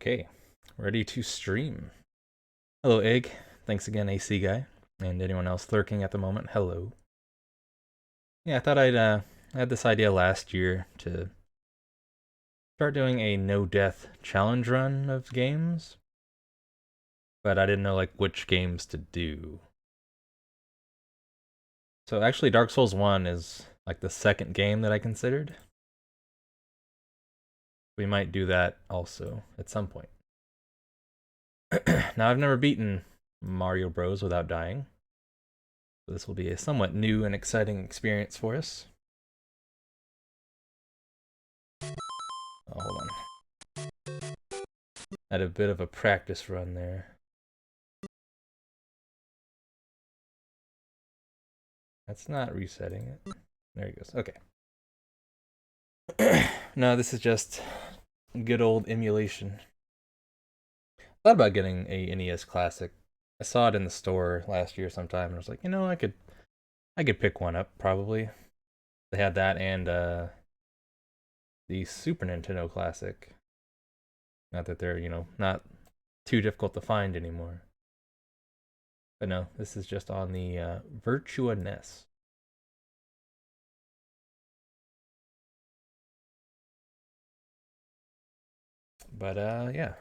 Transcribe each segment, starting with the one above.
Okay, ready to stream. Hello, Egg. Thanks again, AC Guy. And anyone else lurking at the moment, hello. Yeah, I thought I had this idea last year to start doing a no-death challenge run of games. But I didn't know, like, which games to do. So actually, Dark Souls 1 is, like, the second game that I considered. We might do that also at some point. Now, I've never beaten Mario Bros. Without dying. So this will be a somewhat new and exciting experience for us. Oh, hold on. Had a bit of a practice run there. That's not resetting it. There he goes. Okay. No, this is just good old emulation. Thought about getting a NES Classic. I saw it in the store last year sometime, and I was like, you know, I could pick one up probably. They had that and the Super Nintendo Classic. Not that they're, not too difficult to find anymore. But no, this is just on the Virtua NES. But yeah.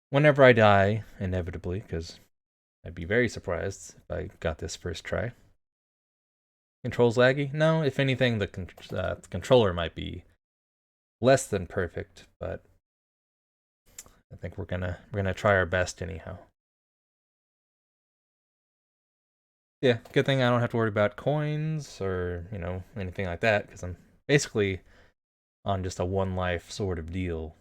Whenever I die, inevitably, because I'd be very surprised if I got this first try. Controls laggy? No, if anything, the controller might be less than perfect, but I think we're gonna try our best anyhow. Yeah, good thing I don't have to worry about coins or anything like that, because I'm basically on just a one life sort of deal.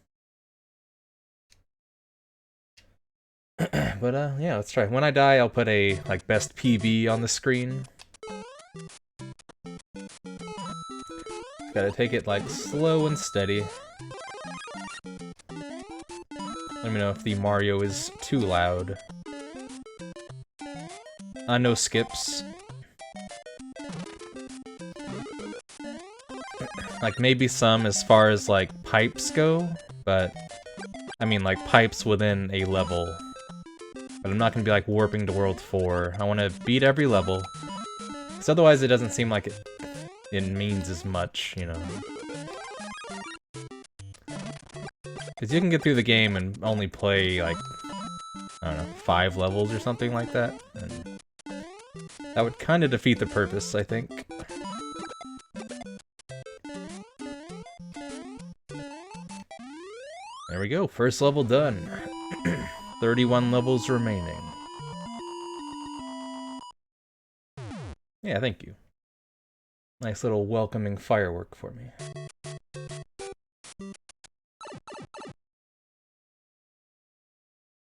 But yeah, let's try. When I die, I'll put a best PB on the screen. Gotta take it slow and steady. Let me know if the Mario is too loud. No skips. Maybe some as far as pipes go, but I mean pipes within a level. But I'm not gonna be warping to World 4. I wanna beat every level. Because otherwise it doesn't seem like it means as much, Because you can get through the game and only play, I don't know, 5 levels or something like that. And that would kind of defeat the purpose, I think. There we go, first level done. 31 levels remaining. Yeah, thank you. Nice little welcoming firework for me.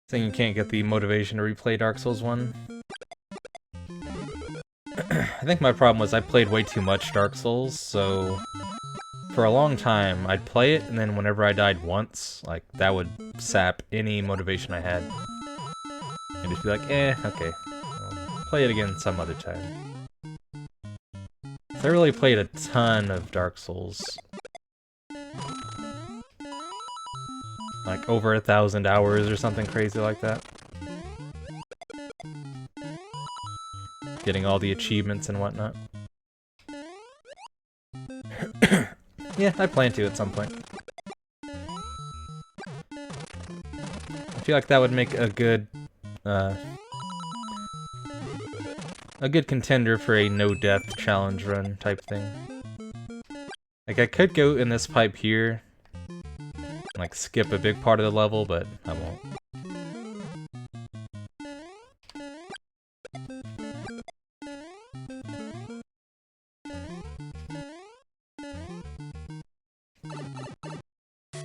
Saying you can't get the motivation to replay Dark Souls 1. I think my problem was I played way too much Dark Souls, so for a long time I'd play it, and then whenever I died once, that would sap any motivation I had. And just be like, okay, I'll play it again some other time. So I really played a ton of Dark Souls. Over 1,000 hours or something crazy like that. Getting all the achievements and whatnot. Yeah, I plan to at some point. I feel like that would make a good contender for a no-death challenge run type thing. I could go in this pipe here, skip a big part of the level, but I won't.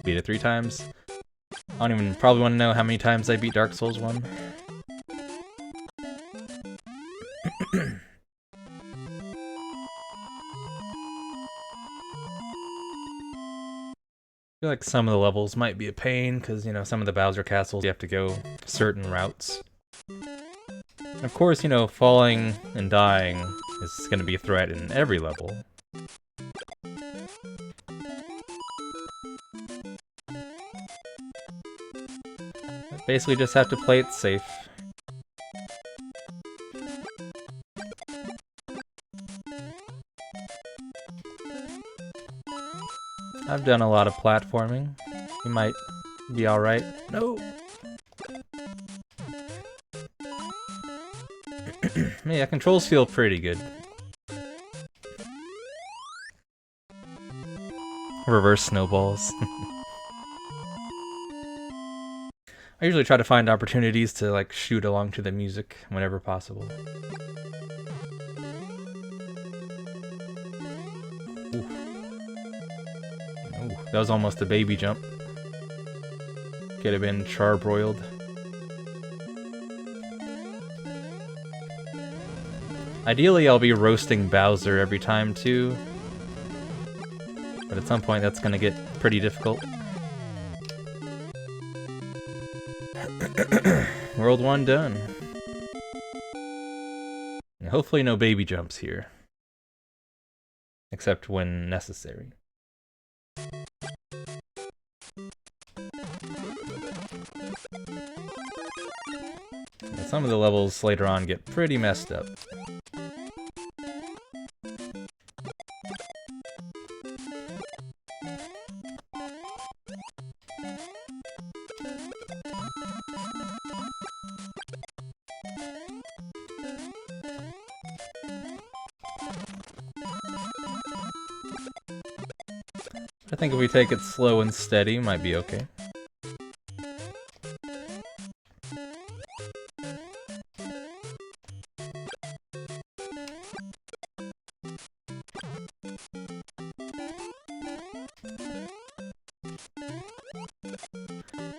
Beat it 3 times. I don't even probably want to know how many times I beat Dark Souls 1. I feel like some of the levels might be a pain, because, some of the Bowser castles you have to go certain routes. Of course, falling and dying is going to be a threat in every level. Basically just have to play it safe. I've done a lot of platforming. You might be alright. No! Yeah, controls feel pretty good. Reverse snowballs. I usually try to find opportunities to like shoot along to the music whenever possible. Ooh. Ooh, that was almost a baby jump. Could have been charbroiled. Ideally, I'll be roasting Bowser every time too, but at some point that's gonna get pretty difficult. World 1 done. Hopefully no baby jumps here. Except when necessary. Some of the levels later on get pretty messed up. I think if we take it slow and steady, might be okay.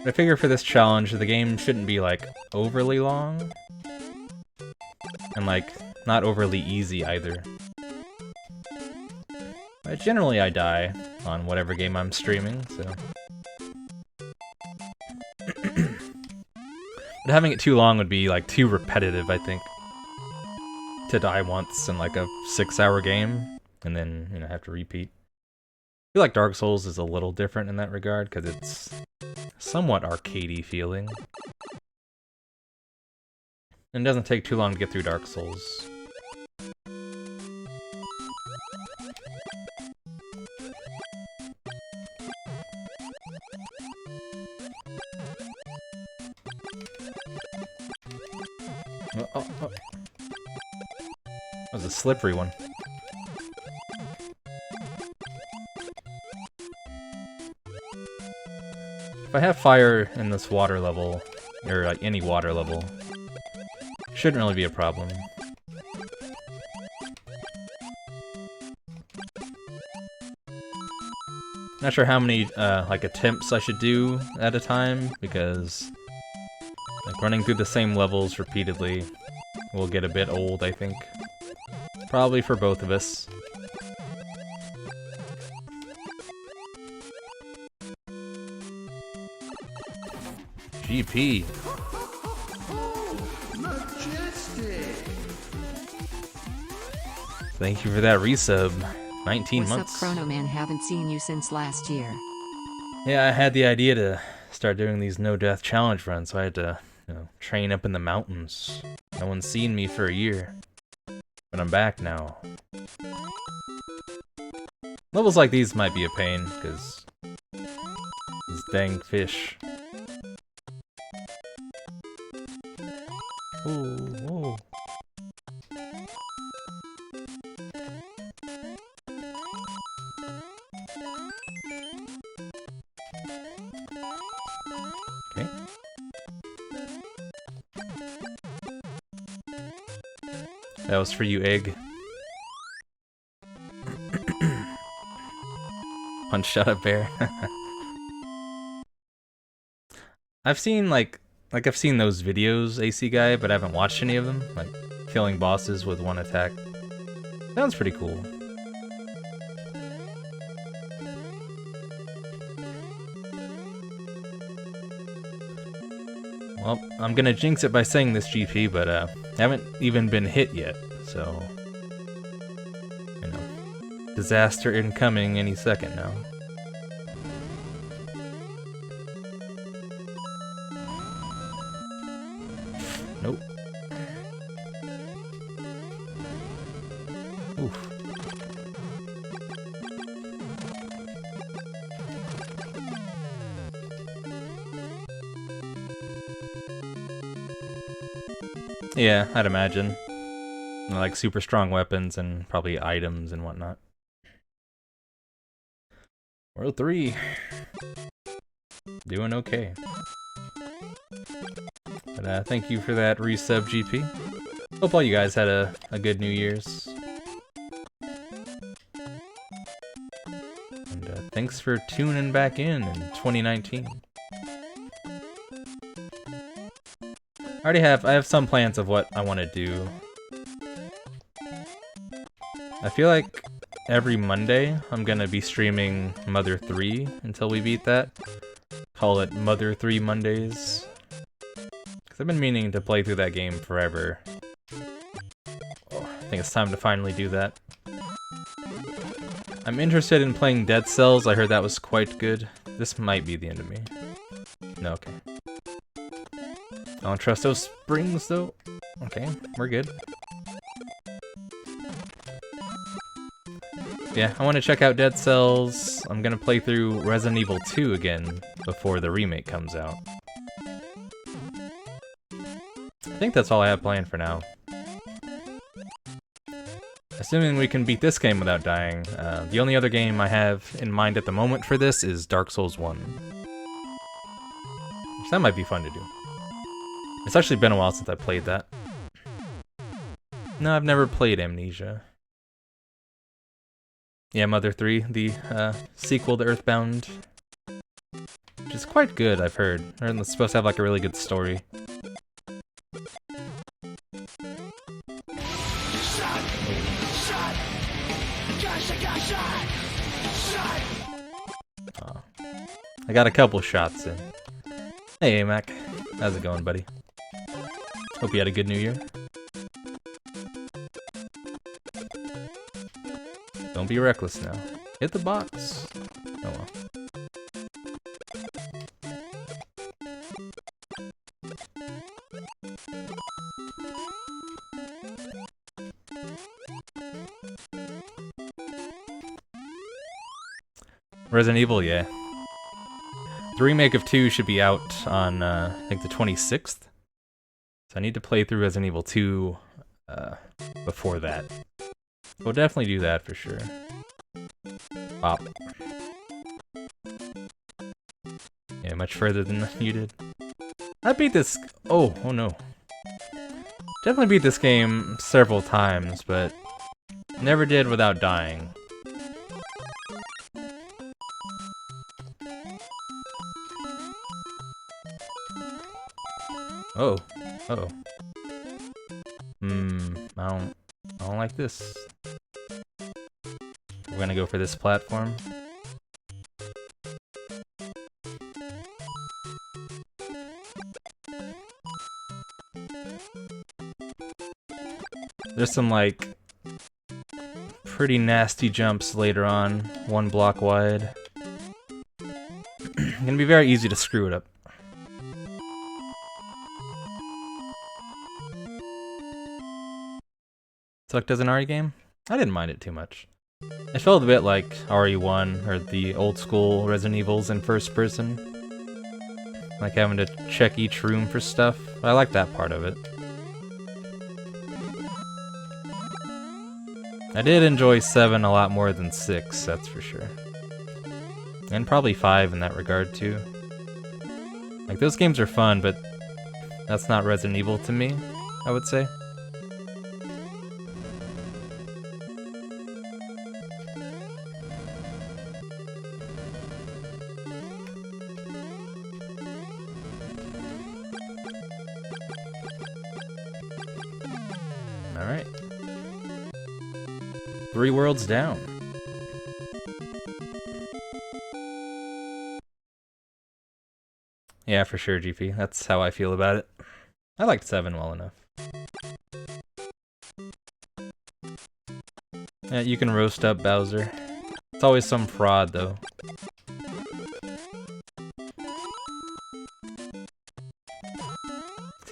I figure for this challenge, the game shouldn't be like overly long, and like not overly easy either. But generally I die on whatever game I'm streaming, so. But having it too long would be like too repetitive, I think. To die once in like a 6-hour game, and then, you know, have to repeat. I feel like Dark Souls is a little different in that regard, because it's somewhat arcadey feeling. And it doesn't take too long to get through Dark Souls. Oh. That was a slippery one. If I have fire in this water level, or like any water level, shouldn't really be a problem. Not sure how many like attempts I should do at a time, because like running through the same levels repeatedly will get a bit old, I think. Probably for both of us. GP. Thank you for that resub. 19 months. What's up, Chrono Man? Haven't seen you since last year. Yeah, I had the idea to start doing these no-death challenge runs, so I had to, you know, train up in the mountains. No one's seen me for a year. But I'm back now. Levels like these might be a pain, because these dang fish. Ooh. Okay. That was for you, egg. Punched out a bear. I've seen I've seen those videos, AC Guy, but I haven't watched any of them. Like, killing bosses with one attack. Sounds pretty cool. Well, I'm gonna jinx it by saying this, GP, but haven't even been hit yet, so... You know, disaster incoming any second now. Nope. Oof. Yeah, I'd imagine. Like super strong weapons and probably items and whatnot. World 3. Doing okay. But thank you for that resub, GP. Hope all you guys had a good New Year's. And thanks for tuning back in 2019. I have some plans of what I want to do. I feel like every Monday I'm gonna be streaming Mother 3 until we beat that. Call it Mother 3 Mondays. Because I've been meaning to play through that game forever. Oh, I think it's time to finally do that. I'm interested in playing Dead Cells. I heard that was quite good. This might be the end of me. No, okay. I don't trust those springs though. Okay, we're good. Yeah, I want to check out Dead Cells. I'm gonna play through Resident Evil 2 again before the remake comes out. I think that's all I have planned for now. Assuming we can beat this game without dying, the only other game I have in mind at the moment for this is Dark Souls 1. Which that might be fun to do. It's actually been a while since I played that. No, I've never played Amnesia. Yeah, Mother 3, the sequel to Earthbound. Which is quite good, I've heard. It's supposed to have like a really good story. Oh. I got a couple shots in. Hey, Mac. How's it going, buddy? Hope you had a good New Year. Don't be reckless now. Hit the box. Oh well. Resident Evil, yeah. The remake of 2 should be out on, I think the 26th. So I need to play through Resident Evil 2 before that. We'll definitely do that for sure. Bop. Yeah, much further than you did. I beat this... Oh no. Definitely beat this game several times, but never did without dying. Oh. Uh-oh. I don't like this. We're gonna go for this platform. There's some, like, pretty nasty jumps later on, 1 block wide. Gonna be very easy to screw it up. Sucked as an RE game? I didn't mind it too much. It felt a bit like RE1 or the old school Resident Evils in first person. Like having to check each room for stuff. I like that part of it. I did enjoy 7 a lot more than 6, that's for sure. And probably 5 in that regard too. Like, those games are fun, but that's not Resident Evil to me, I would say. Alright. 3 worlds down. Yeah, for sure, GP. That's how I feel about it. I liked 7 well enough. Yeah, you can roast up Bowser. It's always some fraud, though.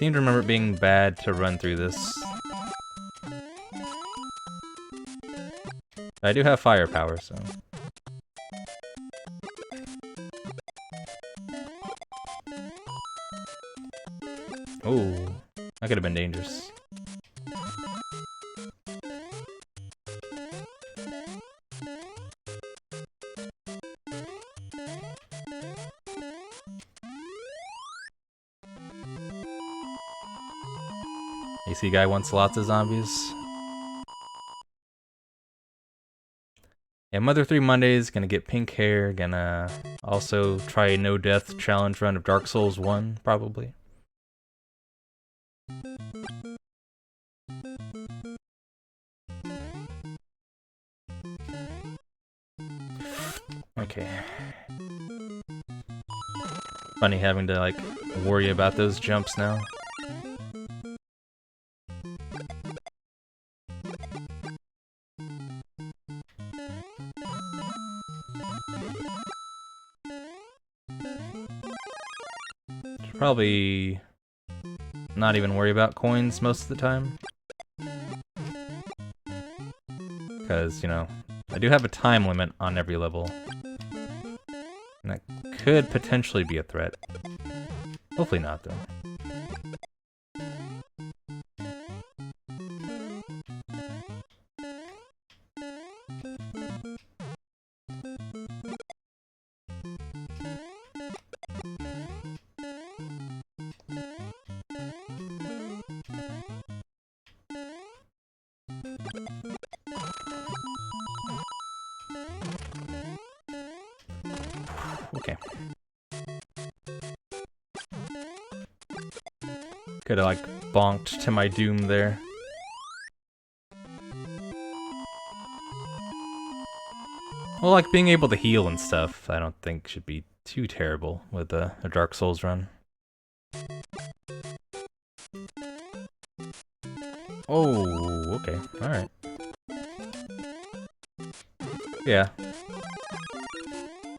seem to remember it being bad to run through this. I do have firepower, so... Oh, that could have been dangerous. AC guy wants lots of zombies. Yeah, Mother 3 Mondays, gonna get pink hair, gonna also try a no-death challenge run of Dark Souls 1, probably. Okay. Funny having to, like, worry about those jumps now. Should probably not even worry about coins most of the time. Because, you know, I do have a time limit on every level. And that could potentially be a threat. Hopefully not, though. Okay. Could've, like, bonked to my doom there. Well, like, being able to heal and stuff, I don't think should be too terrible with a Dark Souls run. Oh, okay, alright. Yeah.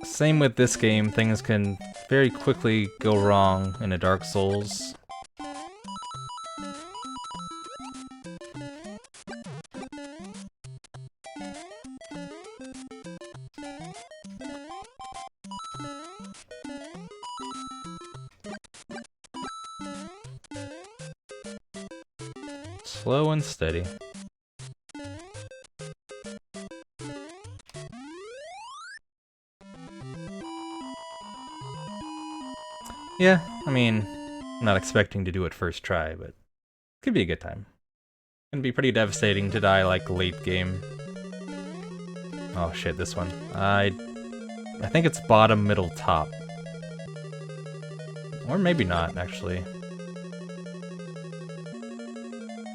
Same with this game, things can very quickly go wrong in a Dark Souls. Slow and steady. Yeah, I mean, I'm not expecting to do it first try, but it could be a good time. It'd be pretty devastating to die, like, late game. Oh shit, this one. I think it's bottom, middle, top. Or maybe not, actually.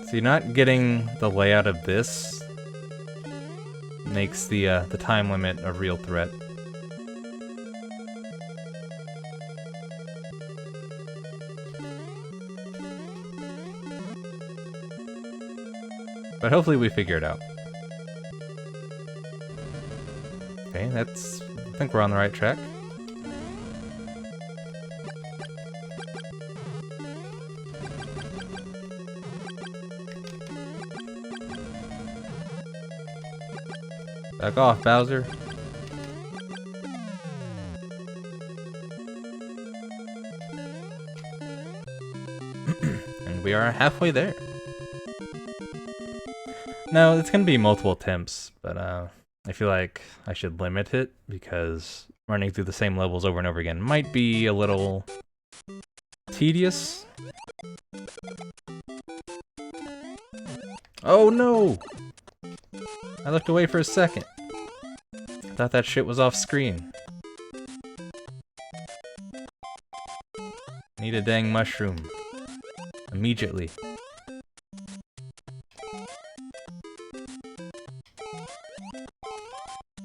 So you're not getting the layout of this makes the time limit a real threat. But hopefully we figure it out. Okay, I think we're on the right track. Back off, Bowser. And we are halfway there. No, it's gonna be multiple attempts, but I feel like I should limit it because running through the same levels over and over again might be a little tedious. Oh no! I looked away for a second. Thought that shit was off screen. Need a dang mushroom. Immediately.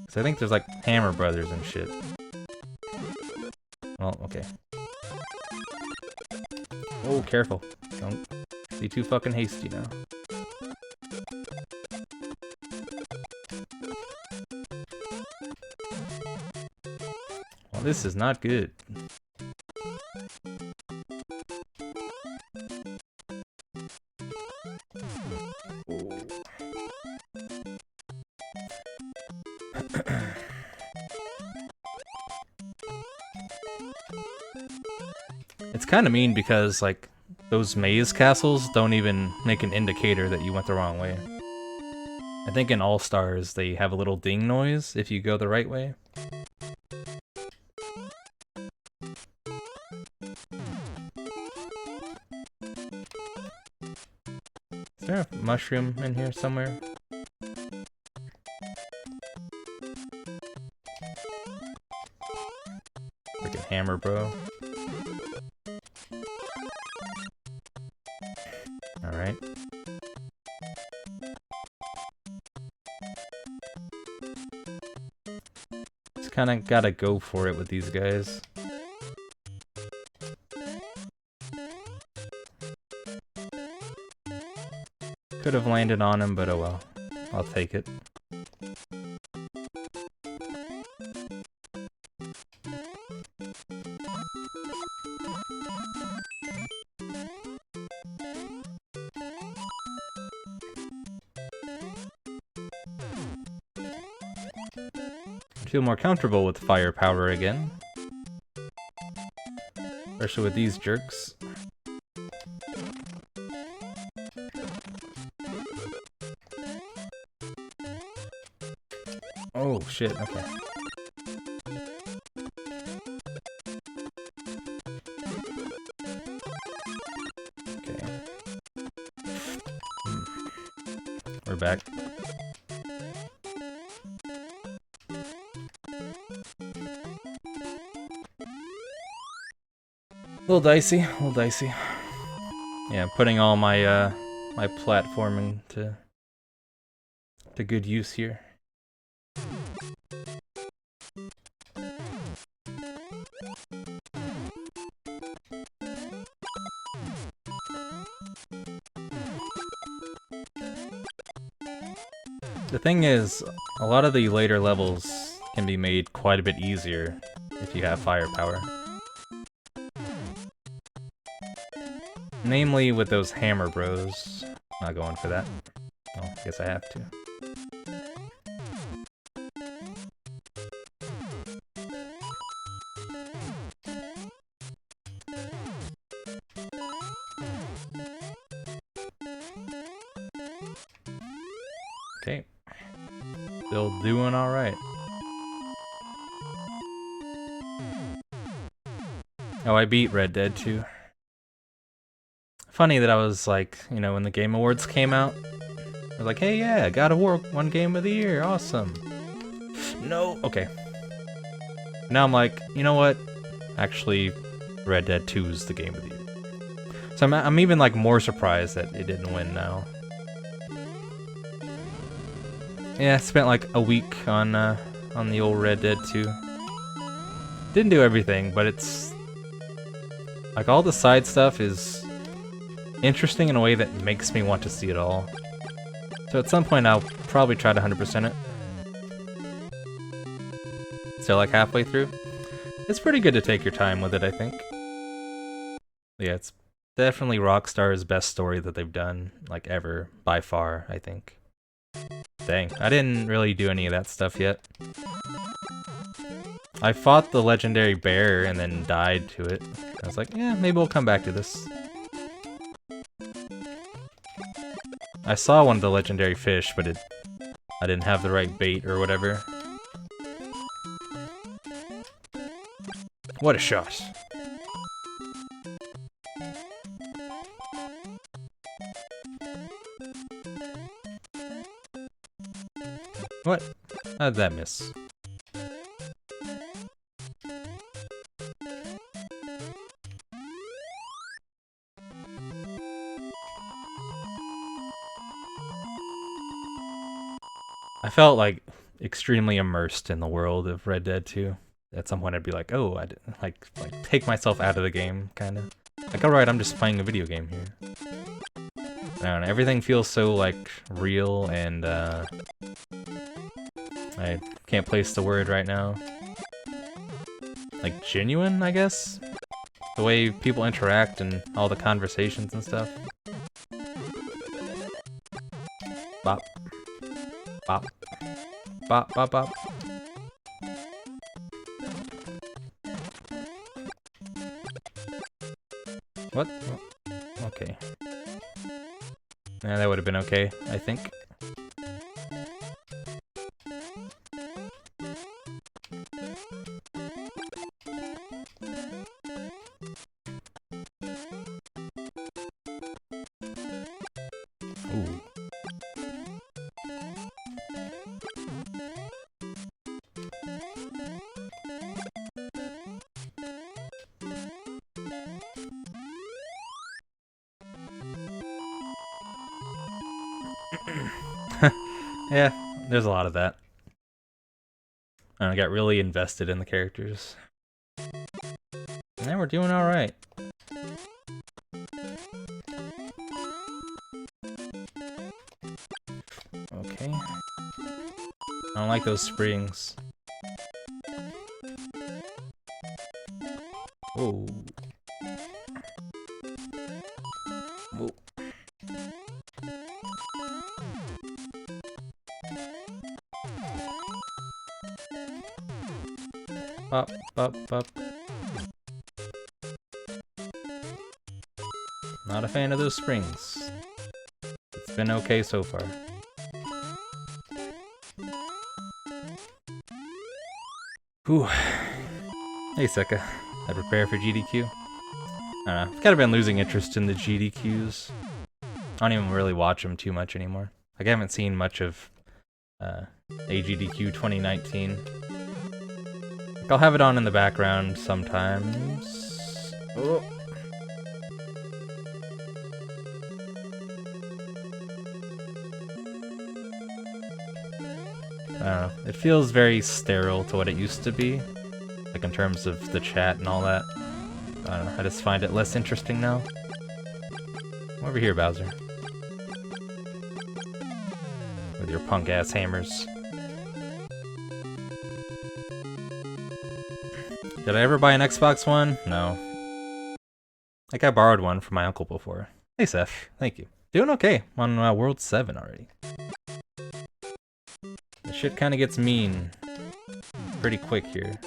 So I think there's like Hammer Brothers and shit. Well, okay. Oh, careful. Don't be too fucking hasty now. Well, this is not good. It's kind of mean because, like, those maze castles don't even make an indicator that you went the wrong way. I think in All Stars they have a little ding noise if you go the right way. Is there a mushroom in here somewhere? Freaking hammer, bro. Alright. Just kinda gotta go for it with these guys. Could have landed on him, but oh well. I'll take it. I feel more comfortable with firepower again. Especially with these jerks. Oh shit, okay. Okay. We're back. A little dicey, a little dicey. Yeah, putting all my my platforming to good use here. The thing is, a lot of the later levels can be made quite a bit easier if you have firepower. Namely with those hammer bros. Not going for that. Well, I guess I have to. Okay. Still doing alright. Oh, I beat Red Dead 2. Funny that I was like, you know, when the Game Awards came out, I was like, hey, yeah, God of War won Game of the Year, awesome. No, okay. Now I'm like, you know what? Actually, Red Dead 2 is the Game of the Year. So I'm even like more surprised that it didn't win now. Yeah, I spent like a week on the old Red Dead 2. Didn't do everything, but it's like all the side stuff is interesting in a way that makes me want to see it all. So at some point I'll probably try to 100% it. Still like halfway through. It's pretty good to take your time with it, I think. Yeah, it's definitely Rockstar's best story that they've done, like ever, by far, I think. Dang, I didn't really do any of that stuff yet. I fought the legendary bear and then died to it. I was like, yeah, maybe we'll come back to this. I saw one of the legendary fish, but I didn't have the right bait or whatever. What a shot. What? How did that miss? I felt like extremely immersed in the world of Red Dead 2. At some point I'd be like, oh, I'd like take myself out of the game, kind of. Like, alright, I'm just playing a video game here. I don't know, everything feels so, like, real and, I can't place the word right now. Like, genuine, I guess? The way people interact and all the conversations and stuff. Bop. Bop. Bop, bop, bop. What? Okay. Yeah, that would have been okay, I think. Ooh. Yeah, there's a lot of that. I got really invested in the characters. And we're doing alright. Okay. I don't like those springs. Oh. Whoa. Up, up, up. Not a fan of those springs. It's been okay so far. Whew. Hey, Seka. I prepare for GDQ? I don't know. I've kind of been losing interest in the GDQs. I don't even really watch them too much anymore. Like, I haven't seen much of AGDQ 2019. Like, I'll have it on in the background sometimes. Oh. I don't know. It feels very sterile to what it used to be. Like, in terms of the chat and all that. I don't know. I just find it less interesting now. Come over here, Bowser. With your punk-ass hammers. Did I ever buy an Xbox One? No. Like, I borrowed one from my uncle before. Hey, Seth. Thank you. Doing okay. I'm on World 7 already. The shit kind of gets mean pretty quick here.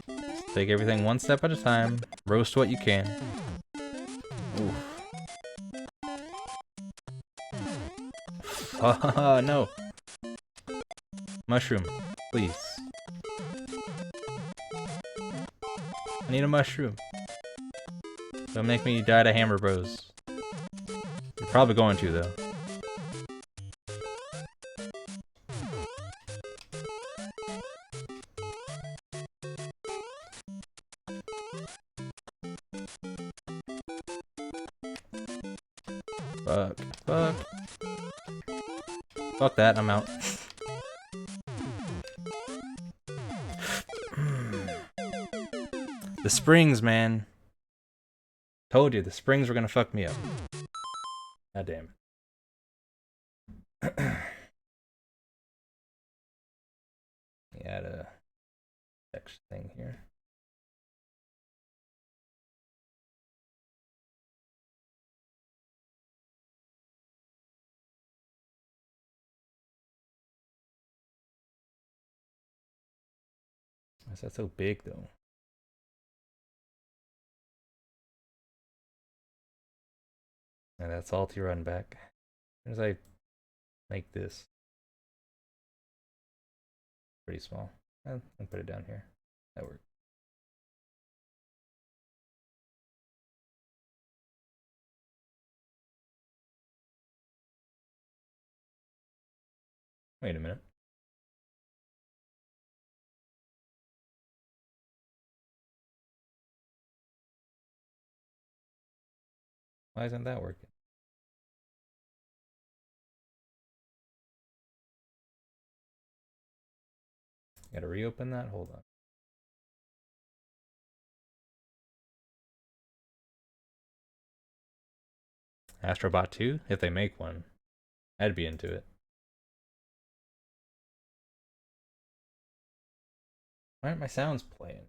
Just take everything one step at a time. Roast what you can. Oof. Oh, no. Mushroom, please. I need a mushroom. Don't make me die to Hammer Bros. You're probably going to, though. Fuck. Fuck. Fuck that, I'm out. The springs, man. Told you, the springs were gonna fuck me up. God damn. Add a text thing here. Why is that so big, though? And that's all to run back. As soon as I make this pretty small, and put it down here. That works. Wait a minute. Why isn't that working? Gotta reopen that? Hold on. Astrobot 2? If they make one, I'd be into it. Why aren't my sounds playing?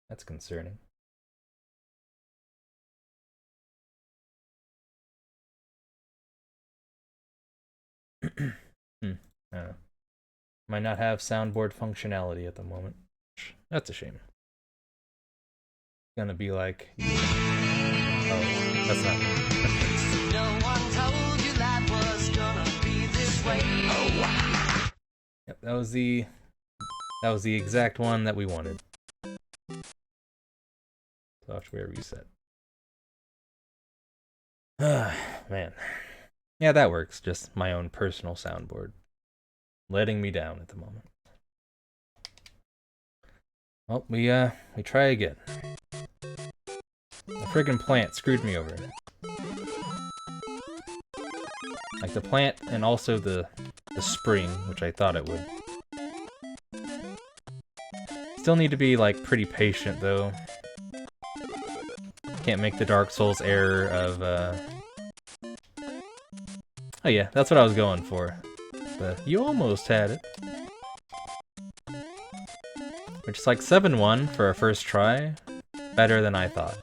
That's concerning. I don't know. Might not have soundboard functionality at the moment. That's a shame. It's gonna be like... Oh, that's not me. No one told you life was gonna be this way. Oh, wow. Yep, that was the exact one that we wanted. Software reset. Man. Yeah, that works. Just my own personal soundboard. Letting me down at the moment. Well, we try again. The friggin' plant screwed me over. Like the plant and also the spring, which I thought it would. Still need to be like pretty patient though. Can't make the Dark Souls error of Oh yeah, that's what I was going for. But you almost had it. Which is like 7-1 for our first try. Better than I thought.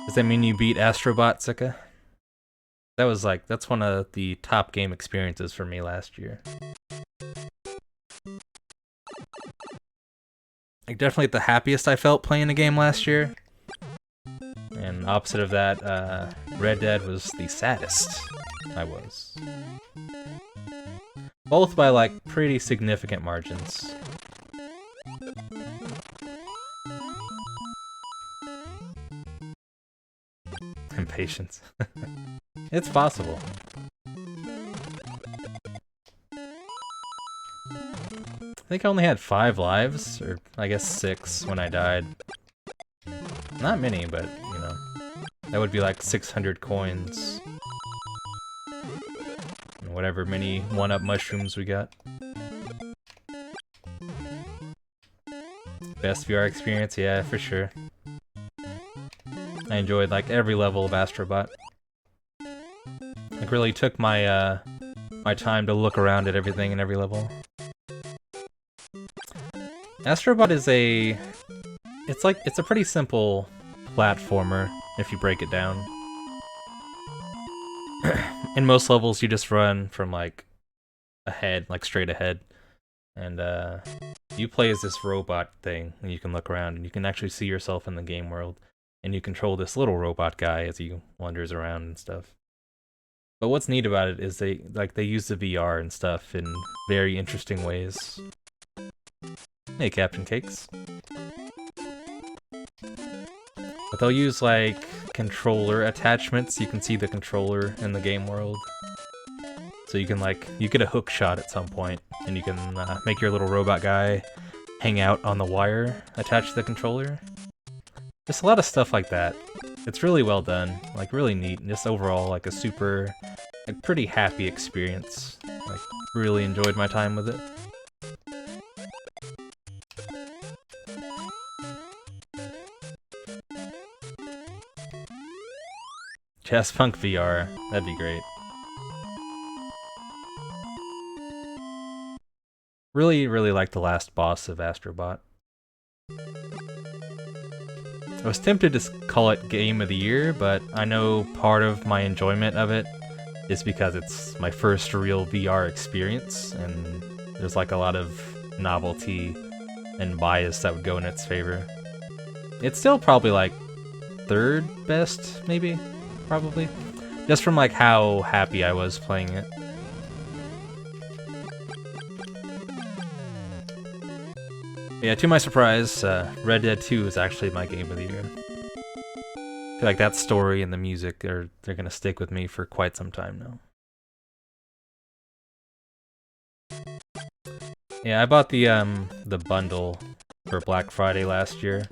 Does that mean you beat Astrobot, Sika? That's one of the top game experiences for me last year. Like, definitely the happiest I felt playing a game last year. And opposite of that, Red Dead was the saddest I was. Both by, like, pretty significant margins. Impatience. It's possible. I think I only had 5 lives, or I guess 6 when I died. Not many, but, you know, that would be like 600 coins. And whatever many 1-up mushrooms we got. Best VR experience? Yeah, for sure. I enjoyed like every level of Astrobot. Like really took my my time to look around at everything in every level. Astrobot is it's a pretty simple platformer if you break it down. In most levels you just run from like ahead, like straight ahead. And you play as this robot thing and you can look around and you can actually see yourself in the game world. And you control this little robot guy as he wanders around and stuff. But what's neat about it is they use the VR and stuff in very interesting ways. Hey, Captain Cakes. But they'll use like controller attachments. You can see the controller in the game world. So you can you get a hook shot at some point, and you can make your little robot guy hang out on the wire attached to the controller. Just a lot of stuff like that. It's really well done, like really neat, and just overall like a super, like pretty happy experience. Like really enjoyed my time with it. Jazzpunk VR, that'd be great. Really, really like the last boss of Astrobot. I was tempted to call it Game of the Year, but I know part of my enjoyment of it is because it's my first real VR experience, and there's like a lot of novelty and bias that would go in its favor. It's still probably like 3rd best, maybe? Probably. Just from like how happy I was playing it. Yeah, to my surprise, Red Dead 2 is actually my game of the year. I feel like that story and the music they're gonna stick with me for quite some time now. Yeah, I bought the bundle for Black Friday last year.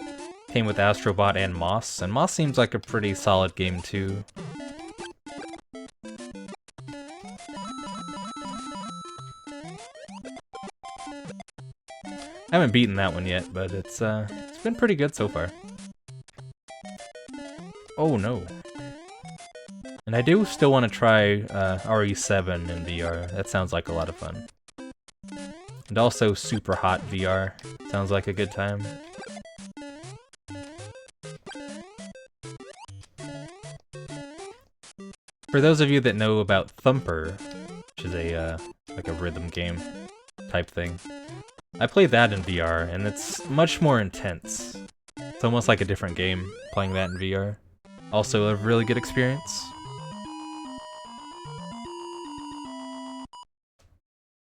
Came with Astrobot and Moss seems like a pretty solid game too. I haven't beaten that one yet, but it's been pretty good so far. Oh no. And I do still want to try RE7 in VR. That sounds like a lot of fun. And also Super Hot VR. Sounds like a good time. For those of you that know about Thumper, which is a like a rhythm game type thing, I played that in VR, and it's much more intense. It's almost like a different game playing that in VR. Also a really good experience.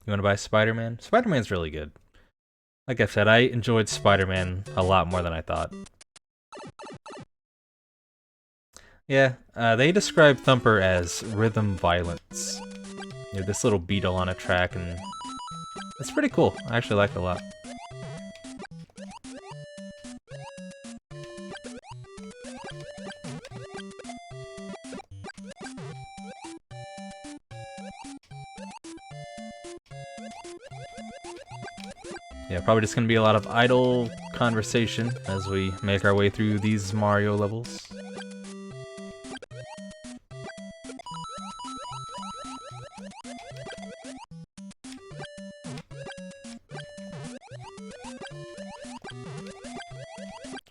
You want to buy Spider-Man? Spider-Man's really good. Like I said, I enjoyed Spider-Man a lot more than I thought. Yeah, they describe Thumper as rhythm violence. You know, this little beetle on a track, and it's pretty cool. I actually like it a lot. Yeah, probably just gonna be a lot of idle conversation as we make our way through these Mario levels.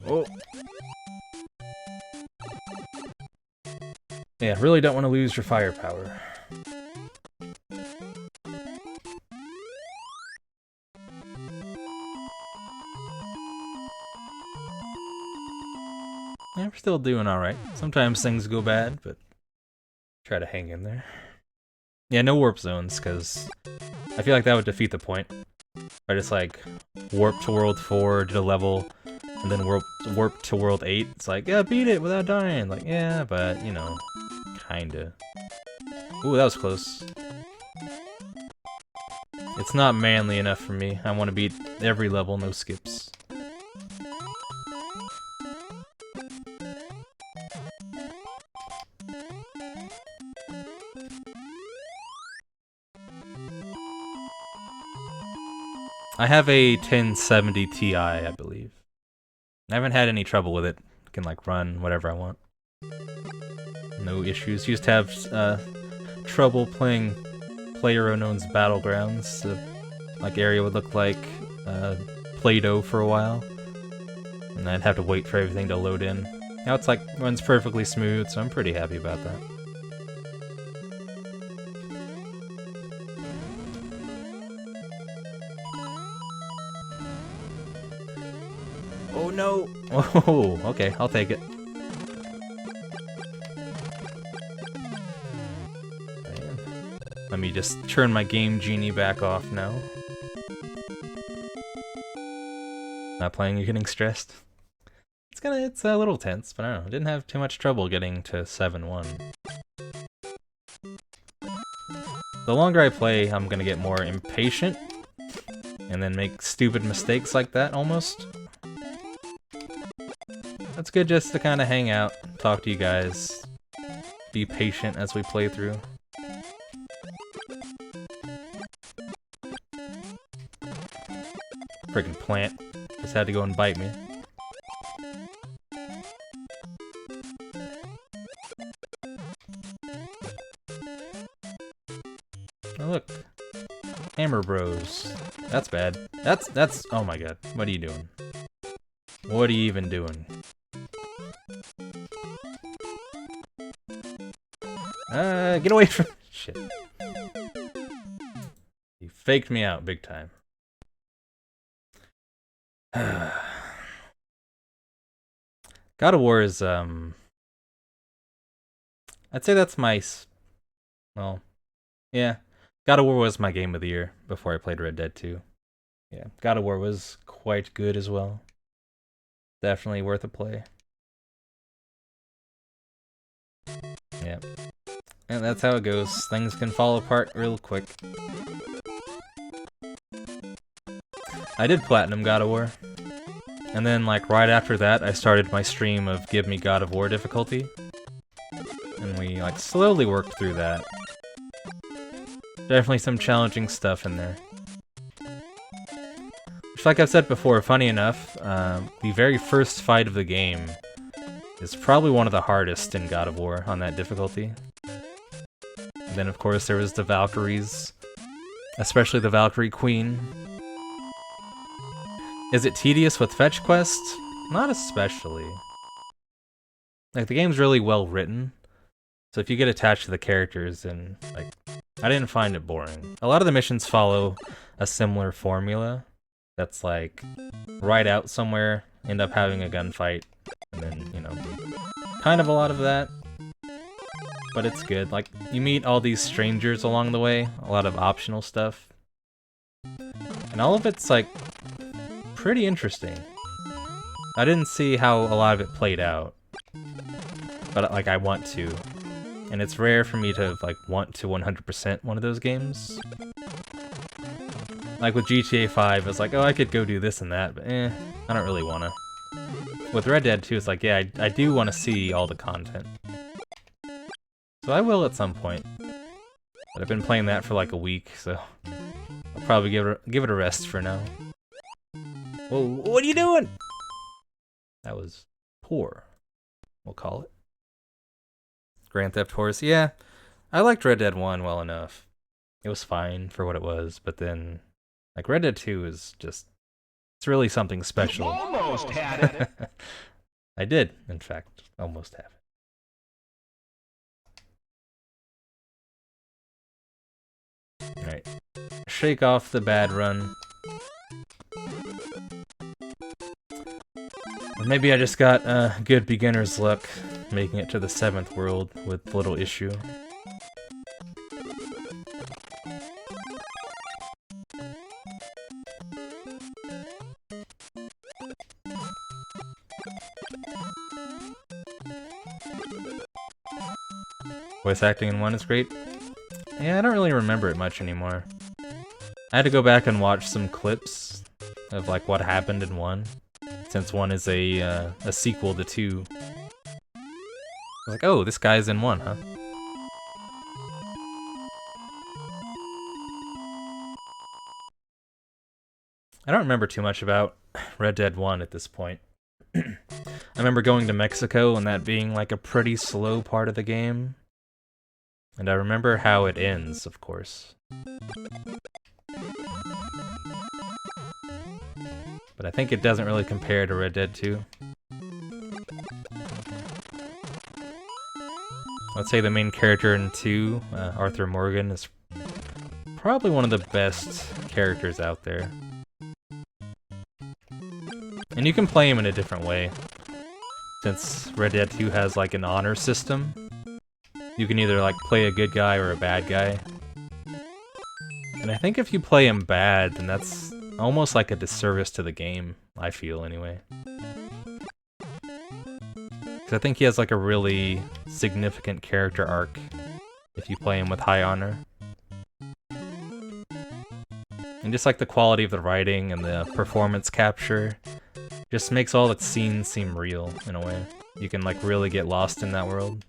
Oh! Yeah, really don't want to lose your firepower. Yeah, we're still doing alright. Sometimes things go bad, but try to hang in there. Yeah, no warp zones, because I feel like that would defeat the point. I just like warp to World 4, did a level, and then warp to World 8. It's like, yeah, beat it without dying. Like, yeah, but, you know, kinda. Ooh, that was close. It's not manly enough for me. I want to beat every level, no skips. I have a 1070 Ti, I believe. I haven't had any trouble with it. I can like run whatever I want. No issues. Used to have trouble playing PlayerUnknown's Battlegrounds. The like area would look like Play-Doh for a while, and I'd have to wait for everything to load in. Now it's like runs perfectly smooth, so I'm pretty happy about that. Oh no! Oh, okay, I'll take it. Let me just turn my Game Genie back off now. Not playing, you're getting stressed. It's a little tense, but I don't know. I didn't have too much trouble getting to 7-1. The longer I play, I'm gonna get more impatient, and then make stupid mistakes like that, almost. That's good just to kind of hang out, talk to you guys, be patient as we play through. Freaking plant. Just had to go and bite me. Oh look. Hammer Bros. That's bad. That's oh my god. What are you doing? What are you even doing? Get away from shit. You faked me out big time. God of War is, I'd say that's my, well, yeah. God of War was my game of the year before I played Red Dead 2. Yeah, God of War was quite good as well. Definitely worth a play. Yeah. And that's how it goes. Things can fall apart real quick. I did Platinum God of War. And then, like, right after that, I started my stream of Give Me God of War difficulty. And we, like, slowly worked through that. Definitely some challenging stuff in there. Which, like I've said before, funny enough, the very first fight of the game is probably one of the hardest in God of War on that difficulty. And then, of course, there was the Valkyries, especially the Valkyrie Queen. Is it tedious with fetch quests? Not especially. Like, the game's really well written, So if you get attached to the characters, then like I didn't find it boring. A lot of the missions follow a similar formula. That's like ride out somewhere, end up having a gunfight, and then, you know, kind of a lot of that. But it's good. Like, you meet all these strangers along the way, a lot of optional stuff. And all of it's, like, pretty interesting. I didn't see how a lot of it played out, but, like, I want to. And it's rare for me to, like, want to 100% one of those games. Like, with GTA 5, it's like, oh, I could go do this and that, but I don't really wanna. With Red Dead 2, it's like, yeah, I do want to see all the content. So I will at some point. But I've been playing that for like a week, so I'll probably give it a rest for now. Whoa, what are you doing? That was poor, we'll call it. Grand Theft Horse, yeah. I liked Red Dead 1 well enough. It was fine for what it was, but then, like, Red Dead 2 is just, it's really something special. You almost had it. I did, in fact, almost have it. Alright. Shake off the bad run. Or maybe I just got good beginner's luck making it to the 7th world with little issue. Voice acting in 1 is great. Yeah, I don't really remember it much anymore. I had to go back and watch some clips of like what happened in 1, since 1 is a sequel to 2. I was like, oh, this guy's in 1, huh? I don't remember too much about Red Dead 1 at this point. I remember going to Mexico and that being like a pretty slow part of the game. And I remember how it ends, of course. But I think it doesn't really compare to Red Dead 2. Let's say the main character in 2, Arthur Morgan, is probably one of the best characters out there. And you can play him in a different way. Since Red Dead 2 has like an honor system, you can either like play a good guy or a bad guy. And I think if you play him bad, then that's almost like a disservice to the game, I feel anyway. Because I think he has like a really significant character arc if you play him with high honor. And just like the quality of the writing and the performance capture just makes all the scenes seem real in a way. You can like really get lost in that world.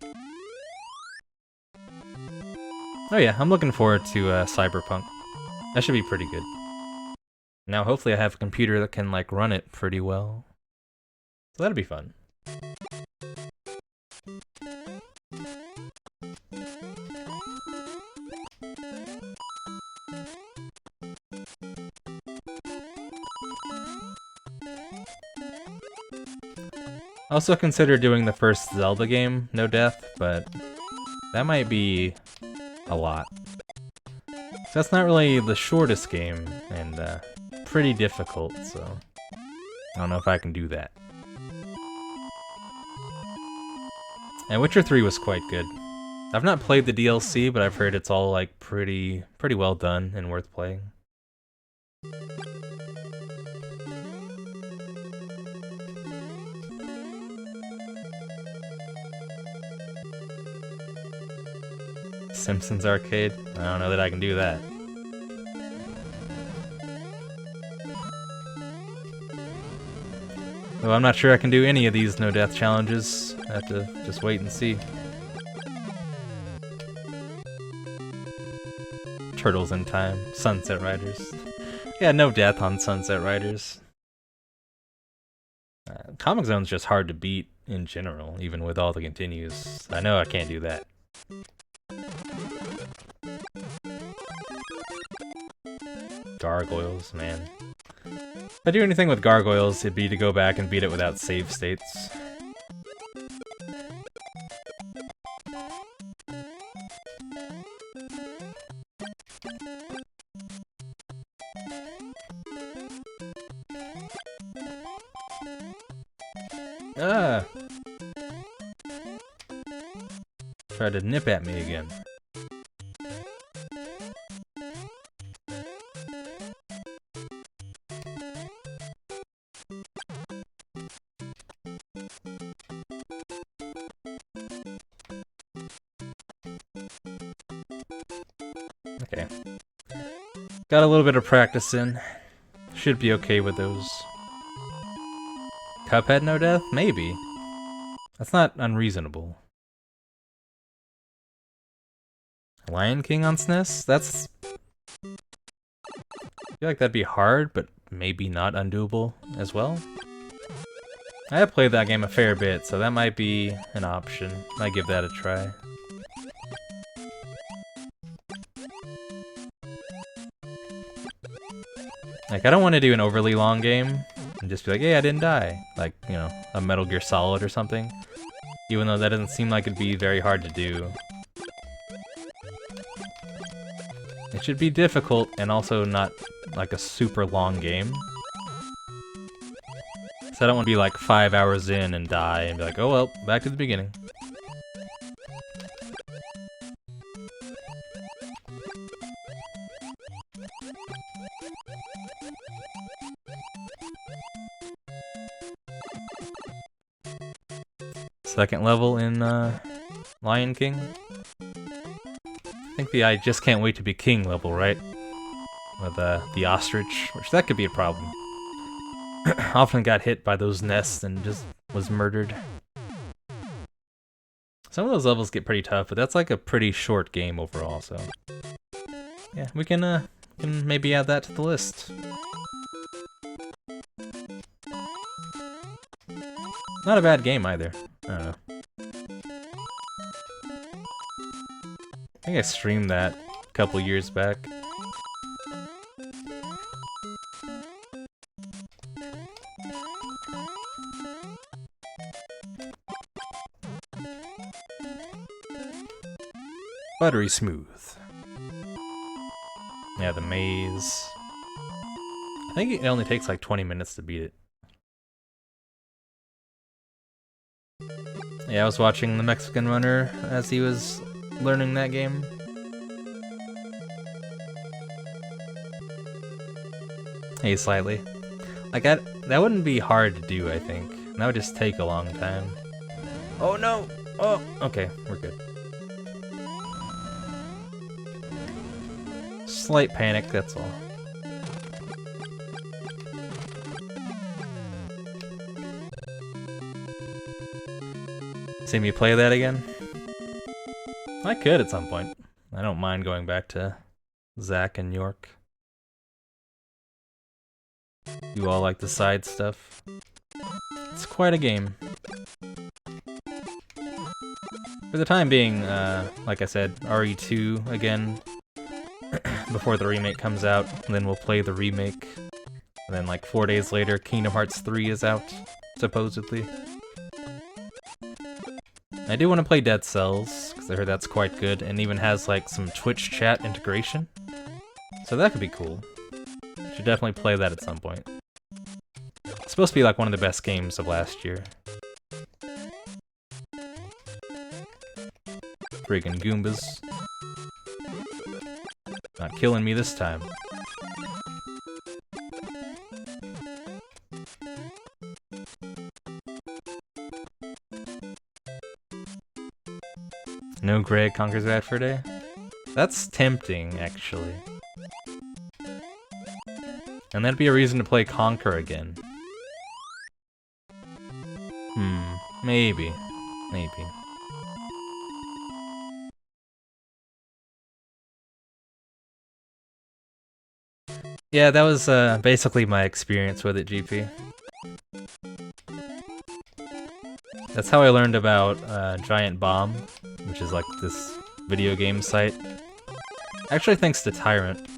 Oh yeah, I'm looking forward to Cyberpunk. That should be pretty good. Now hopefully I have a computer that can like run it pretty well. So that'll be fun. I also consider doing the first Zelda game, No Death, but that might be a lot. So that's not really the shortest game, and pretty difficult, so I don't know if I can do that. And Witcher 3 was quite good. I've not played the DLC, but I've heard it's all like pretty well done and worth playing. Simpsons Arcade? I don't know that I can do that. Though I'm not sure I can do any of these no death challenges. I have to just wait and see. Turtles in Time, Sunset Riders. Yeah, no death on Sunset Riders. Comic Zone's just hard to beat in general, even with all the continues. I know I can't do that. Gargoyles, man. If I do anything with Gargoyles, it'd be to go back and beat it without save states. Ah! Tried to nip at me again. Okay. Got a little bit of practice in. Should be okay with those. Cuphead no death? Maybe. That's not unreasonable. Lion King on SNES? That's... I feel like that'd be hard, but maybe not undoable as well. I have played that game a fair bit, so that might be an option. Might give that a try. Like, I don't want to do an overly long game and just be like, hey, I didn't die. Like, you know, a Metal Gear Solid or something. Even though that doesn't seem like it'd be very hard to do. It should be difficult and also not like a super long game. So I don't want to be like 5 hours in and die and be like, oh well, back to the beginning. Second level in Lion King. I think the I just can't wait to be king level, right? With the ostrich, which that could be a problem. Often got hit by those nests and just was murdered. Some of those levels get pretty tough, but that's like a pretty short game overall, so... Yeah, we can maybe add that to the list. Not a bad game either. I don't know. I think I streamed that a couple years back. Buttery smooth. Yeah, the maze. I think it only takes like 20 minutes to beat it. Yeah, I was watching the Mexican runner as he was learning that game. Hey, slightly. Like, that wouldn't be hard to do, I think. That would just take a long time. Oh no! Oh, okay, we're good. Slight panic, that's all. See me play that again? I could at some point. I don't mind going back to Zack and York. You all like the side stuff. It's quite a game. For the time being, like I said, RE2 again before the remake comes out, and then we'll play the remake. And then like 4 days later, Kingdom Hearts 3 is out, supposedly. I do want to play Dead Cells, because I heard that's quite good, and even has like some Twitch chat integration. So that could be cool. Should definitely play that at some point. It's supposed to be like one of the best games of last year. Friggin' Goombas. Not killing me this time. No Greg Conquers Bad Fur Day? That's tempting, actually. And that'd be a reason to play Conquer again. Maybe. Maybe. Yeah, that was basically my experience with it, GP. That's how I learned about Giant Bomb, which is like this video game site. Actually, thanks to Tyrant.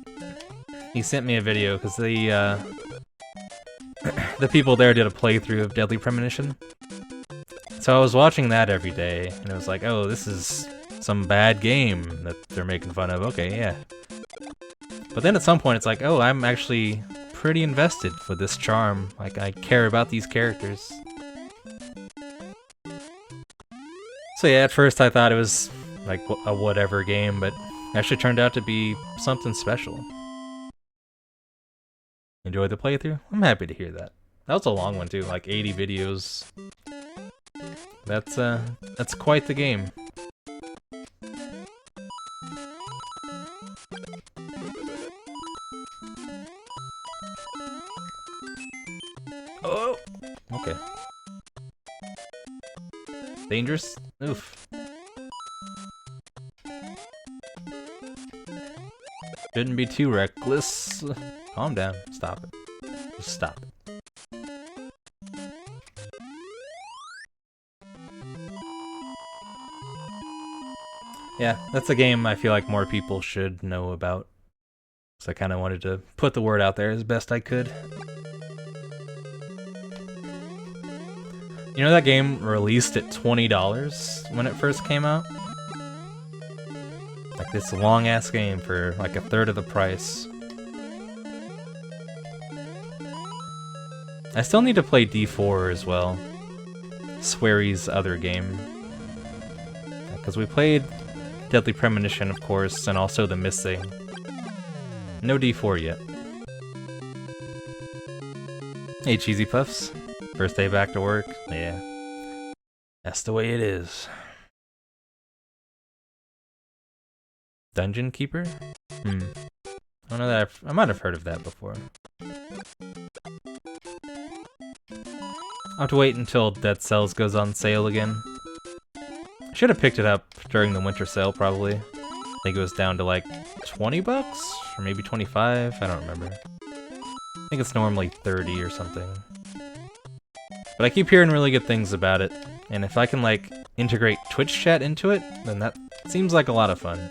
He sent me a video because the people there did a playthrough of Deadly Premonition. So I was watching that every day, and it was like, oh, this is some bad game that they're making fun of. Okay, yeah. But then at some point it's like, oh, I'm actually pretty invested with this charm. Like, I care about these characters. So yeah, at first I thought it was like a whatever game, but actually turned out to be something special. Enjoyed the playthrough? I'm happy to hear that. That was a long one too, like 80 videos. That's quite the game. Oh, okay. Dangerous? Oof. Shouldn't be too reckless. Calm down. Stop it. Just stop it. Yeah, that's a game I feel like more people should know about. So I kind of wanted to put the word out there as best I could. You know that game released at $20 when it first came out? Like this long ass game for like a third of the price. I still need to play D4 as well. Swery's other game. Because we played Deadly Premonition, of course, and also The Missing. No D4 yet. Hey, Cheesy Puffs. First day back to work? Yeah. That's the way it is. Dungeon Keeper? I don't know that I might have heard of that before. I'll have to wait until Dead Cells goes on sale again. I should have picked it up during the winter sale, probably. I think it was down to like 20 bucks? Or maybe 25? I don't remember. I think it's normally 30 or something. But I keep hearing really good things about it, and if I can like integrate Twitch chat into it, then that seems like a lot of fun.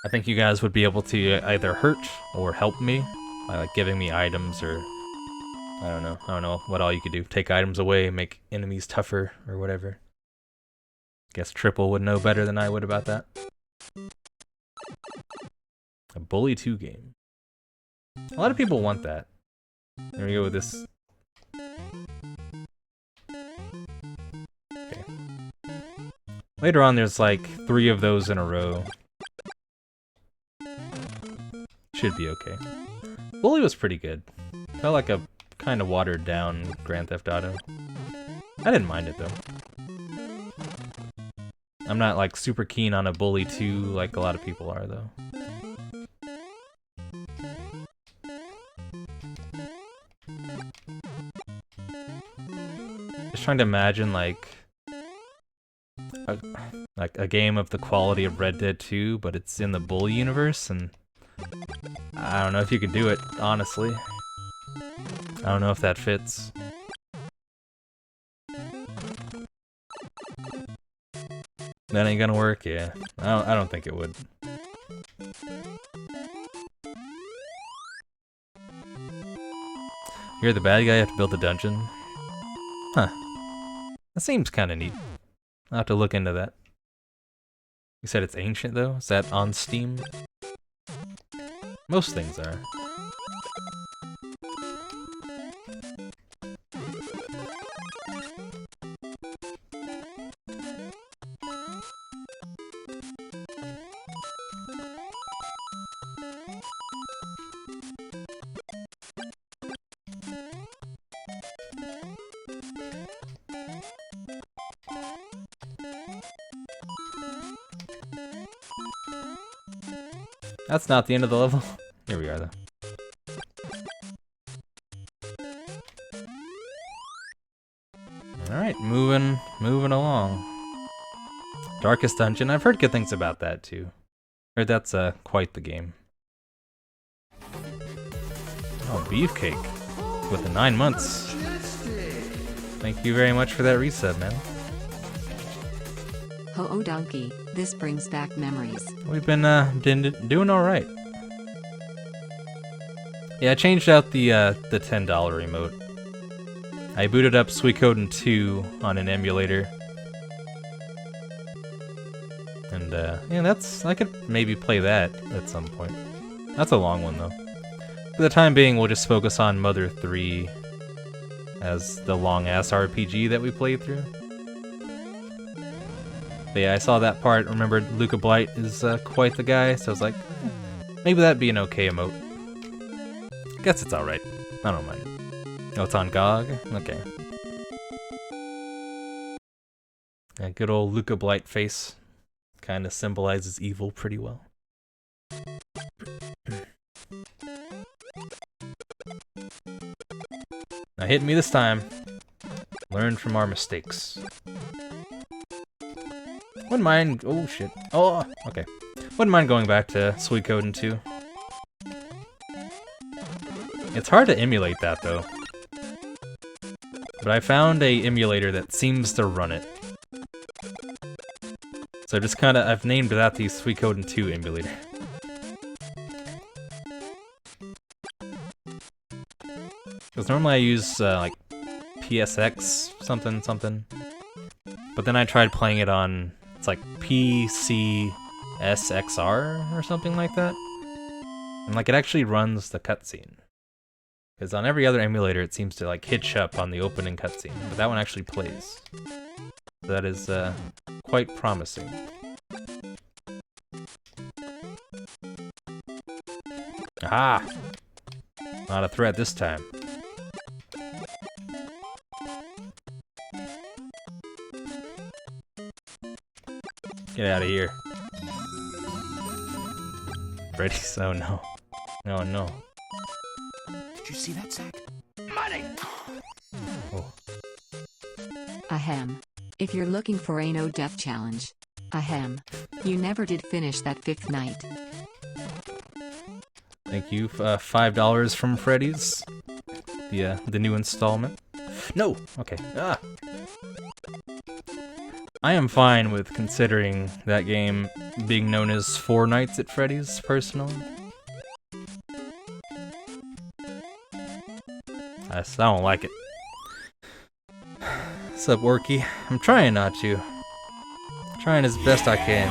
I think you guys would be able to either hurt or help me by like giving me items or I don't know what all you could do. Take items away, make enemies tougher or whatever. Guess Triple would know better than I would about that. A Bully 2 game. A lot of people want that. There we go with this. Okay. Later on, there's like 3 of those in a row. Should be okay. Bully was pretty good. Felt like a kind of watered down Grand Theft Auto. I didn't mind it though. I'm not like super keen on a Bully 2 like a lot of people are though. Just trying to imagine like a game of the quality of Red Dead 2, but it's in the Bully universe, and I don't know if you could do it, honestly. I don't know if that fits. That ain't gonna work, yeah. I don't think it would. You're the bad guy, you have to build a dungeon? Huh. That seems kinda neat. I'll have to look into that. You said it's ancient though? Is that on Steam? Most things are. That's not the end of the level. Here we are, though. Alright, moving along. Darkest Dungeon. I've heard good things about that, too. Heard that's quite the game. Oh, Beefcake. With the 9 months. Thank you very much for that resub, man. Ho-oh donkey, this brings back memories. We've been doing alright. Yeah, I changed out the $10 remote. I booted up Suikoden 2 on an emulator. And yeah, I could maybe play that at some point. That's a long one though. For the time being, we'll just focus on Mother 3 as the long-ass RPG that we played through. But yeah, I saw that part, remembered Luca Blight is quite the guy, so I was like, maybe that'd be an okay emote. Guess it's alright. I don't mind it. Oh, it's on GOG? Okay. Yeah, good old Luca Blight face. Kind of symbolizes evil pretty well. Now hit me this time. Learn from our mistakes. Wouldn't mind. Oh shit. Oh, okay. Wouldn't mind going back to Suikoden 2. It's hard to emulate that though. But I found a emulator that seems to run it. So just kinda, I've named that the Suikoden 2 emulator. Because normally I use like PSX something something. But then I tried playing it on, it's like PCSXR or something like that. And like it actually runs the cutscene. Because on every other emulator it seems to like hitch up on the opening cutscene, but that one actually plays. That is quite promising. Aha! Not a threat this time. Get out of here. Freddy's, oh no. Oh no. Did you see that sack? Money! Oh. Ahem. If you're looking for a no death challenge. Ahem. You never did finish that 5th night. Thank you, $5 from Freddy's. The new installment. No! Okay. Ah! I am fine with considering that game being known as 4 Nights at Freddy's, personally. I don't like it. What's up, Orky? I'm trying not to. Trying as best I can.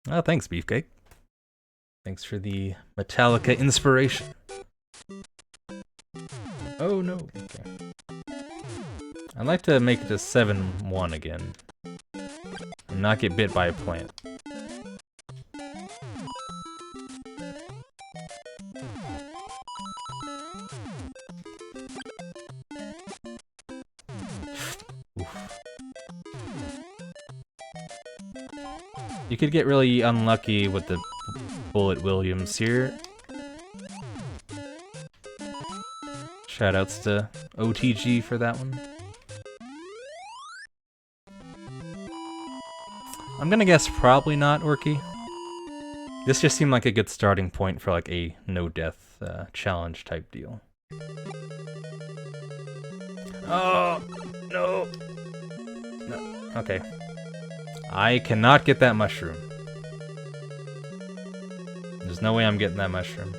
Oh, thanks, Beefcake. Thanks for the Metallica inspiration. Oh no. Okay. I'd like to make it a 7-1 again. And not get bit by a plant. You could get really unlucky with the Bullet Williams here. Shoutouts to OTG for that one. I'm gonna guess probably not, Orky. This just seemed like a good starting point for like a no-death challenge type deal. Oh, no. No. Okay. I cannot get that mushroom. There's no way I'm getting that mushroom.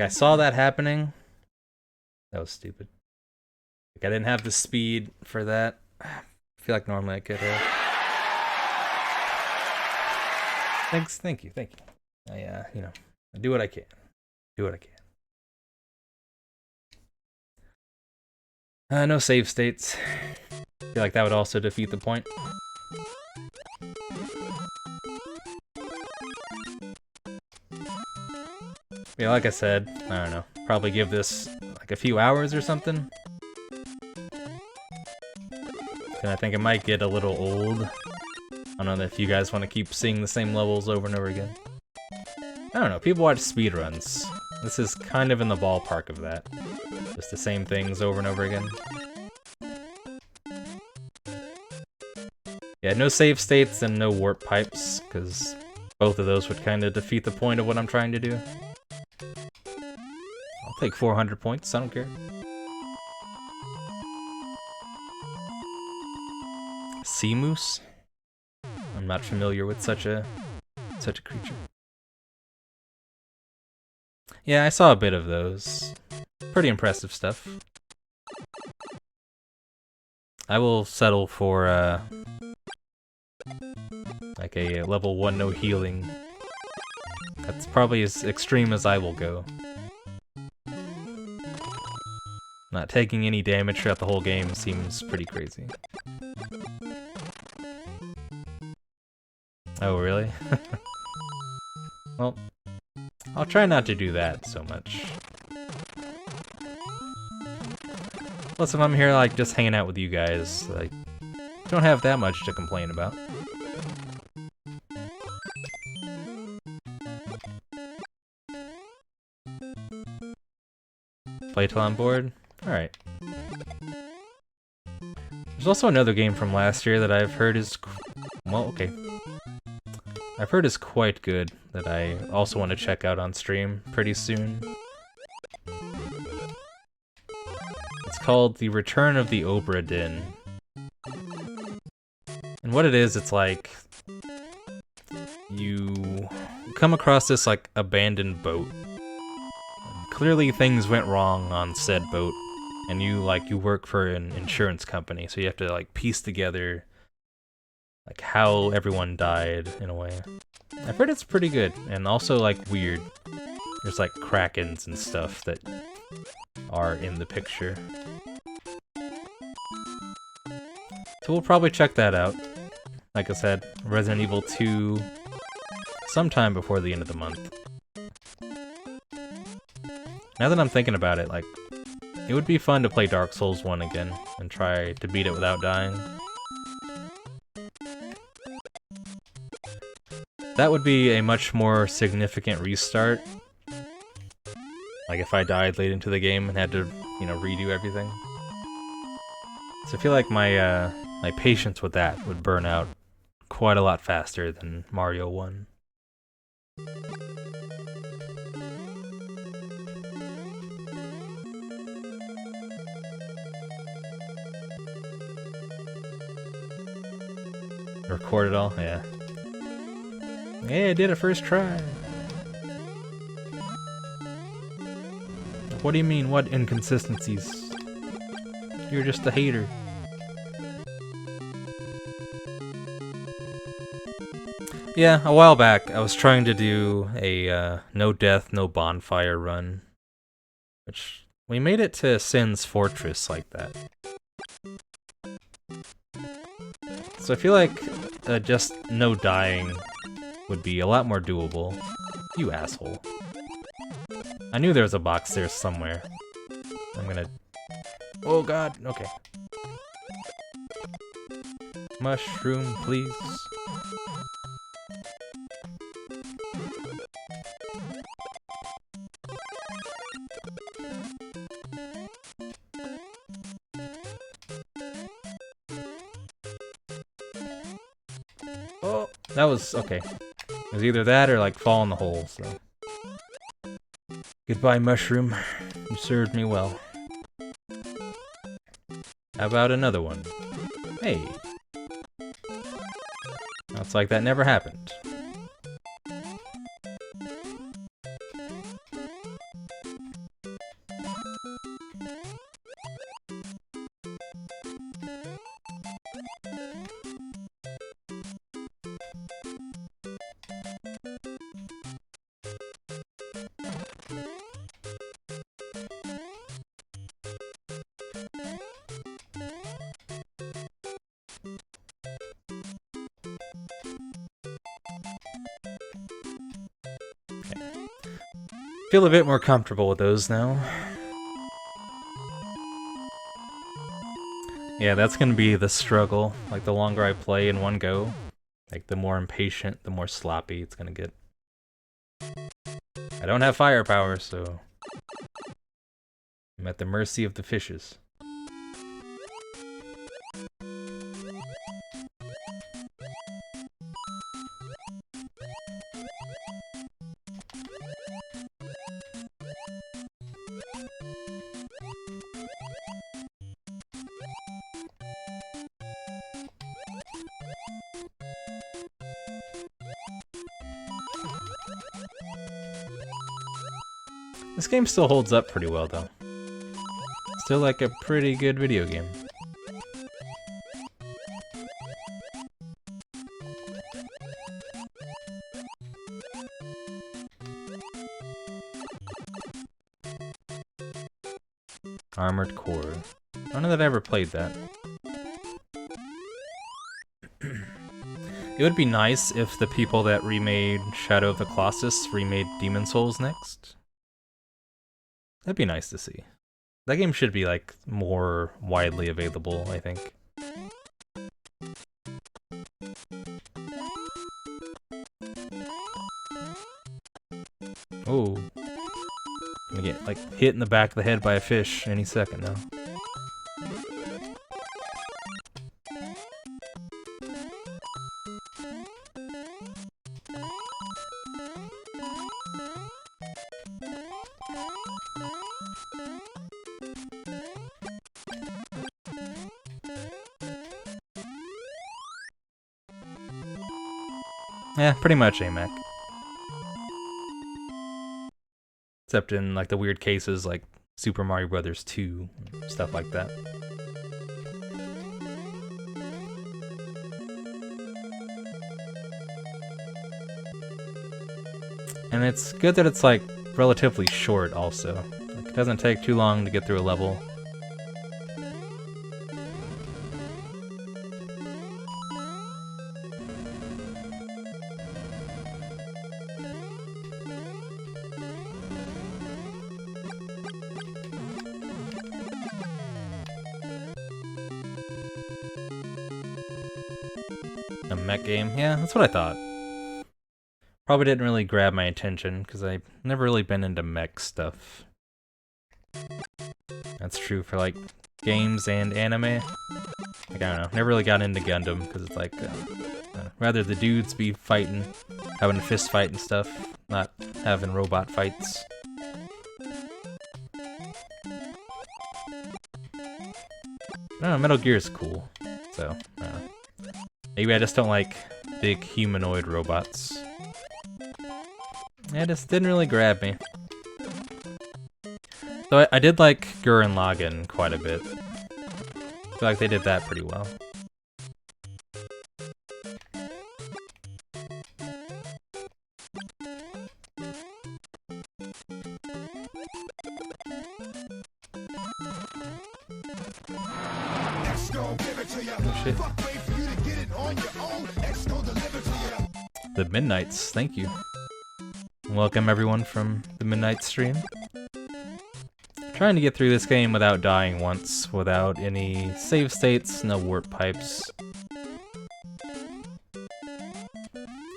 I saw that happening. That was stupid. Like, I didn't have the speed for that. I feel like normally I could have. Thank you. I do what I can. No save states. I feel like that would also defeat the point. Yeah, like I said, I don't know. Probably give this like a few hours or something. And I think it might get a little old. I don't know if you guys want to keep seeing the same levels over and over again. I don't know, people watch speedruns. This is kind of in the ballpark of that. Just the same things over and over again. Yeah, no save states and no warp pipes, because both of those would kind of defeat the point of what I'm trying to do. I'll take 400 points, I don't care. Sea moose? I'm not familiar with such a creature. Yeah, I saw a bit of those. Pretty impressive stuff. I will settle for like a level 1 no healing That's probably as extreme as I will go. Not taking any damage throughout the whole game seems pretty crazy. Oh, really? Well, I'll try not to do that so much. Plus, if I'm here, like, just hanging out with you guys, like, don't have that much to complain about. Play till I'm bored? Alright. There's also another game from last year that I've heard is... well, okay. I've heard is quite good that I also want to check out on stream pretty soon. It's called The Return of the Obra Dinn. And what it is, it's like... you come across this, like, abandoned boat. Clearly things went wrong on said boat, and you work for an insurance company, so you have to, like, piece together, like, how everyone died, in a way. I've heard it's pretty good, and also, like, weird. There's, like, krakens and stuff that are in the picture. So we'll probably check that out. Like I said, Resident Evil 2 sometime before the end of the month. Now that I'm thinking about it, like, it would be fun to play Dark Souls 1 again and try to beat it without dying. That would be a much more significant restart. Like if I died late into the game and had to, you know, redo everything. So I feel like my my patience with that would burn out quite a lot faster than Mario 1. Record it all? Yeah. Hey, I did it first try. What do you mean, what inconsistencies? You're just a hater. Yeah, a while back, I was trying to do a no death, no bonfire run. Which, we made it to Sin's Fortress like that. So I feel like just no dying would be a lot more doable. You asshole. I knew there was a box there somewhere. I'm gonna... oh god, okay. Mushroom, please. Oh, that was... okay. It was either that or, like, fall in the hole, so... goodbye, mushroom. You served me well. How about another one? Hey. It's like that never happened. Feel a bit more comfortable with those now. Yeah, that's gonna be the struggle. Like, the longer I play in one go, like, the more impatient, the more sloppy it's gonna get. I don't have firepower, so... I'm at the mercy of the fishes. This game still holds up pretty well, though. Still like a pretty good video game. Armored Core. I don't know that I ever played that. It would be nice if the people that remade Shadow of the Colossus remade Demon Souls next. That'd be nice to see. That game should be like more widely available, I think. Oh. I'm gonna get like hit in the back of the head by a fish any second now. Yeah, pretty much AMAC. Except in like the weird cases like Super Mario Brothers 2, stuff like that. And it's good that it's like relatively short also. Like, it doesn't take too long to get through a level. A mech game? Yeah, that's what I thought. Probably didn't really grab my attention, because I've never really been into mech stuff. That's true for, like, games and anime. Like, I don't know, never really got into Gundam, because it's like, rather the dudes be fighting, having a fist fight and stuff, not having robot fights. I don't know, Metal Gear is cool, so, I don't know. Maybe I just don't like big humanoid robots. Yeah, it just didn't really grab me. So I did like Gurren Lagann quite a bit. I feel like they did that pretty well. Oh shit. The Midnights, thank you. Welcome everyone from the Midnight stream. Trying to get through this game without dying once, without any save states, no warp pipes.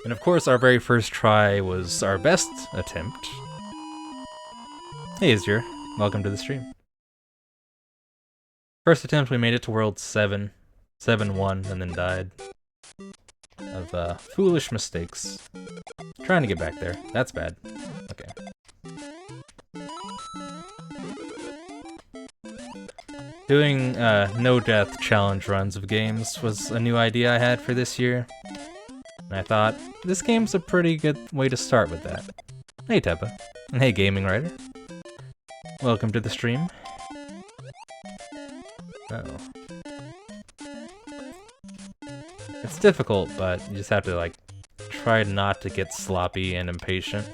And of course our very first try was our best attempt. Hey Azure, welcome to the stream. First attempt we made it to World 7, 7-1, and then died. Of foolish mistakes. Trying to get back there. That's bad. Okay. Doing no-death challenge runs of games was a new idea I had for this year. And I thought, this game's a pretty good way to start with that. Hey Teppa. And hey Gaming Writer. Welcome to the stream. Uh-oh. It's difficult, but you just have to, like, try not to get sloppy and impatient.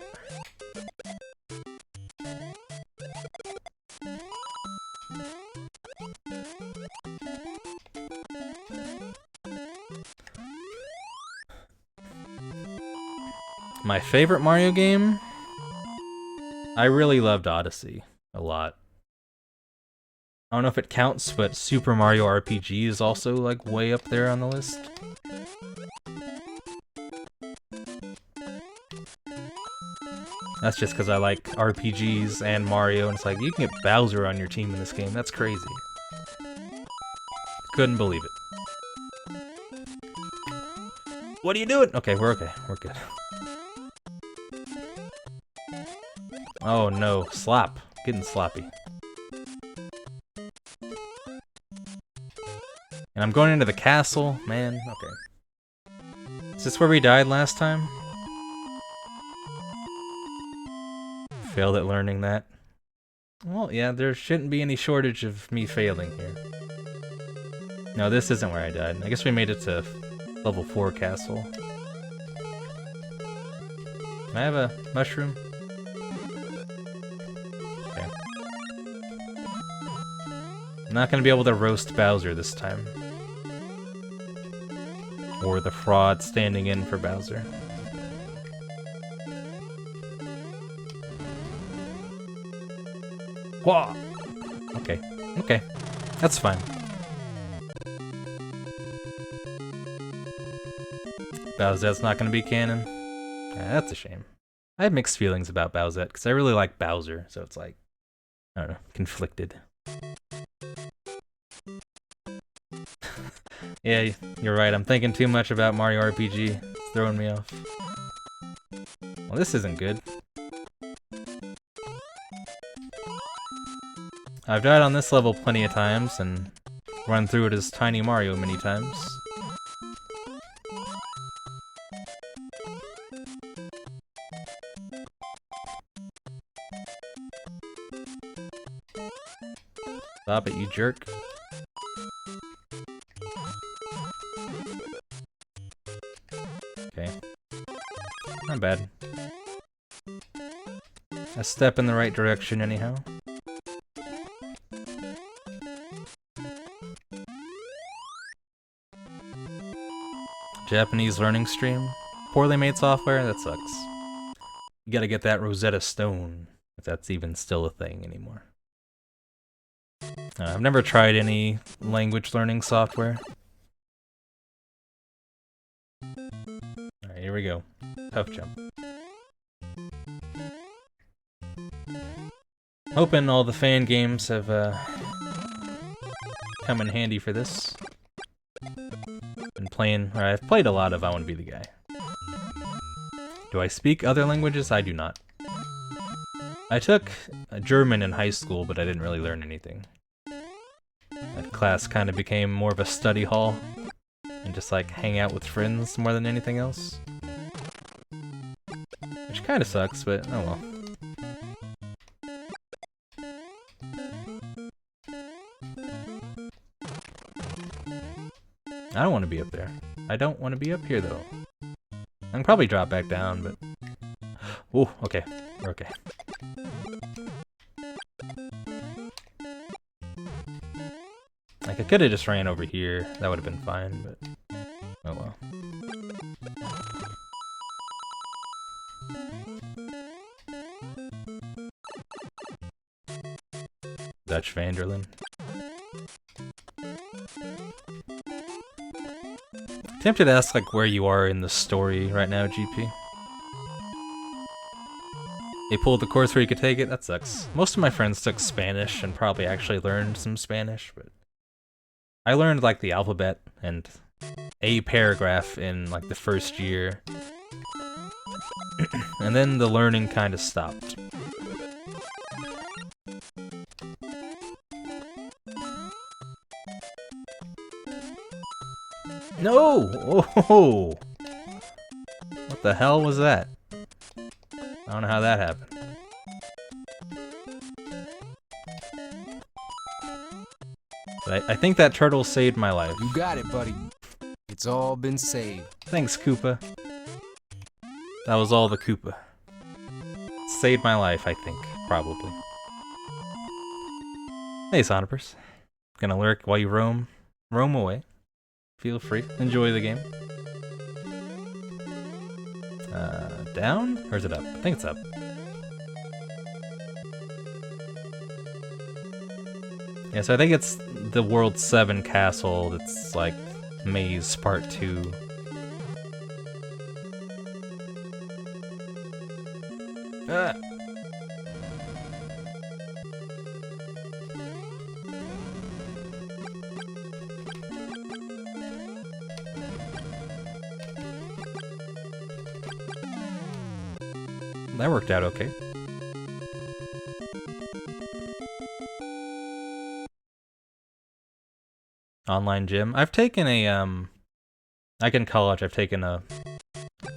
My favorite Mario game? I really loved Odyssey a lot. I don't know if it counts, but Super Mario RPG is also, like, way up there on the list. That's just because I like RPGs and Mario, and it's like, you can get Bowser on your team in this game. That's crazy. Couldn't believe it. What are you doing? Okay, we're okay. We're good. Oh no, slop. Getting sloppy. And I'm going into the castle, man. Okay. Is this where we died last time? Failed at learning that. Well, yeah, there shouldn't be any shortage of me failing here. No, this isn't where I died. I guess we made it to level 4 castle. Can I have a mushroom? Okay. not gonna be able to roast Bowser this time. Or the fraud standing in for Bowser. Whoa! Okay, okay. That's fine. Bowsette's not gonna be canon. That's a shame. I have mixed feelings about Bowsette, because I really like Bowser, so it's like, I don't know, conflicted. Yeah, you're right, I'm thinking too much about Mario RPG. It's throwing me off. Well, this isn't good. I've died on this level plenty of times, and run through it as Tiny Mario many times. Stop it, you jerk. Okay. Not bad. A step in the right direction anyhow. Japanese learning stream. Poorly made software? That sucks. You gotta get that Rosetta Stone, if that's even still a thing anymore. I've never tried any language learning software. Alright, here we go. Tough jump. Hoping all the fan games have come in handy for this. Been playing, or I've played a lot of I Want to Be the Guy. Do I speak other languages? I do not. I took German in high school, but I didn't really learn anything. That class kind of became more of a study hall, and just like hang out with friends more than anything else. Which kind of sucks, but oh well. I don't want to be up there. I don't want to be up here though. I can probably drop back down, but... Oh, okay. We're okay. Like, I could have just ran over here. That would have been fine, but... Oh well. Dutch Vanderlyn. Tempted to ask, like, where you are in the story right now, GP. They pulled the course where you could take it? That sucks. Most of my friends took Spanish and probably actually learned some Spanish, but... I learned, like, the alphabet and a paragraph in, like, the first year. And then the learning kind of stopped. No! Oh! What the hell was that? I don't know how that happened. But I think that turtle saved my life. You got it, buddy. It's all been saved. Thanks, Koopa. That was all the Koopa. Saved my life, I think. Probably. Hey, Sonipers. Gonna lurk while you roam. Roam away. Feel free. Enjoy the game. Down? Or is it up? I think it's up. Yeah, so I think it's the World 7 castle that's like Maze Part 2. Ah! That worked out okay. Online gym. I've taken a, like in college, I've taken a,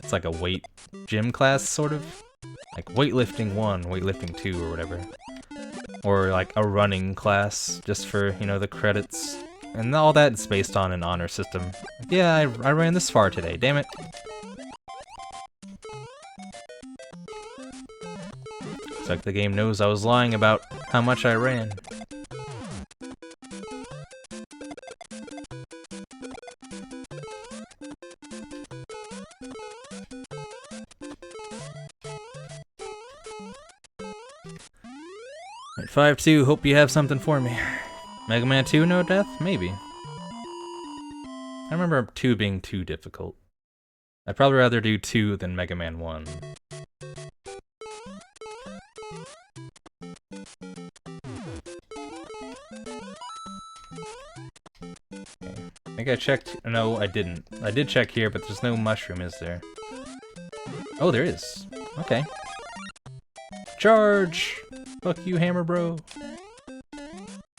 it's like a weight gym class, sort of. Like weightlifting 1, weightlifting 2, or whatever. Or like a running class, just for, you know, the credits. And all that is based on an honor system. Like, yeah, I ran this far today, damn it. It's like the game knows I was lying about how much I ran. At 5-2, hope you have something for me. Mega Man 2, no death? Maybe. I remember 2 being too difficult. I'd probably rather do 2 than Mega Man 1. I think I checked. No, I didn't. I did check here, but there's no mushroom, is there? Oh, there is. Okay. Charge! Fuck you, Hammer Bro.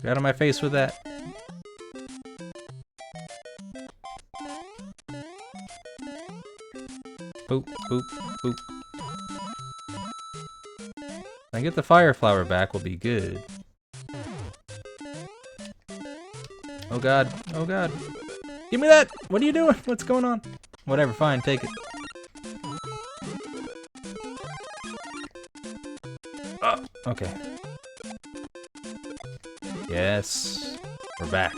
Get out of my face with that. Boop, boop, boop. If I get the fire flower back, we'll be good. Oh god, oh god. Give me that! What are you doing? What's going on? Whatever, fine, take it. Oh, okay. Yes, we're back.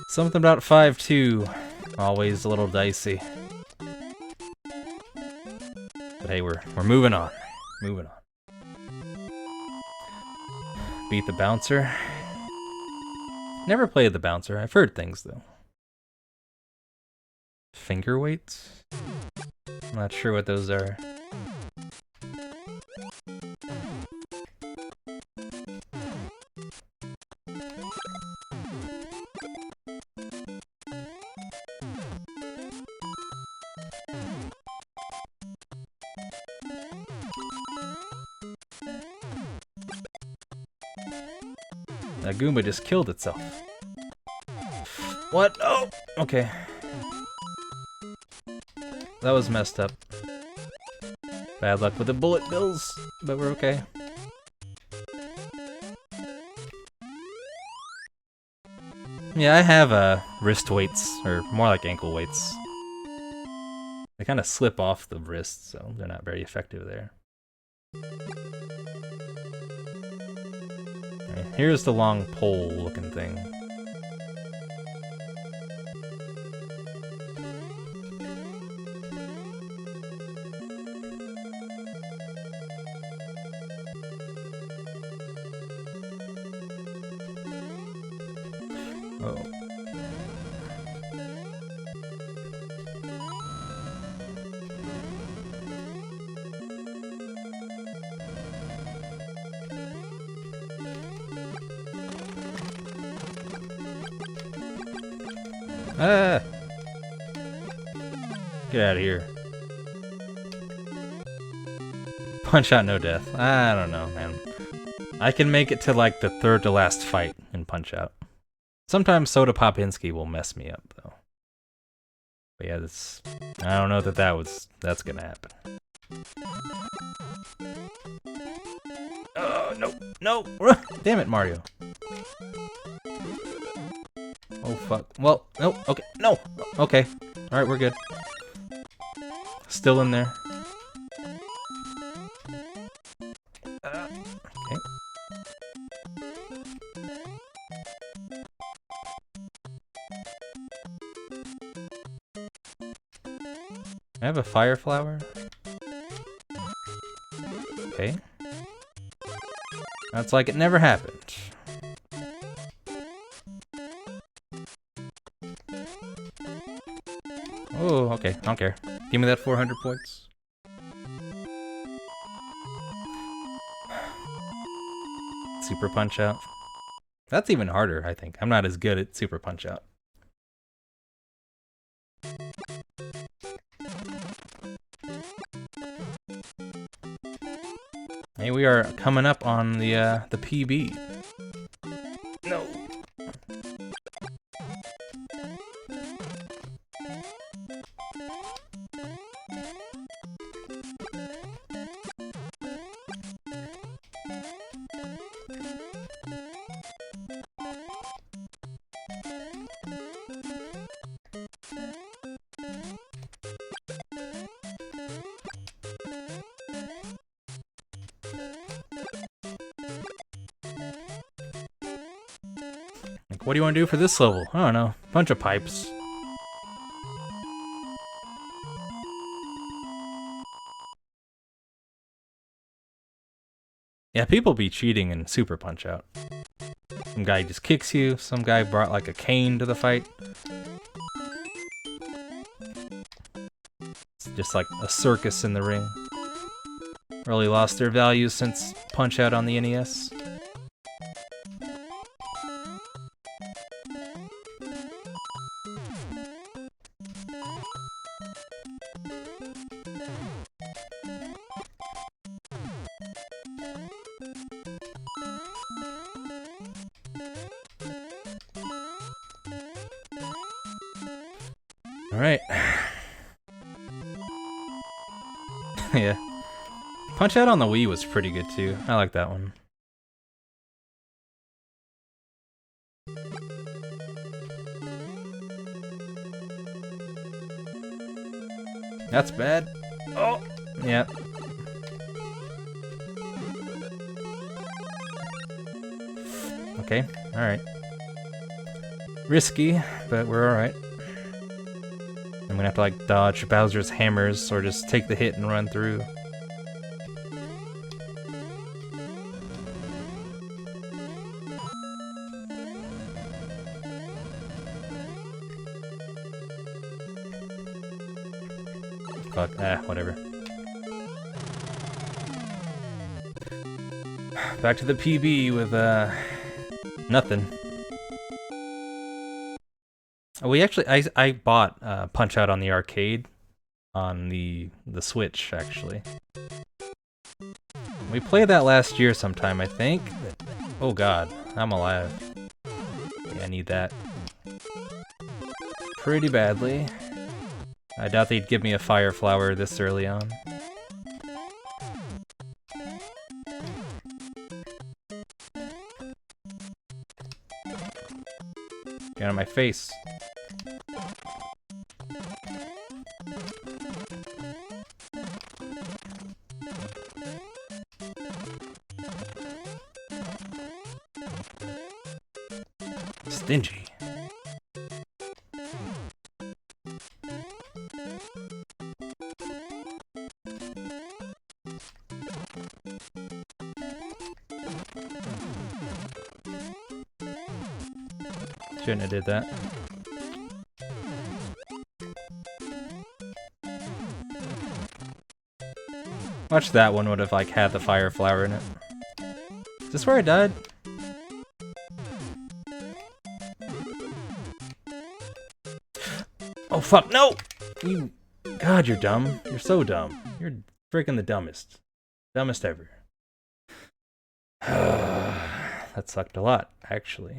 Something about 5-2, always a little dicey. But hey, we're moving on. Moving on. Beat the bouncer. Never played the bouncer. I've heard things though. Finger weights? I'm not sure what those are. That Goomba just killed itself. What? Oh! Okay. That was messed up. Bad luck with the bullet bills, but we're okay. Yeah, I have wrist weights, or more like ankle weights. They kind of slip off the wrist, so they're not very effective there. Right, here's the long pole looking thing. Oh. Ah! Get out of here. Punch out, no death. I don't know, man. I can make it to like the third to last fight in Punch Out. Sometimes Soda Popinski will mess me up though. But yeah, I don't know that's gonna happen. Oh no, no! Damn it, Mario. Oh fuck. Well, no, okay, no! Okay. Alright, we're good. Still in there. Okay. I have a fire flower. Okay. That's like it never happened. Oh, okay. I don't care. Give me that 400 points. Super Punch Out. That's even harder, I think. I'm not as good at Super Punch Out. Hey, we are coming up on the PB. No. What do you want to do for this level? I don't know. Bunch of pipes. Yeah, people be cheating in Super Punch Out. Some guy just kicks you, some guy brought like a cane to the fight. It's just like a circus in the ring. Really lost their value since Punch Out on the NES. Alright. Yeah. Punch Out on the Wii was pretty good too. I like that one. That's bad. Oh! Yeah. Okay, alright. Risky, but we're alright. I'm gonna have to like dodge Bowser's hammers or just take the hit and run through. Fuck, whatever. Back to the PB with, nothing. We actually, I bought Punch Out on the arcade, on the Switch, actually. We played that last year sometime, I think. Oh god, I'm alive. Yeah, I need that. Pretty badly. I doubt they'd give me a fire flower this early on. Get out of my face. Stingy. Shouldn't have did that. Watch that one would have like had the fire flower in it. Is this where I died? Oh fuck, no! You, God, you're dumb. You're so dumb. You're freaking the dumbest. Dumbest ever. That sucked a lot, actually.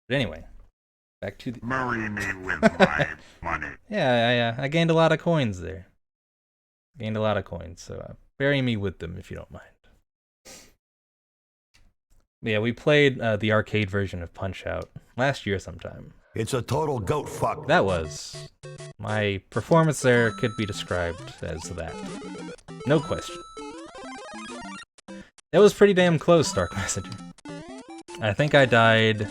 But anyway, back to the... Marry me with my money. Yeah, I gained a lot of coins there. Gained a lot of coins, so bury me with them if you don't mind. Yeah, we played the arcade version of Punch Out last year sometime. It's a total goat fuck. That was. My performance there could be described as that. No question. It was pretty damn close, Dark Messenger. I think I died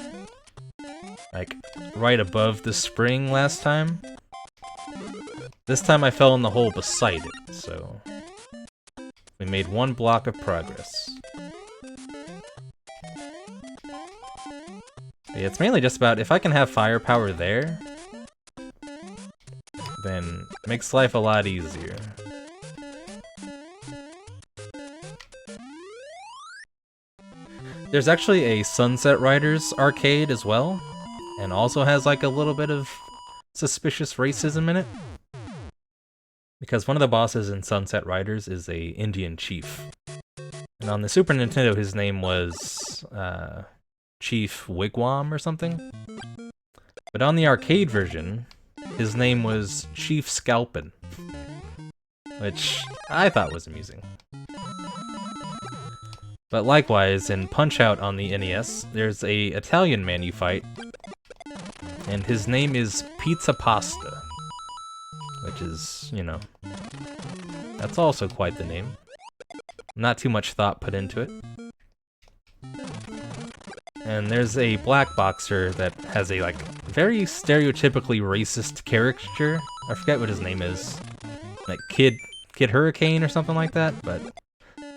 like right above the spring last time. This time I fell in the hole beside it, so we made one block of progress. Yeah, it's mainly just about if I can have firepower there, then it makes life a lot easier. There's actually a Sunset Riders arcade as well, and also has like a little bit of suspicious racism in it. Because one of the bosses in Sunset Riders is a Indian chief. And on the Super Nintendo his name was Chief Wigwam or something. But on the arcade version, his name was Chief Scalpin. Which I thought was amusing. But likewise, in Punch Out on the NES, there's a Italian man you fight, and his name is Pizza Pasta. Which is, you know, that's also quite the name. Not too much thought put into it. And there's a black boxer that has a, like, very stereotypically racist caricature. I forget what his name is. Like Kid Hurricane or something like that, but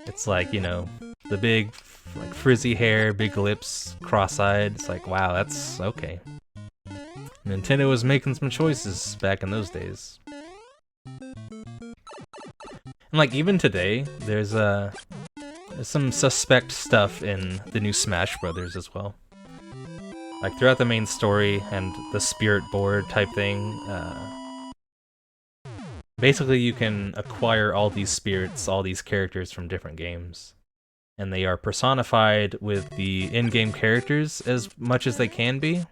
It's like, the big, like, frizzy hair, big lips, cross-eyed. It's like, wow, that's okay. Nintendo was making some choices back in those days. And like, even today, there's some suspect stuff in the new Smash Brothers as well. Like, throughout the main story and the spirit board type thing, basically you can acquire all these spirits, all these characters from different games. And they are personified with the in-game characters as much as they can be.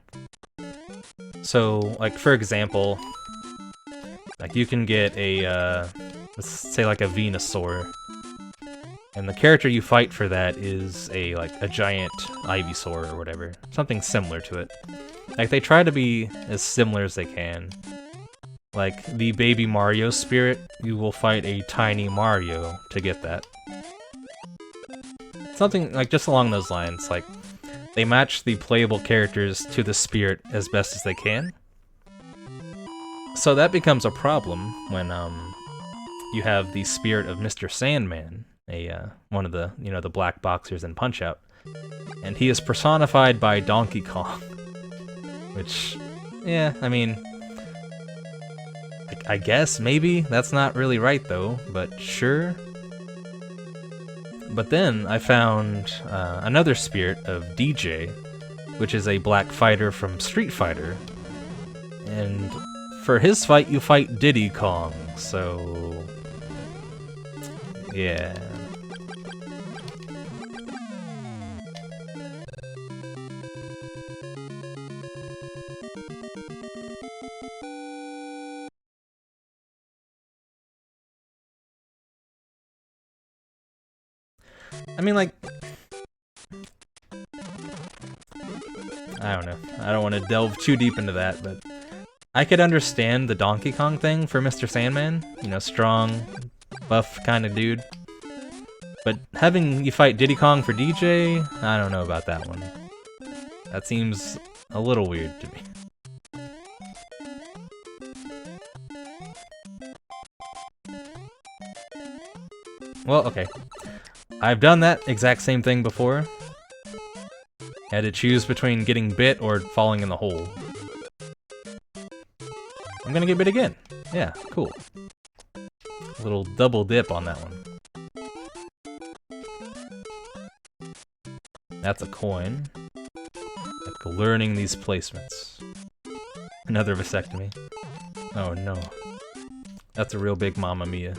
So, like, for example, like, you can get a, let's say like a Venusaur, and the character you fight for that is a giant Ivysaur or whatever. Something similar to it. Like, they try to be as similar as they can. Like, the Baby Mario spirit, you will fight a tiny Mario to get that. Something, like, just along those lines. Like, they match the playable characters to the spirit as best as they can. So that becomes a problem when, you have the spirit of Mr. Sandman, one of the, the black boxers in Punch-Out, and he is personified by Donkey Kong, which, yeah, I mean, I guess, maybe, that's not really right though, but sure. But then I found another spirit of DJ, which is a black fighter from Street Fighter, and for his fight you fight Diddy Kong, so yeah. I mean, like, I don't know. I don't want to delve too deep into that, but I could understand the Donkey Kong thing for Mr. Sandman. Strong, buff kind of dude. But having you fight Diddy Kong for DJ, I don't know about that one. That seems a little weird to me. Well, okay. I've done that exact same thing before. Had to choose between getting bit or falling in the hole. I'm gonna get bit again. Yeah, cool. A little double dip on that one. That's a coin. Like, learning these placements. Another vasectomy. Oh no. That's a real big Mamma Mia.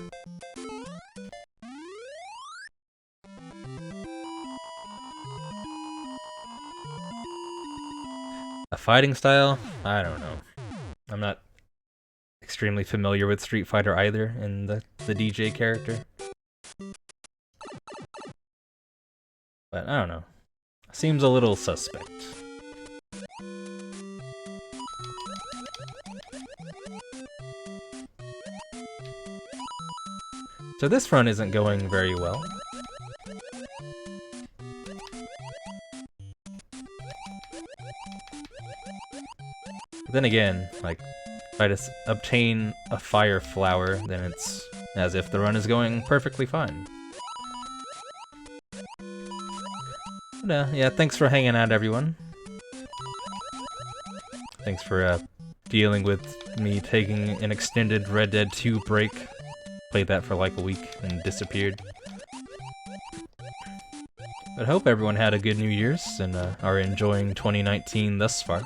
A fighting style? I don't know. I'm not extremely familiar with Street Fighter either in the DJ character. But I don't know. Seems a little suspect. So this run isn't going very well. But then again, like, if I just obtain a fire flower, then it's as if the run is going perfectly fine. But, yeah, thanks for hanging out, everyone. Thanks for dealing with me taking an extended Red Dead 2 break. Played that for like a week and disappeared. But hope everyone had a good New Year's and are enjoying 2019 thus far.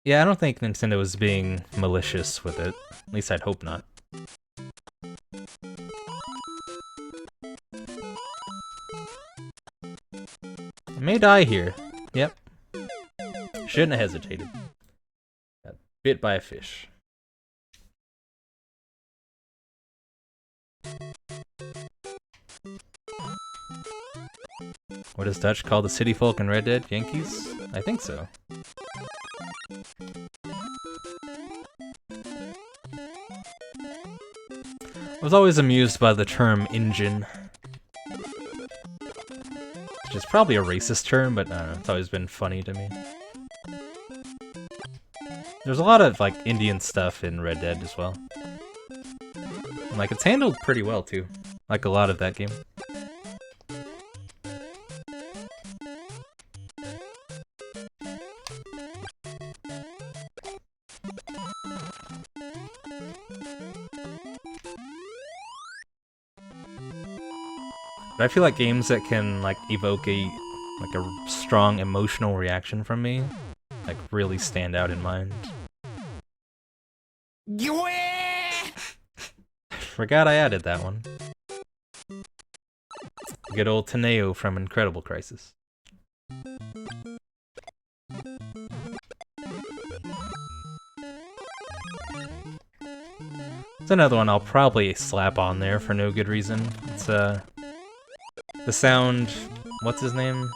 Yeah, I don't think Nintendo is being malicious with it. At least I'd hope not. I may die here. Yep. Shouldn't have hesitated. Got bit by a fish. What does Dutch call the city folk in Red Dead? Yankees? I think so. I was always amused by the term engine. Which is probably a racist term, but I don't know, it's always been funny to me. There's a lot of, like, Indian stuff in Red Dead as well. And, like, it's handled pretty well, too. Like a lot of that game. But I feel like games that can, like, evoke a strong emotional reaction from me, like, really stand out in mind. Forgot I added that one. Good old Teneo from Incredible Crisis. It's another one I'll probably slap on there for no good reason. It's the sound, what's his name?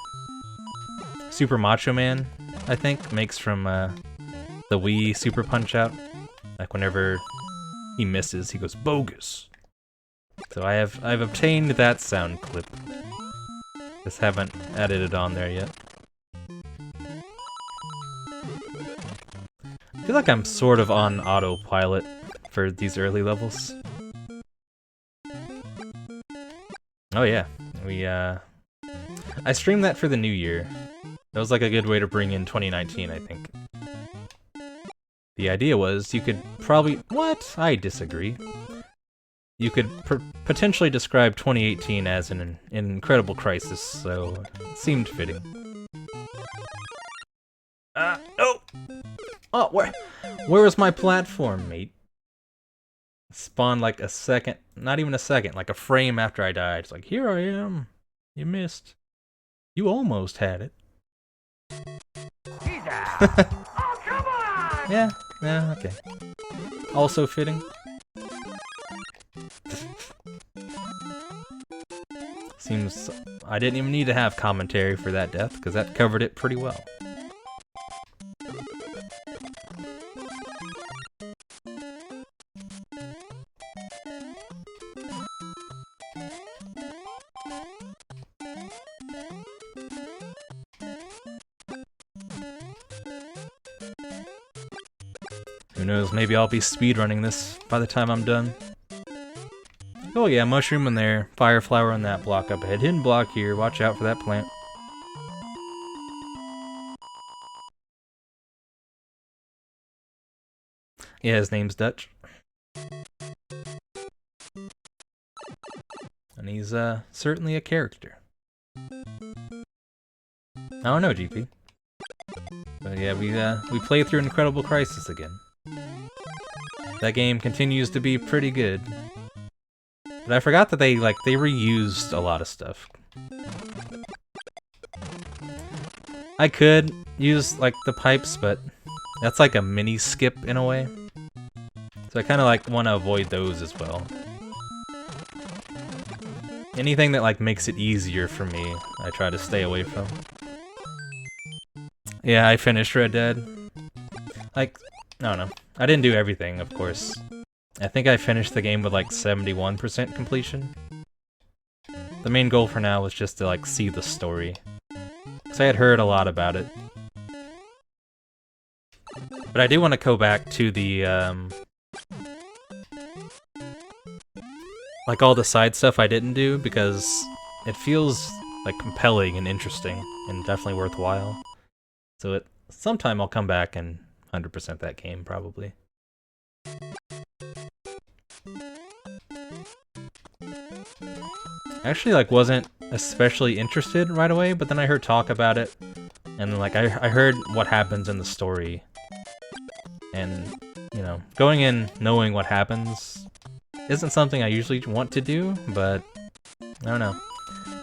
Super Macho Man, I think, makes from the Wii Super Punch-Out. Like whenever he misses, he goes bogus. So I've obtained that sound clip. Just haven't added it on there yet. I feel like I'm sort of on autopilot for these early levels. Oh yeah, I streamed that for the new year. That was like a good way to bring in 2019, I think. The idea was you could probably... What? I disagree. You could potentially describe 2018 as an incredible crisis, so it seemed fitting. No! Oh, where was my platform, mate? Spawned like a second, not even a second, like a frame after I died. It's like, here I am. You missed. You almost had it. Oh, come on! Yeah, okay. Also fitting. Seems I didn't even need to have commentary for that death, because that covered it pretty well. Who knows, maybe I'll be speedrunning this by the time I'm done. Oh yeah, mushroom in there, fire flower on that block up ahead, hidden block here, watch out for that plant. Yeah, his name's Dutch. And he's certainly a character. I don't know, GP. But yeah, we played through Incredible Crisis again. That game continues to be pretty good. But I forgot that they reused a lot of stuff. I could use like the pipes, but that's like a mini skip in a way. So I kind of like want to avoid those as well. Anything that like makes it easier for me, I try to stay away from. Yeah, I finished Red Dead. Like, I don't know. I didn't do everything, of course. I think I finished the game with like 71% completion. The main goal for now was just to like see the story. Because I had heard a lot about it. But I do want to go back to the, like all the side stuff I didn't do, because it feels like compelling and interesting, and definitely worthwhile. So sometime I'll come back and 100% that game, probably. Actually, like, wasn't especially interested right away, but then I heard talk about it, and like I heard what happens in the story, and you know, going in knowing what happens isn't something I usually want to do, but I don't know.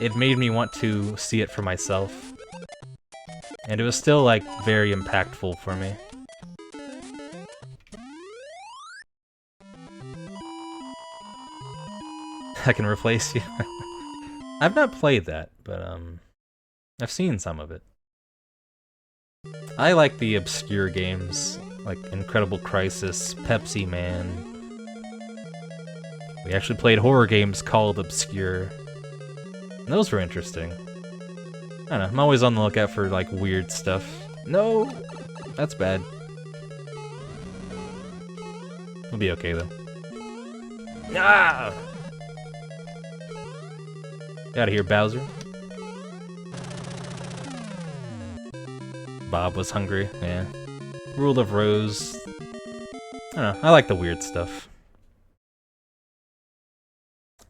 It made me want to see it for myself, and it was still like very impactful for me. I can replace you. I've not played that, but I've seen some of it. I like the obscure games, like Incredible Crisis, Pepsi Man. We actually played horror games called Obscure. And those were interesting. I don't know, I'm always on the lookout for, like, weird stuff. No! That's bad. We'll be okay, though. Ah! Get out of here, Bowser. Bob was hungry, yeah. Rule of Rose. I don't know, I like the weird stuff.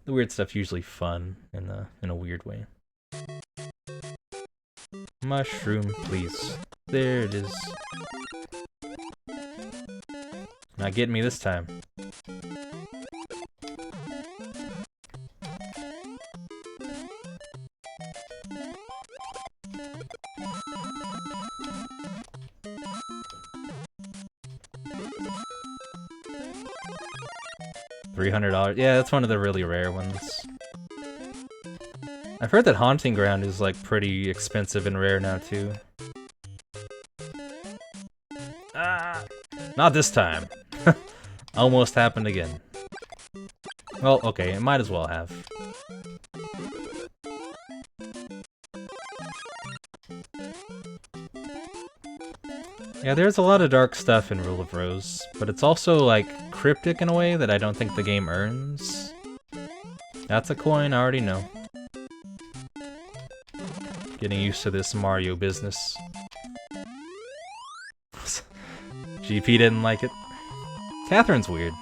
The weird stuff's usually fun in a weird way. Mushroom, please. There it is. Not getting me this time. $300. Yeah, that's one of the really rare ones. I've heard that Haunting Ground is like pretty expensive and rare now too. Ah, not this time. Almost happened again. Well, okay, it might as well have. Yeah, there's a lot of dark stuff in Rule of Rose, but it's also like cryptic in a way that I don't think the game earns. That's a coin, I already know. Getting used to this Mario business. GP didn't like it. Catherine's weird.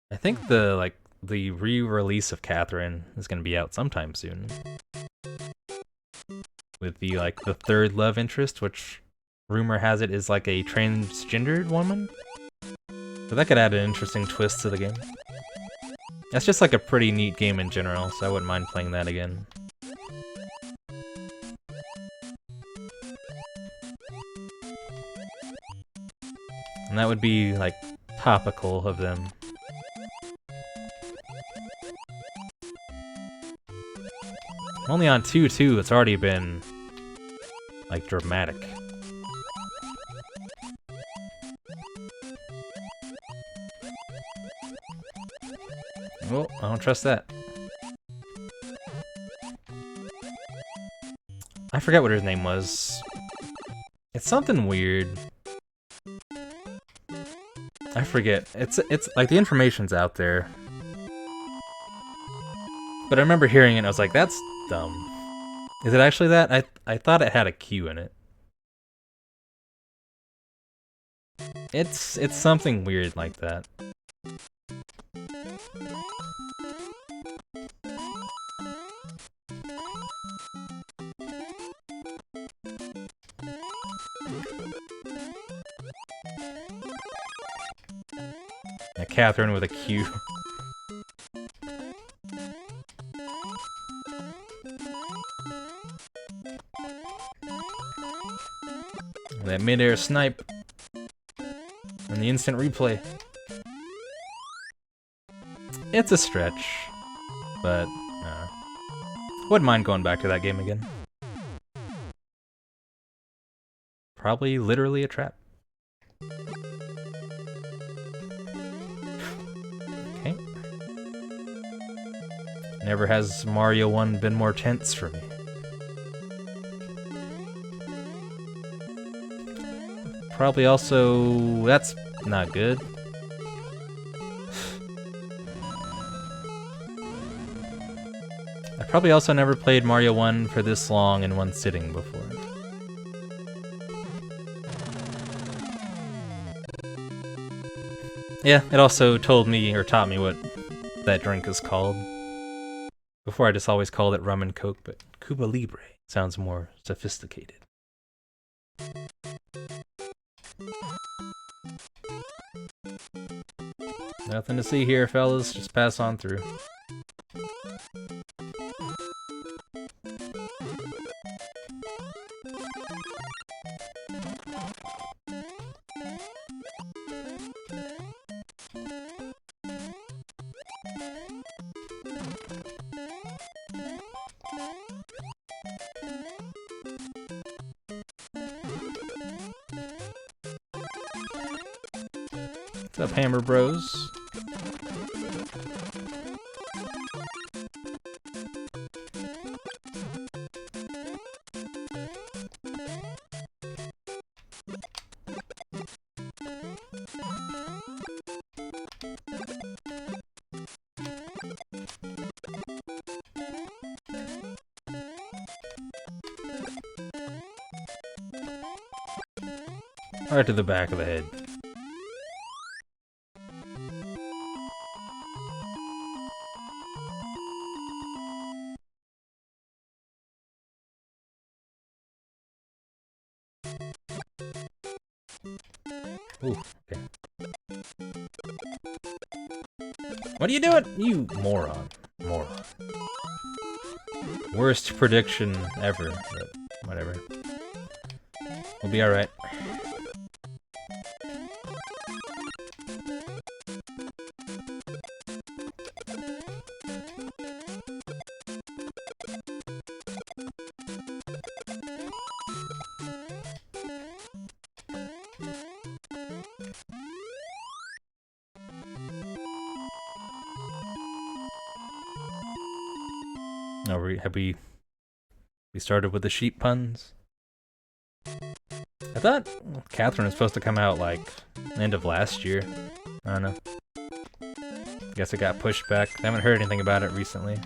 I think the re-release of Catherine is gonna be out sometime soon. With the third love interest, which rumor has it is like a transgendered woman. So that could add an interesting twist to the game. That's just like a pretty neat game in general, so I wouldn't mind playing that again. And that would be, like, topical of them. I'm only on 2 too, it's already been, like, dramatic. Oh, I don't trust that. I forget what his name was. It's something weird. I forget. It's like the information's out there. But I remember hearing it and I was like, that's dumb. Is it actually that? I thought it had a Q in it. It's something weird like that. Yeah, Catherine with a Q. That mid-air snipe. And the instant replay. It's a stretch. But, wouldn't mind going back to that game again. Probably literally a trap. Okay. Never has Mario 1 been more tense for me. Probably also... that's not good. I probably also never played Mario 1 for this long in one sitting before. Yeah, it also told me, or taught me what that drink is called. Before I just always called it rum and coke, but Cuba Libre sounds more sophisticated. Nothing to see here, fellas. Just pass on through. What's up, Hammer Bros? Right to the back of the head. Ooh, okay. What are you doing? You moron. Moron. Worst prediction ever, but whatever. We'll be alright. Oh, have we started with the sheep puns? I thought Catherine was supposed to come out like end of last year. I don't know. Guess it got pushed back. I haven't heard anything about it recently.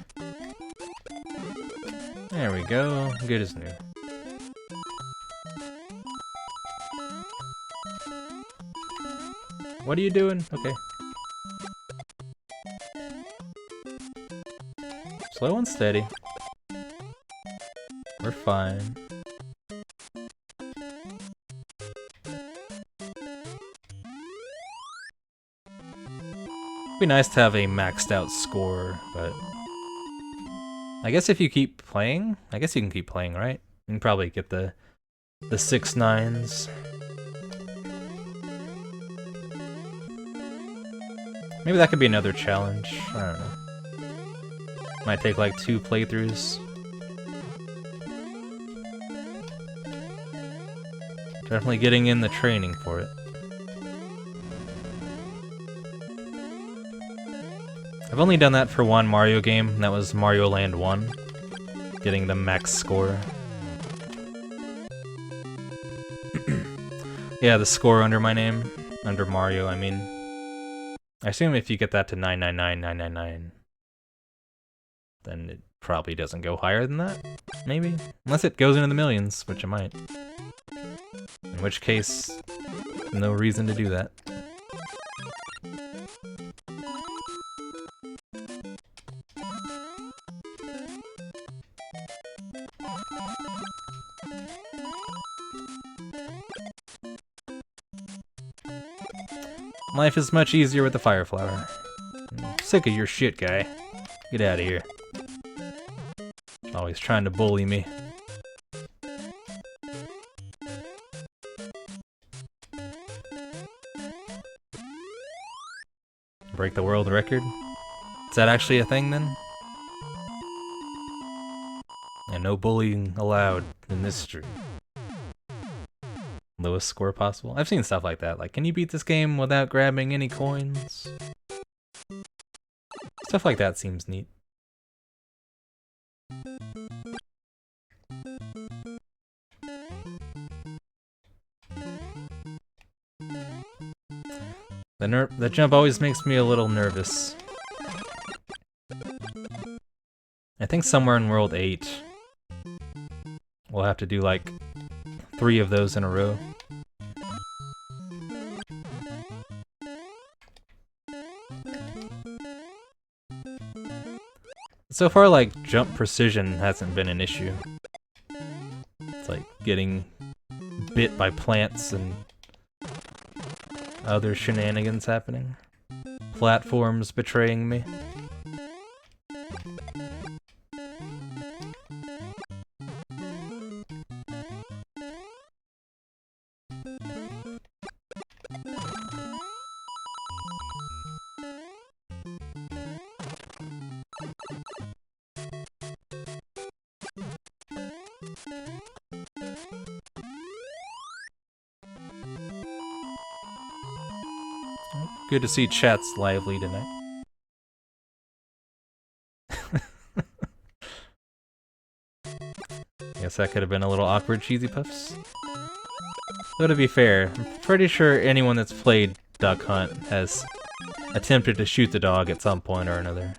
There we go. Good as new. What are you doing? Okay. Slow and steady. We're fine. It'd be nice to have a maxed out score, but I guess if you keep playing, I guess you can keep playing, right? You can probably get the 6 9s. Maybe that could be another challenge. I don't know. Might take like 2 playthroughs. Definitely getting in the training for it. I've only done that for one Mario game, and that was Mario Land 1. Getting the max score. Yeah, the score under my name. Under Mario, I mean. I assume if you get that to 999999, then it probably doesn't go higher than that, maybe? Unless it goes into the millions, which it might. In which case, no reason to do that. Life is much easier with the fire flower. I'm sick of your shit, guy. Get out of here. Always trying to bully me. Break the world record? Is that actually a thing then? And no bullying allowed in this stream. Lowest score possible? I've seen stuff like that. Like, can you beat this game without grabbing any coins? Stuff like that seems neat. The jump always makes me a little nervous. I think somewhere in World 8, we'll have to do like 3 of those in a row. So far, like, jump precision hasn't been an issue. It's like getting bit by plants and other shenanigans happening. Platforms betraying me. Good to see chat's lively tonight. Guess that could have been a little awkward, Cheesy Puffs. Though to be fair, I'm pretty sure anyone that's played Duck Hunt has attempted to shoot the dog at some point or another.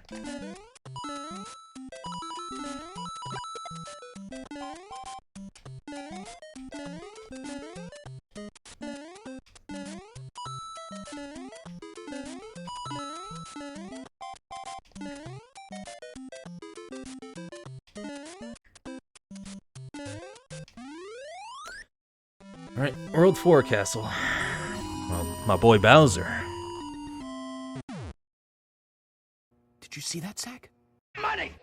Alright, World 4 Castle. Well, my boy Bowser. Did you see that sack? Money!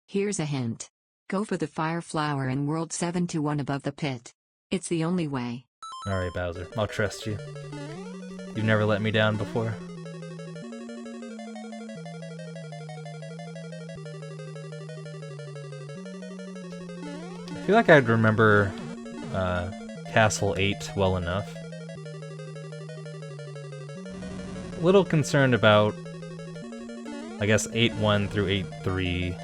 Here's a hint. Go for the fire flower in World 7 to 1 above the pit. It's the only way. Alright, Bowser. I'll trust you. You've never let me down before. I feel like I'd remember Castle 8 well enough. A little concerned about, I guess, 8-1 through 8-3.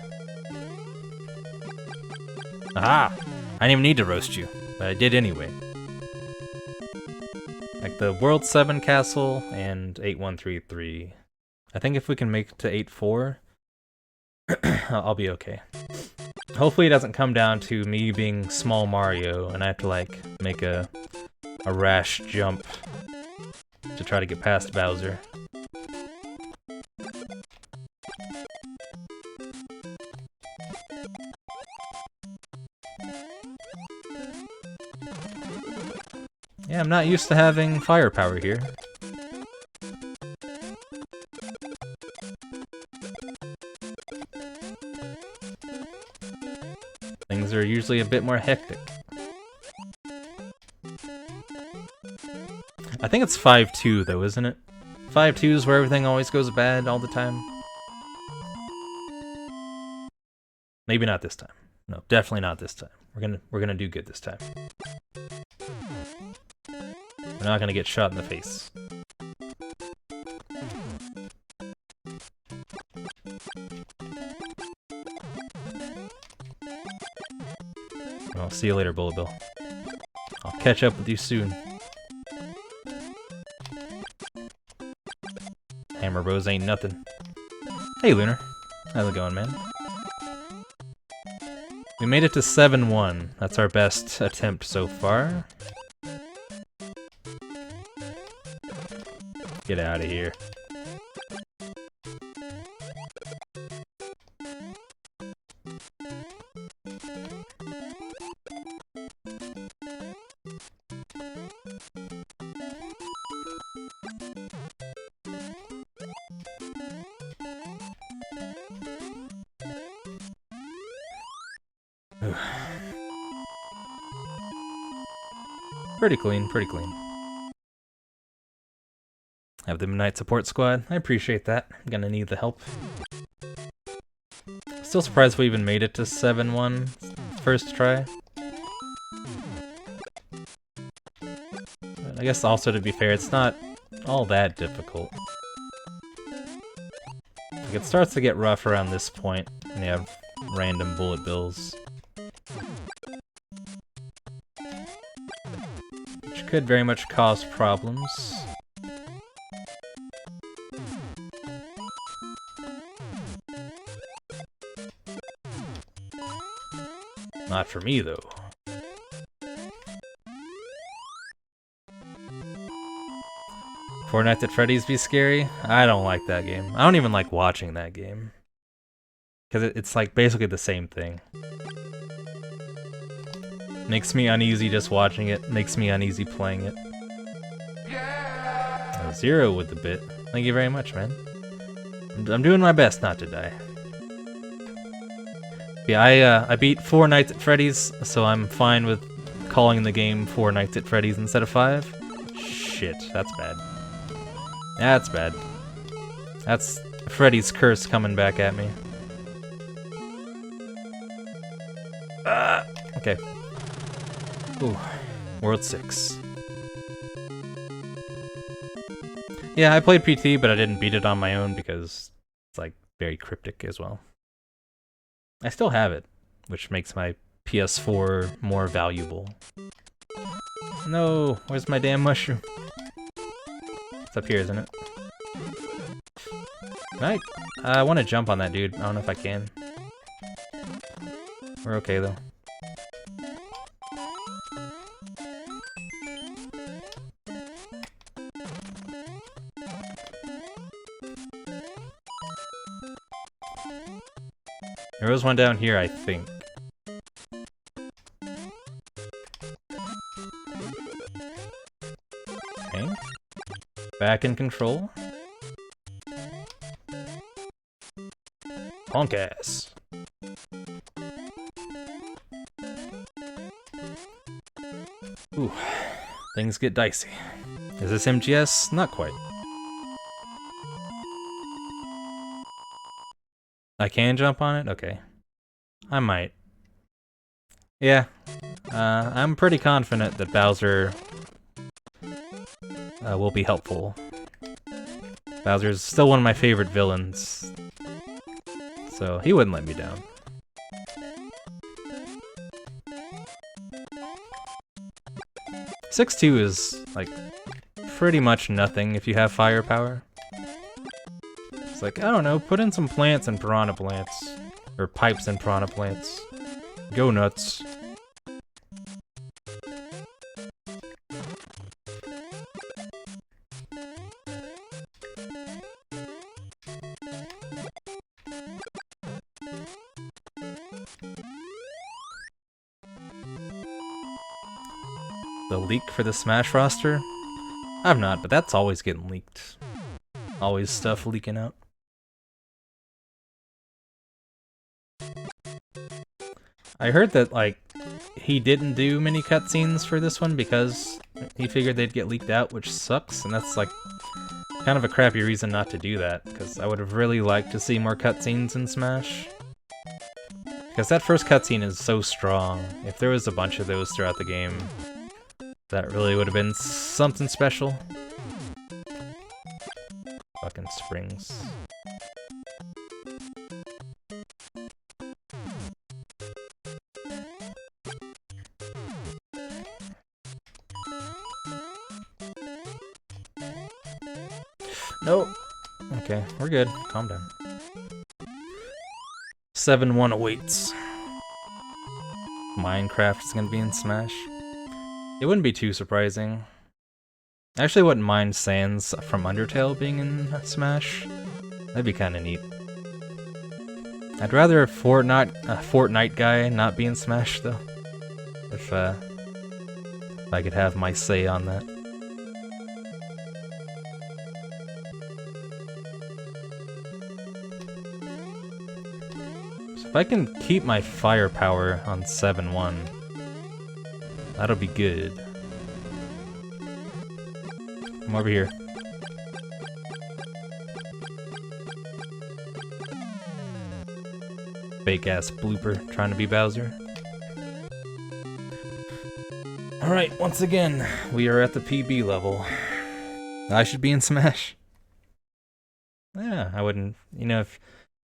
Aha! I didn't even need to roast you, but I did anyway. Like the World 7 Castle and 8-1 through 8-3. I think if we can make it to 8-4, I'll be okay. Hopefully it doesn't come down to me being small Mario and I have to like make a rash jump to try to get past Bowser. Yeah, I'm not used to having firepower here. Things are usually a bit more hectic. I think it's 5-2 though, isn't it? 5-2 is where everything always goes bad all the time. Maybe not this time. No, definitely not this time. We're gonna do good this time. We're not gonna get shot in the face. I'll see you later, Bullet Bill. I'll catch up with you soon. Hammer Bros ain't nothing. Hey, Lunar. How's it going, man? We made it to 7-1. That's our best attempt so far. Get out of here. Pretty clean, pretty clean. Have the Midnight Support Squad. I appreciate that. I'm gonna need the help. Still surprised we even made it to 7-1 first try. But I guess also, to be fair, it's not all that difficult. Like, it starts to get rough around this point when you have random bullet bills. Which could very much cause problems. Not for me, though. Four Nights at Freddy's be scary? I don't like that game. I don't even like watching that game. Because it's like basically the same thing. Makes me uneasy just watching it. Makes me uneasy playing it. Zero with the bit. Thank you very much, man. I'm doing my best not to die. Yeah, I beat 4 Nights at Freddy's, so I'm fine with calling the game 4 Nights at Freddy's instead of 5. Shit, that's bad. That's bad. That's Freddy's curse coming back at me. Okay. Ooh, World 6. Yeah, I played PT, but I didn't beat it on my own because it's like very cryptic as well. I still have it, which makes my PS4 more valuable. No, where's my damn mushroom? It's up here, isn't it? Right. I want to jump on that dude. I don't know if I can. We're okay though. There was one down here, I think. Okay. Back in control. Punk ass. Ooh, things get dicey. Is this MGS? Not quite. I can jump on it? Okay. I might. Yeah. I'm pretty confident that Bowser will be helpful. Bowser's still one of my favorite villains. So he wouldn't let me down. (6-2) is, like, pretty much nothing if you have firepower. It's like, I don't know, put in some plants and piranha plants. Or pipes and piranha plants. Go nuts. The leak for the Smash roster? I've not, but that's always getting leaked. Always stuff leaking out. I heard that, like, he didn't do many cutscenes for this one because he figured they'd get leaked out, which sucks, and that's, like, kind of a crappy reason not to do that, because I would have really liked to see more cutscenes in Smash. Because that first cutscene is so strong. If there was a bunch of those throughout the game, that really would have been something special. Fucking springs. Nope. Okay, we're good. Calm down. 7-1 awaits. Minecraft is gonna be in Smash. It wouldn't be too surprising. I actually wouldn't mind Sans from Undertale being in Smash. That'd be kinda neat. I'd rather a Fortnite guy not be in Smash though. If I could have my say on that. If I can keep my firepower on 7-1, that'll be good. Come over here. Fake ass blooper trying to be Bowser. Alright, once again, we are at the PB level. I should be in Smash. Yeah, I wouldn't, you know,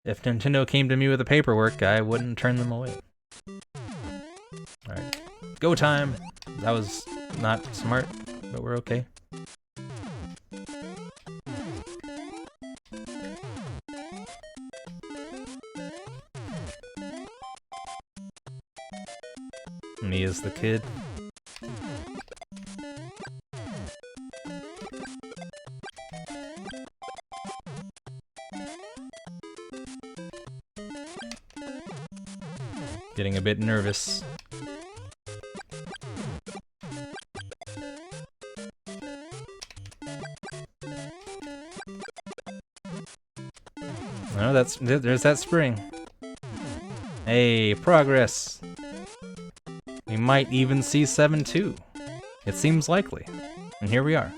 if Nintendo came to me with the paperwork, I wouldn't turn them away. Alright. Go time! That was not smart, but we're okay. Me as the kid. Getting a bit nervous. Oh, there's that spring. Hey, progress. We might even see 7-2. It seems likely. And here we are.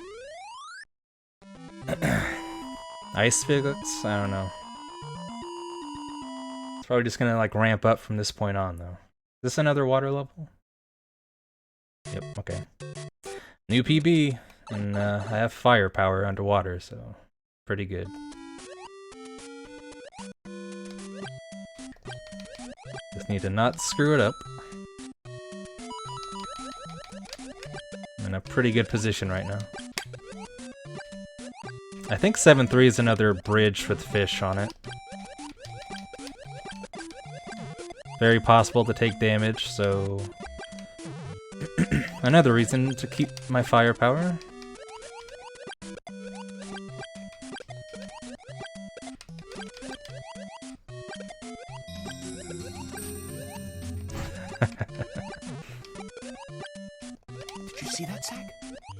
Ice physics? I don't know. It's probably just gonna like ramp up from this point on though. Is this another water level? Yep, okay. New PB, and I have firepower underwater, so pretty good. Just need to not screw it up. I'm in a pretty good position right now. I think 7-3 is another bridge with fish on it. Very possible to take damage, so... another reason to keep my firepower. Did you see that sack?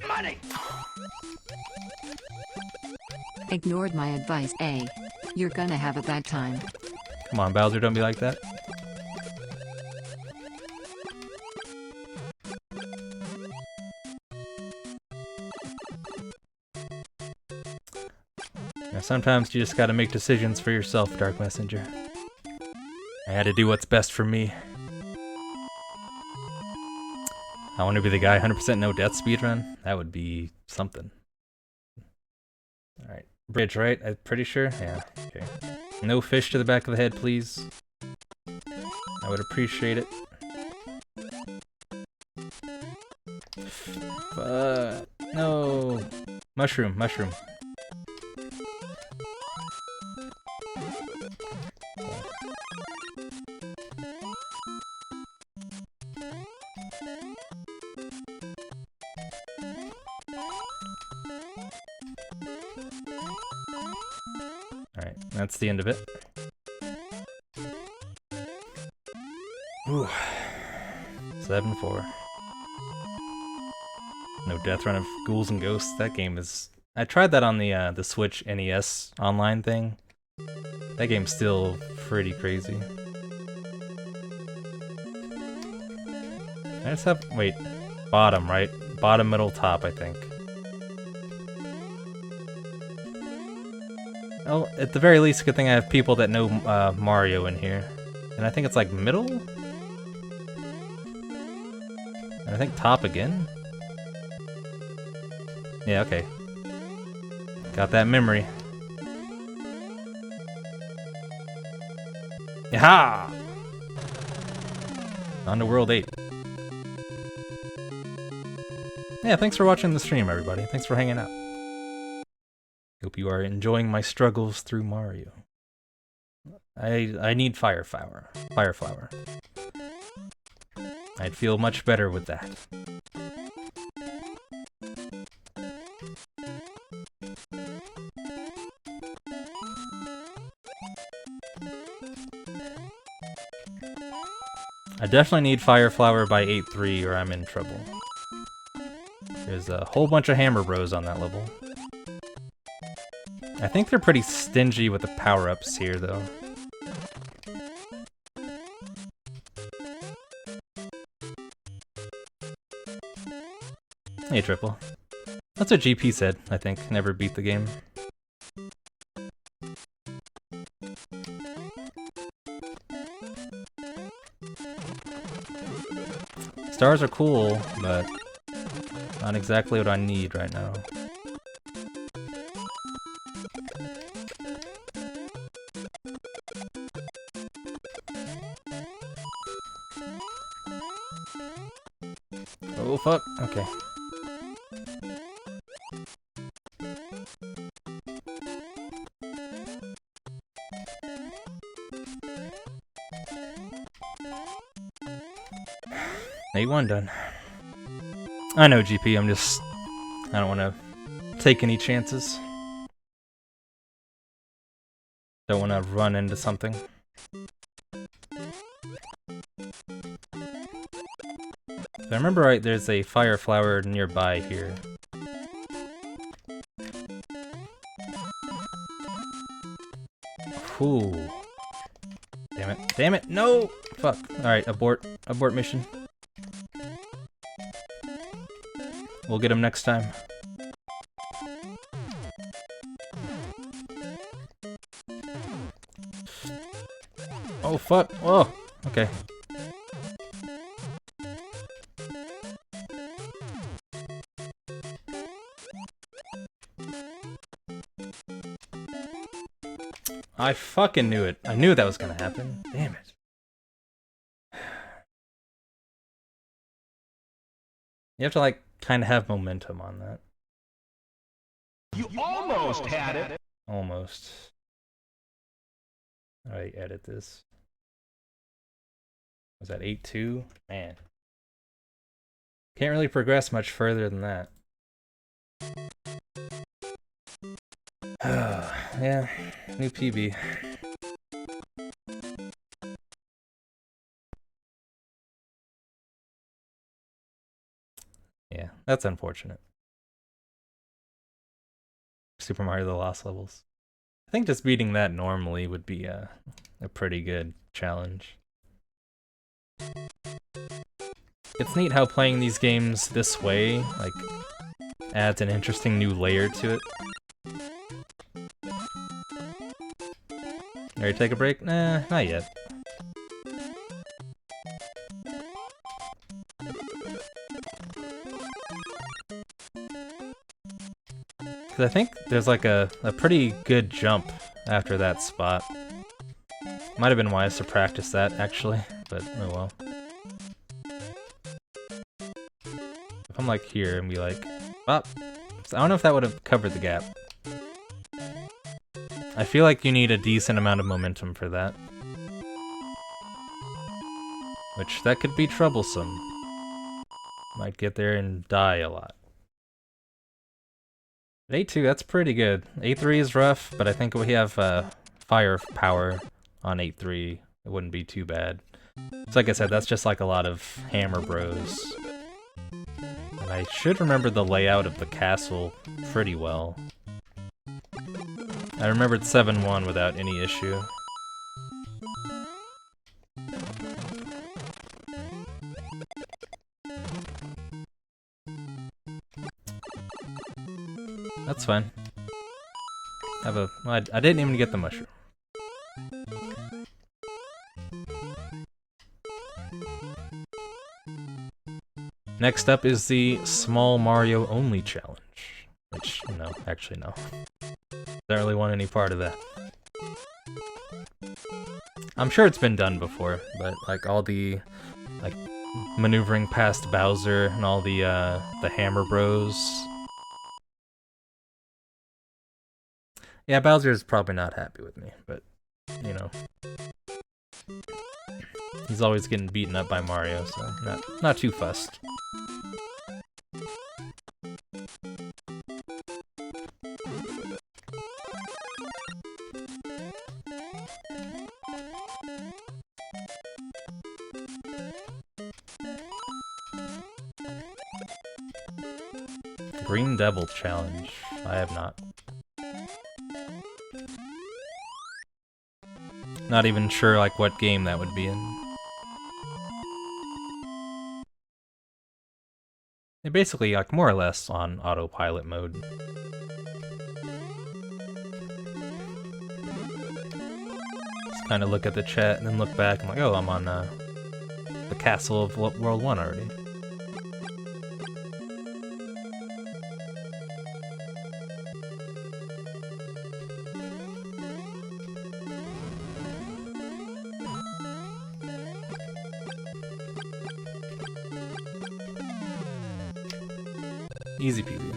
Money! Ignored my advice, A. You're gonna have a bad time. Come on, Bowser, don't be like that. Now, sometimes you just gotta make decisions for yourself, Dark Messenger. I had to do what's best for me. I want to be the guy 100% no death speedrun. That would be something. Alright. Bridge, right? I'm pretty sure? Yeah, okay. No fish to the back of the head, please. I would appreciate it. No! Mushroom, mushroom. Alright, that's the end of it. Ooh. 7-4. No death run of ghouls and ghosts. That game is... I tried that on the Switch NES online thing. That game's still pretty crazy. I just have... wait. Bottom, right? Bottom, middle, top, I think. Oh, at the very least, good thing I have people that know Mario in here. And I think it's like middle? And I think top again? Yeah, okay. Got that memory. Yaha! On to World 8. Yeah, thanks for watching the stream, everybody. Thanks for hanging out. Hope you are enjoying my struggles through Mario. I need fire flower. Fire flower. I'd feel much better with that. I definitely need fire flower by 8-3 or I'm in trouble. There's a whole bunch of hammer bros on that level. I think they're pretty stingy with the power-ups here, though. Hey, Triple. That's what GP said, I think. Never beat the game. Stars are cool, but not exactly what I need right now. Oh fuck, okay. A1 done. I know, GP, I don't want to take any chances. Don't want to run into something. If I remember right, there's a fire flower nearby here. Ooh. Damn it. Damn it! No! Fuck. Alright, abort. Abort mission. We'll get him next time. Oh fuck. Oh! Okay. I fucking knew it. I knew that was gonna happen. Damn it. You have to, like, kind of have momentum on that. You almost had it. Almost. Alright, edit this. Was that 8-2? Man. Can't really progress much further than that. Yeah, new PB. Yeah, that's unfortunate. Super Mario The Lost Levels. I think just beating that normally would be a pretty good challenge. It's neat how playing these games this way, like, adds an interesting new layer to it. Ready to take a break? Nah, not yet. Because I think there's like a pretty good jump after that spot. Might have been wise to practice that, actually, but oh well. If I'm like here and be like, bop. So I don't know if that would have covered the gap. I feel like you need a decent amount of momentum for that. Which, that could be troublesome. Might get there and die a lot. But A2, that's pretty good. A3 is rough, but I think we have firepower on 8-3. It wouldn't be too bad. So like I said, that's just like a lot of Hammer Bros. And I should remember the layout of the castle pretty well. I remembered 7-1 without any issue. That's fine. I didn't even get the mushroom. Next up is the Small Mario Only Challenge. Which, no, actually no. Don't really want any part of that. I'm sure it's been done before, but like all the like maneuvering past Bowser and all the Hammer Bros. Yeah, Bowser's probably not happy with me, but you know. He's always getting beaten up by Mario, so not too fussed. Green Devil Challenge. I have not. Not even sure like what game that would be in. They're basically like more or less on autopilot mode. Just kind of look at the chat and then look back and like, oh, I'm on the castle of World 1 already. Easy peasy.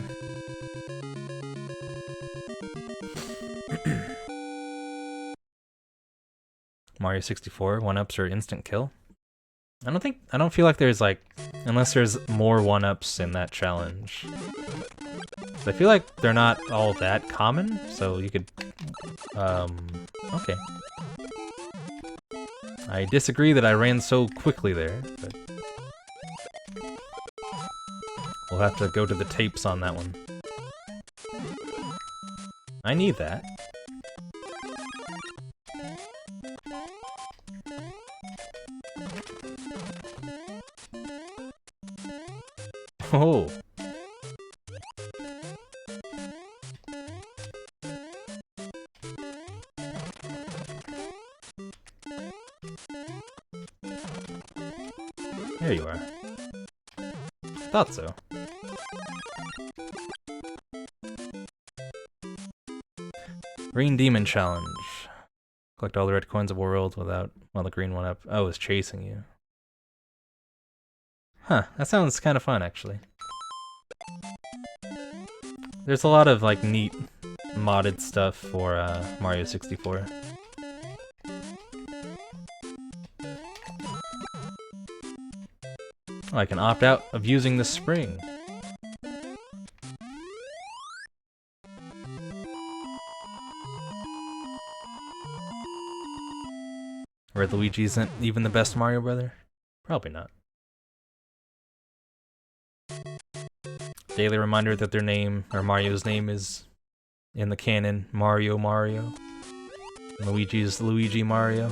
Mario 64 1-ups or instant kill? I don't feel like there's like, unless there's more 1-ups in that challenge. So I feel like they're not all that common, so you could, okay. I disagree that I ran so quickly there, but we'll have to go to the tapes on that one. I need that. Oh. There you are. Thought so. Green Demon Challenge. Collect all the red coins of world without, well, the green one up. Oh, it's chasing you. Huh, that sounds kind of fun, actually. There's a lot of like neat modded stuff for Mario 64. Oh, I can opt out of using the spring. Red Luigi isn't even the best Mario brother? Probably not. Daily reminder that their name, or Mario's name, is in the canon Mario Mario. Luigi's Luigi Mario.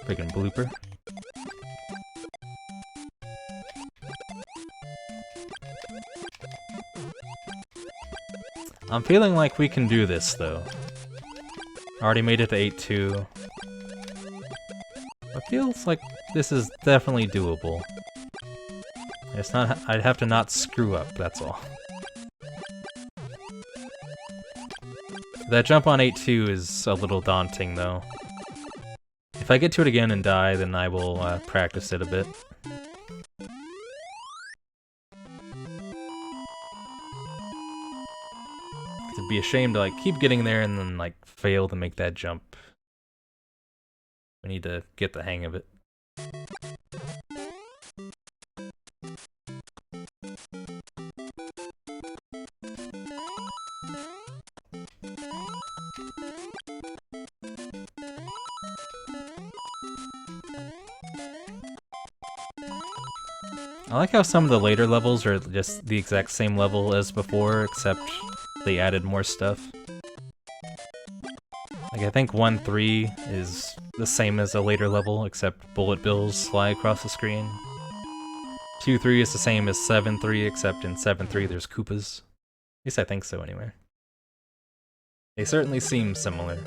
Freaking blooper. I'm feeling like we can do this, though. Already made it to 8-2. It feels like this is definitely doable. It's not. I'd have to not screw up, that's all. That jump on 8-2 is a little daunting, though. If I get to it again and die, then I will practice it a bit. It'd be a shame to like keep getting there and then like fail to make that jump. We need to get the hang of it. I like how some of the later levels are just the exact same level as before, except they added more stuff. Like, I think 1-3 is the same as a later level, except bullet bills fly across the screen. 2-3 is the same as 7-3, except in 7-3 there's Koopas. At least I think so, anyway. They certainly seem similar.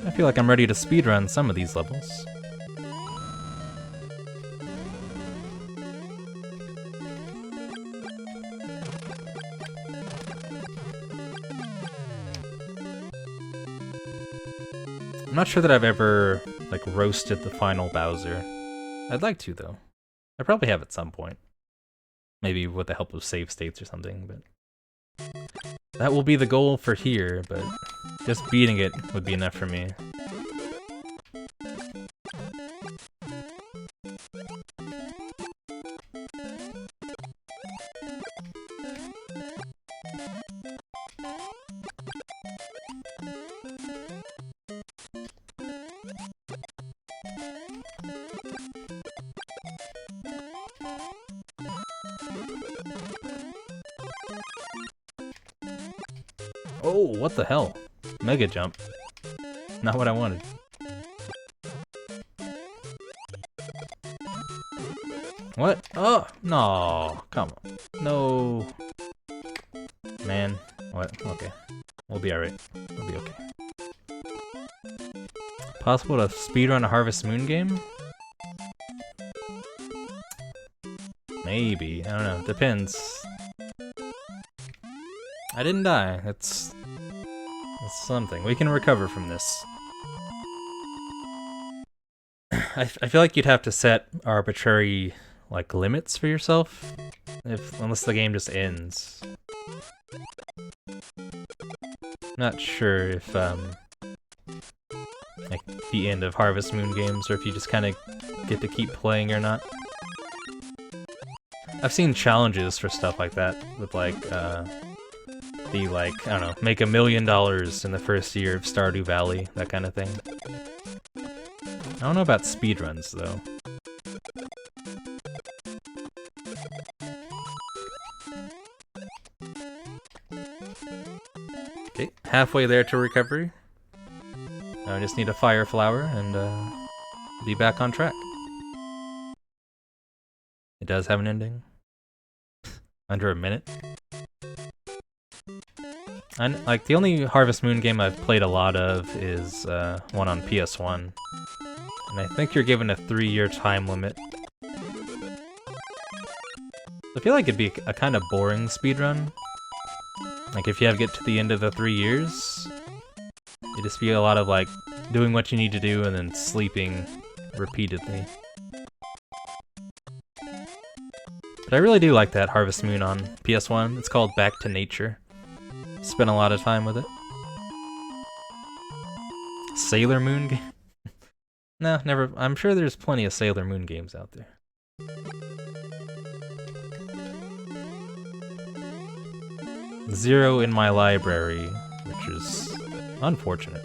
I feel like I'm ready to speedrun some of these levels. I'm not sure that I've ever, like, roasted the final Bowser. I'd like to, though. I probably have at some point. Maybe with the help of save states or something, but... that will be the goal for here, but just beating it would be enough for me. Oh, what the hell? Mega jump. Not what I wanted. What? Oh, no. Come on. No. Man. What? Okay. We'll be alright. We'll be okay. Possible to speedrun a Harvest Moon game? Maybe. I don't know. Depends. I didn't die. That's something. We can recover from this. I feel like you'd have to set arbitrary, like, limits for yourself, unless the game just ends. Not sure if, like, the end of Harvest Moon games, or if you just kind of get to keep playing or not. I've seen challenges for stuff like that, with, like, the, like, I don't know, make $1 million in the first year of Stardew Valley, that kind of thing. I don't know about speedruns, though. Okay, halfway there to recovery. I just need a fire flower and be back on track. It does have an ending. Under a minute. Like, the only Harvest Moon game I've played a lot of is one on PS1. And I think you're given a 3-year time limit. I feel like it'd be a kind of boring speedrun. Like if you have to get to the end of the 3 years, it'd just be a lot of like doing what you need to do and then sleeping repeatedly. But I really do like that Harvest Moon on PS1. It's called Back to Nature. Spent a lot of time with it. Sailor Moon game? No, never. I'm sure there's plenty of Sailor Moon games out there. Zero in my library, which is unfortunate.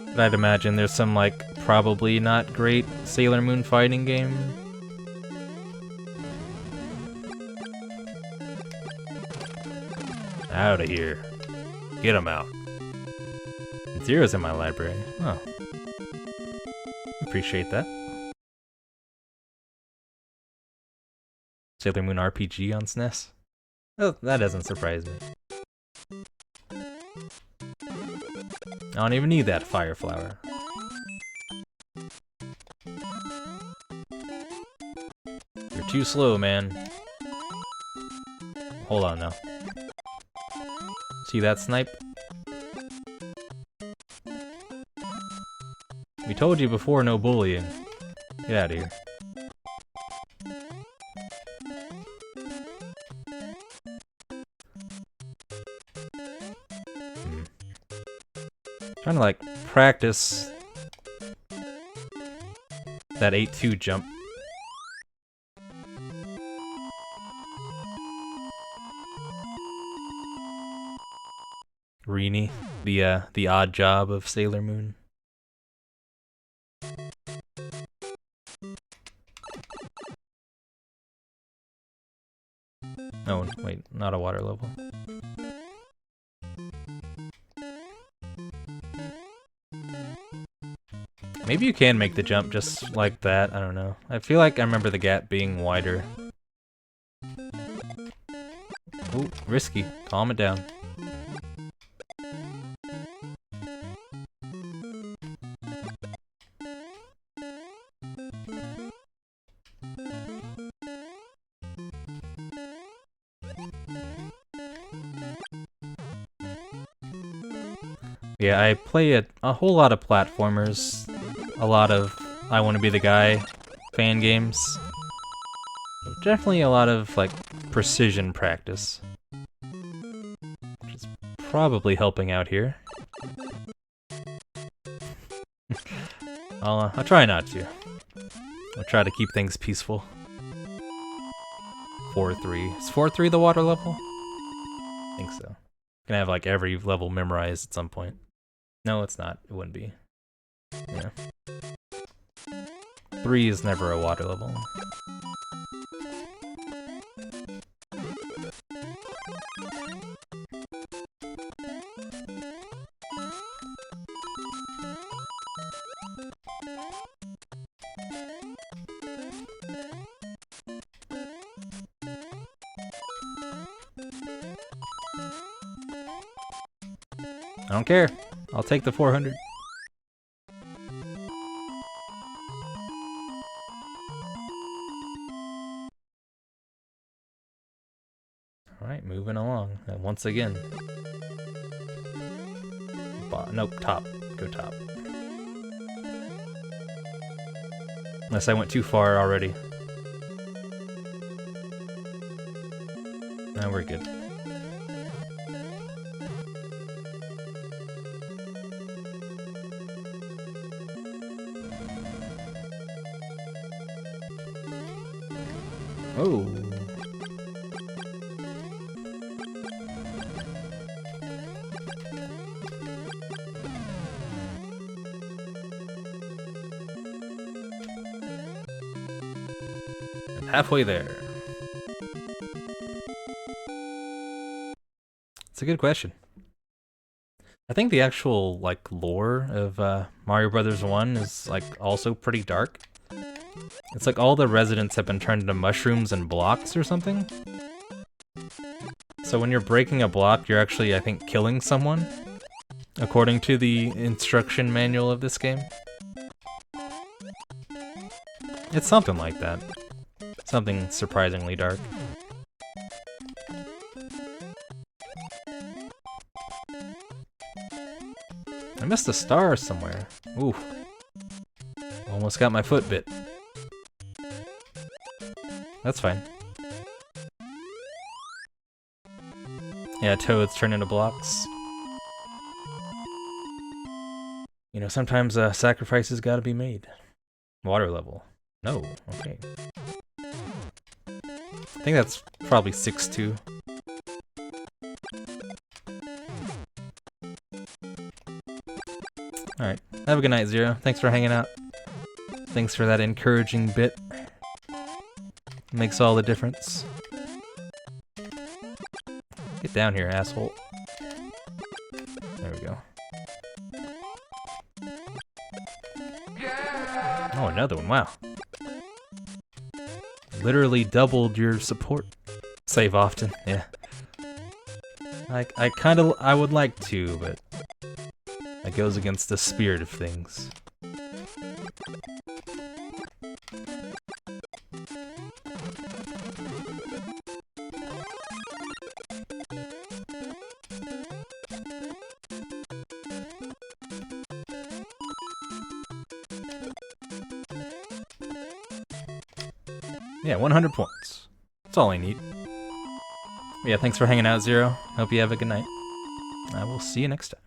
But I'd imagine there's some, like, probably not great Sailor Moon fighting game. Out of here. Get him out. Zero's in my library. Oh. Appreciate that. Sailor Moon RPG on SNES? Oh, that doesn't surprise me. I don't even need that fire flower. You're too slow, man. Hold on now. See that snipe? We told you before, no bullying. Get out of here. Trying to like practice that 8-2 jump. Rini, the odd job of Sailor Moon. Oh, wait, not a water level. Maybe you can make the jump just like that, I don't know. I feel like I remember the gap being wider. Ooh, risky. Calm it down. Yeah, I play a whole lot of platformers, a lot of I Want to Be the Guy fan games. Definitely a lot of, like, precision practice. Which is probably helping out here. I'll try not to. I'll try to keep things peaceful. 4-3. Is 4-3 the water level? I think so. Gonna have, like, every level memorized at some point. No, it's not. It wouldn't be. Yeah. 3 is never a water level. I don't care. I'll take the 400. Alright, moving along. And once again. Nope, top. Go top. Unless I went too far already. No, we're good. Oh. And halfway there. It's a good question. I think the actual, like, lore of Mario Brothers 1 is, like, also pretty dark. It's like all the residents have been turned into mushrooms and blocks or something. So when you're breaking a block, you're actually, I think, killing someone. according to the instruction manual of this game. It's something like that. Something surprisingly dark. I missed a star somewhere. Ooh. Almost got my foot bit. That's fine. Yeah, toads turn into blocks. You know, sometimes sacrifices gotta be made. Water level. No, okay. I think that's probably 6-2. Alright, have a good night, Zero. Thanks for hanging out. Thanks for that encouraging bit. Makes all the difference. Get down here, asshole. There we go. Oh, another one, wow. Literally doubled your support. Save often, yeah. I would like to, but that goes against the spirit of things. Yeah, 100 points. That's all I need. Yeah, thanks for hanging out, Zero. Hope you have a good night. I will see you next time.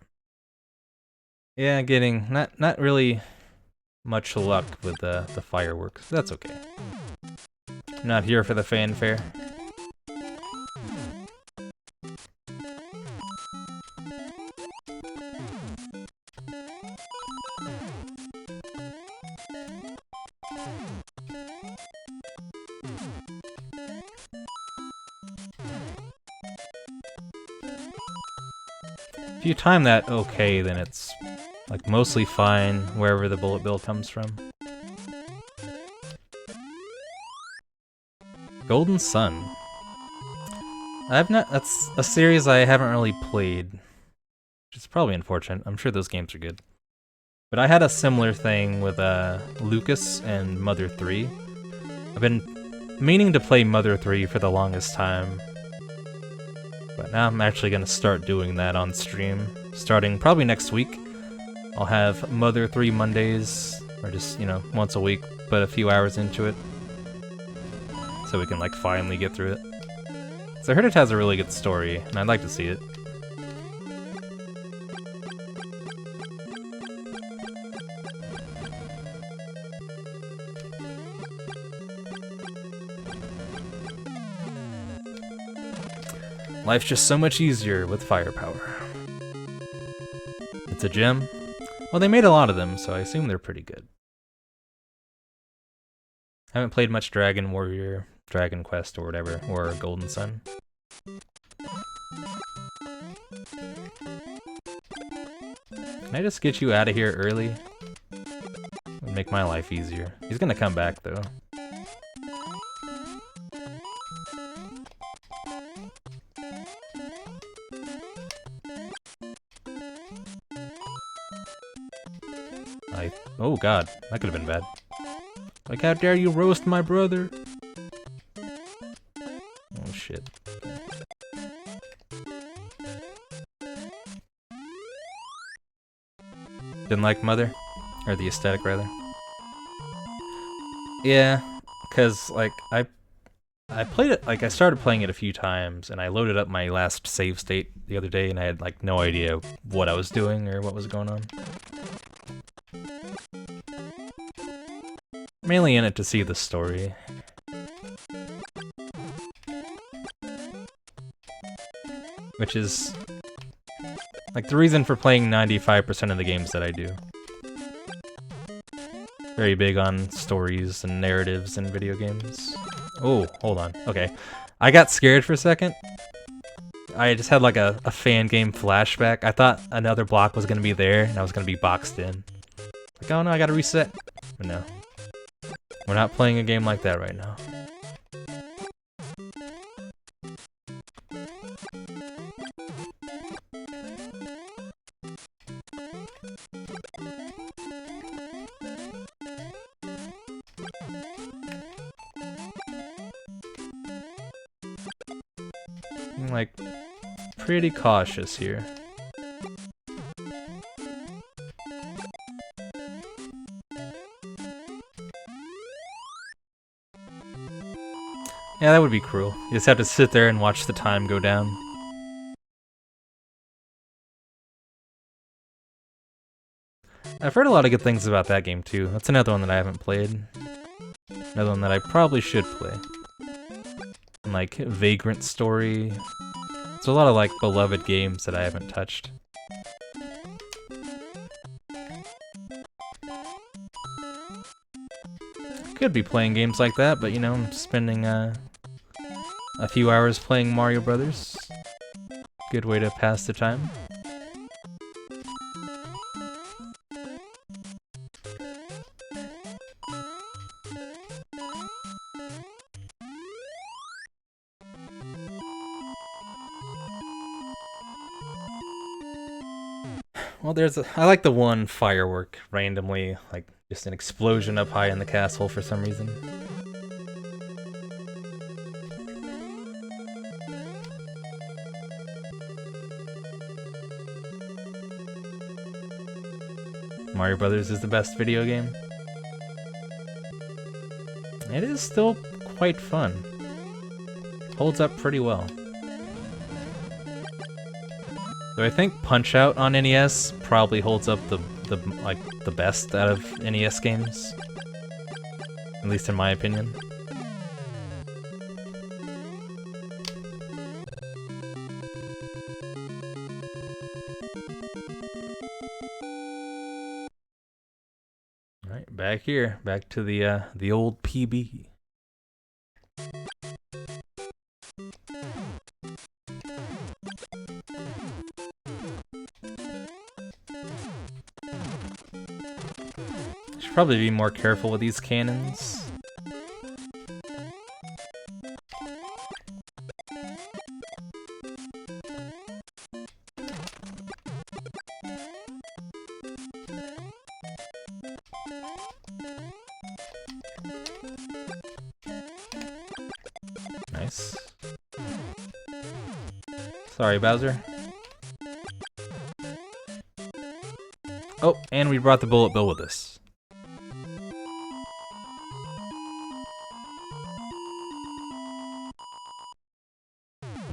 Yeah, getting not really much luck with the fireworks. That's okay. I'm not here for the fanfare. If you time that okay, then it's like mostly fine wherever the bullet bill comes from. Golden Sun. That's a series I haven't really played, which is probably unfortunate. I'm sure those games are good. But I had a similar thing with Lucas and Mother 3. I've been meaning to play Mother 3 for the longest time. But now I'm actually going to start doing that on stream. Starting probably next week. I'll have Mother 3 Mondays, or just, you know, once a week, put a few hours into it. So we can, like, finally get through it. So I heard it has a really good story, and I'd like to see it. Life's just so much easier with firepower. It's a gem. Well, they made a lot of them, so I assume they're pretty good. Haven't played much Dragon Warrior, Dragon Quest, or whatever, or Golden Sun. Can I just get you out of here early? It'll make my life easier. He's gonna come back, though. Oh god, that could have been bad. Like, how dare you roast my brother? Oh shit. Didn't like Mother? Or the aesthetic, rather? Yeah, cause, like, I played it, like, I started playing it a few times, and I loaded up my last save state the other day, and I had, like, no idea what I was doing or what was going on. Mainly in it to see the story. Which is, like, the reason for playing 95% of the games that I do. Very big on stories and narratives in video games. Oh, hold on. Okay. I got scared for a second. I just had, like, a fan game flashback. I thought another block was gonna be there, and I was gonna be boxed in. Like, oh no, I gotta reset. But no. We're not playing a game like that right now. I'm, like, pretty cautious here. Yeah, that would be cruel. You just have to sit there and watch the time go down. I've heard a lot of good things about that game too. That's another one that I haven't played. Another one that I probably should play. And like Vagrant Story. There's a lot of like beloved games that I haven't touched. Could be playing games like that, but you know, I'm spending a few hours playing Mario Brothers. Good way to pass the time. Well, I like the one firework randomly, like just an explosion up high in the castle for some reason. Mario Brothers is the best video game. It is still quite fun. Holds up pretty well. Though I think Punch-Out on NES probably holds up the best out of NES games. At least in my opinion. Alright, back here. Back to the old PB. Should probably be more careful with these cannons. Nice. Sorry, Bowser. Oh, and we brought the bullet bill with us.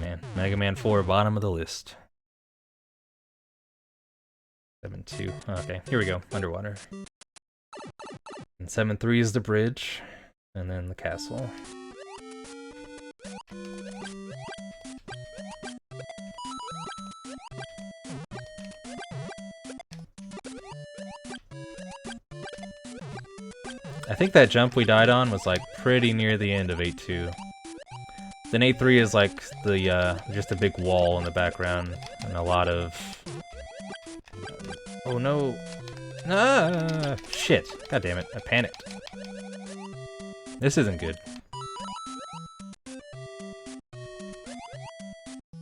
Man, Mega Man 4, bottom of the list. 7-2. Okay, here we go. Underwater. And 7-3 is the bridge, and then the castle. I think that jump we died on was like pretty near the end of 8-2. Then 8-3 is like the just a big wall in the background and a lot of oh no. Ah, shit. God damn it. I panicked. This isn't good.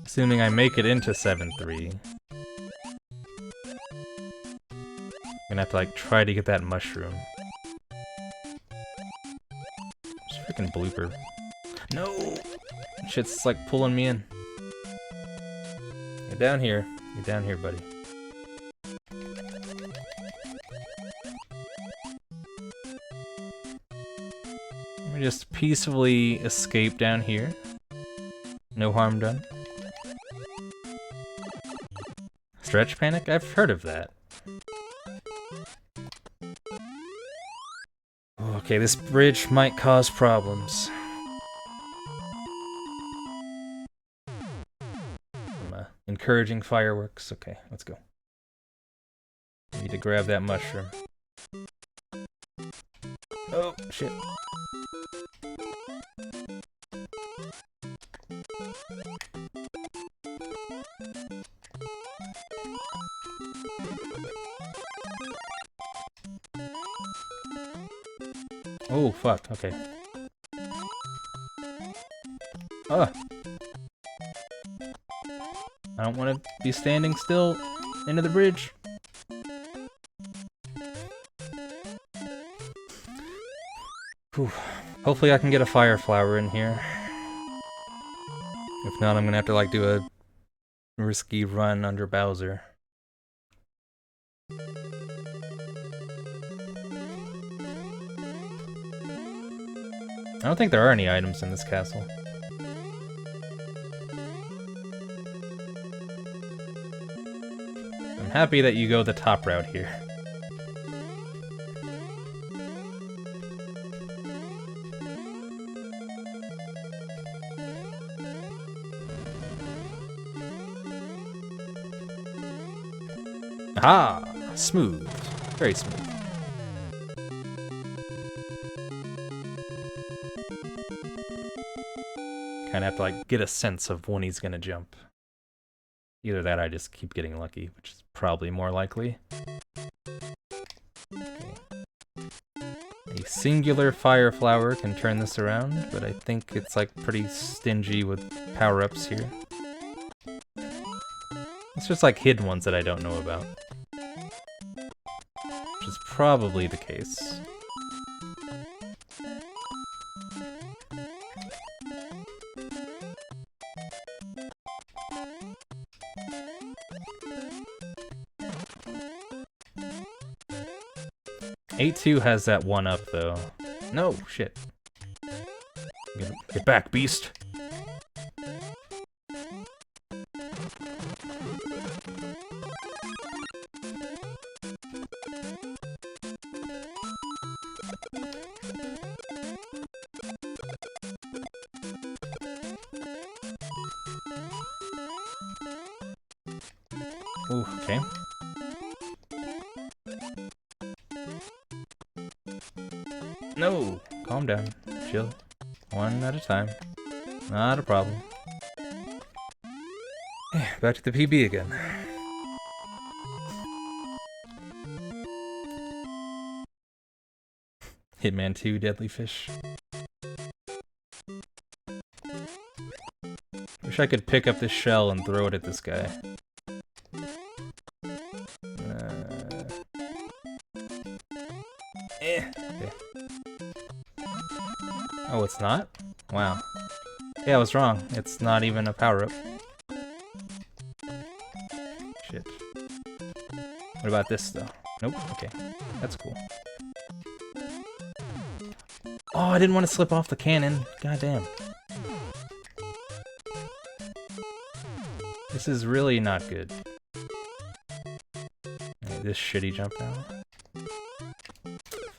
Assuming I make it into 7-3. I'm gonna have to like try to get that mushroom. Freaking blooper. No! Shit's like pulling me in. Get down here. Get down here, buddy. Let me just peacefully escape down here. No harm done. Stretch panic? I've heard of that. Okay, this bridge might cause problems. Some encouraging fireworks. Okay, let's go. Need to grab that mushroom. Oh, shit. Oh, fuck, okay. Ugh. I don't want to be standing still into the bridge. Whew. Hopefully I can get a fire flower in here. If not, I'm gonna have to like do a risky run under Bowser. I don't think there are any items in this castle. I'm happy that you go the top route here. Aha! Smooth. Very smooth. Kinda have to like get a sense of when he's gonna jump. Either that or I just keep getting lucky, which is probably more likely. Okay. A singular fire flower can turn this around, but I think it's like pretty stingy with power-ups here. It's just like hidden ones that I don't know about. Which is probably the case. A2 has that one up though. No, shit. Get back, beast. Ooh, okay. No! Calm down. Chill. One at a time. Not a problem. Back to the PB again. Hitman 2 Deadly Fish. Wish I could pick up this shell and throw it at this guy. Okay. Oh, it's not? Wow. Yeah, I was wrong. It's not even a power-up. Shit. What about this, though? Nope. Okay. That's cool. Oh, I didn't want to slip off the cannon. God damn. This is really not good. Right, this shitty jump now.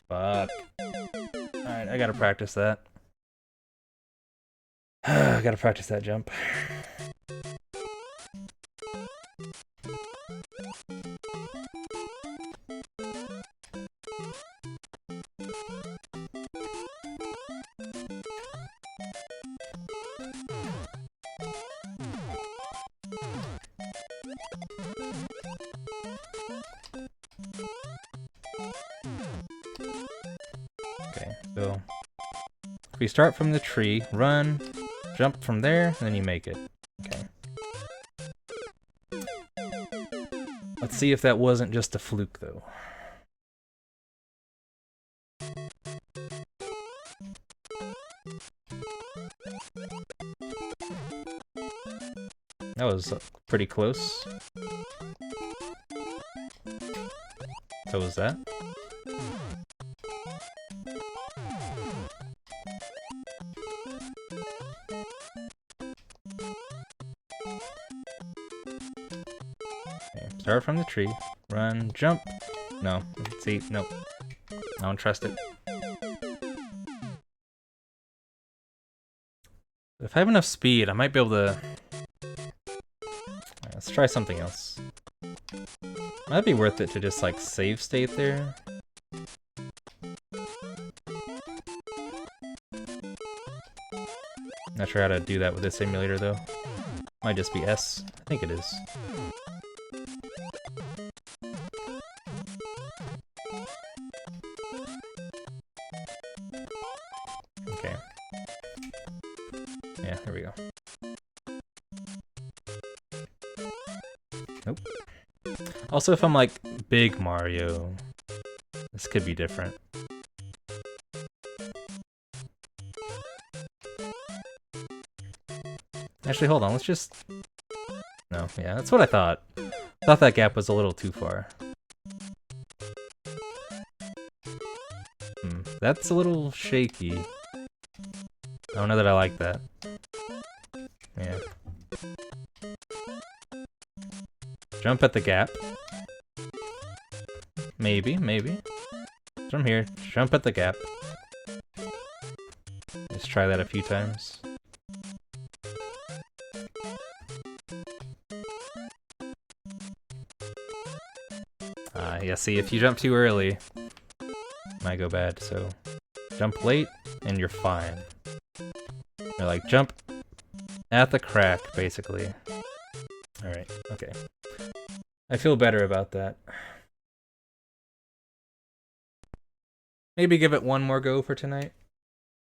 Fuck. Alright, I gotta practice that. I gotta practice that jump. Okay, so if we start from the tree, run, jump from there, and then you make it. Okay. Let's see if that wasn't just a fluke, though. That was pretty close. So was that? Okay, start from the tree, run, jump. No, see, nope. I don't trust it. If I have enough speed, I might be able to... Alright, let's try something else. Might be worth it to just like save state there. Not sure how to do that with this simulator though. Might just be S. I think it is. Okay. Yeah, here we go. Nope. Also, if I'm like big Mario, this could be different. Actually, hold on. Let's just... No, yeah, that's what I thought. Thought that gap was a little too far. That's a little shaky. I don't know that I like that. Yeah. Jump at the gap. Maybe, maybe. From here, jump at the gap. Let's try that a few times. Yeah, see, if you jump too early, it might go bad, so jump late, and you're fine. Or like, jump at the crack, basically. Alright, okay. I feel better about that. Maybe give it one more go for tonight.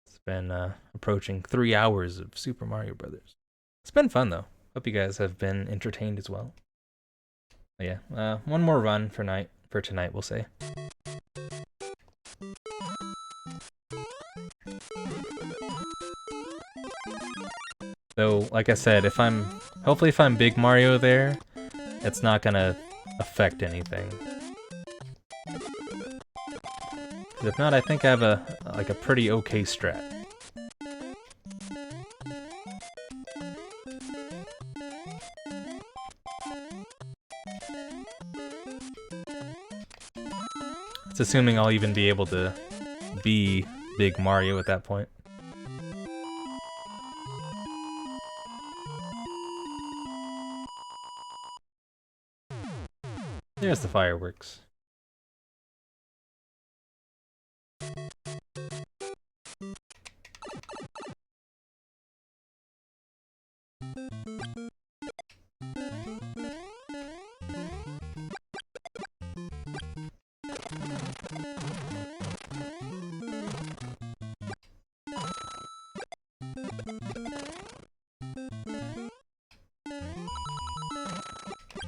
It's been approaching 3 hours of Super Mario Brothers. It's been fun, though. Hope you guys have been entertained as well. But yeah, one more run for tonight, we'll say. Though, like I said, hopefully if I'm Big Mario there, it's not gonna affect anything. If not, I think I have a pretty okay strat. It's assuming I'll even be able to be Big Mario at that point. There's the fireworks.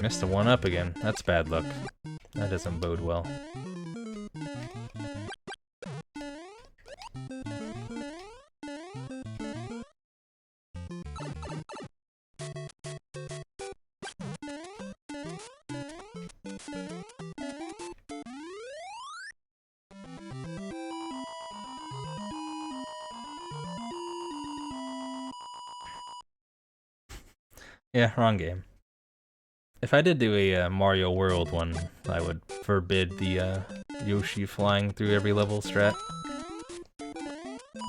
Missed the one up again. That's bad luck. That doesn't bode well. Yeah, wrong game. If I did do a Mario World one, I would forbid the Yoshi flying through every level strat.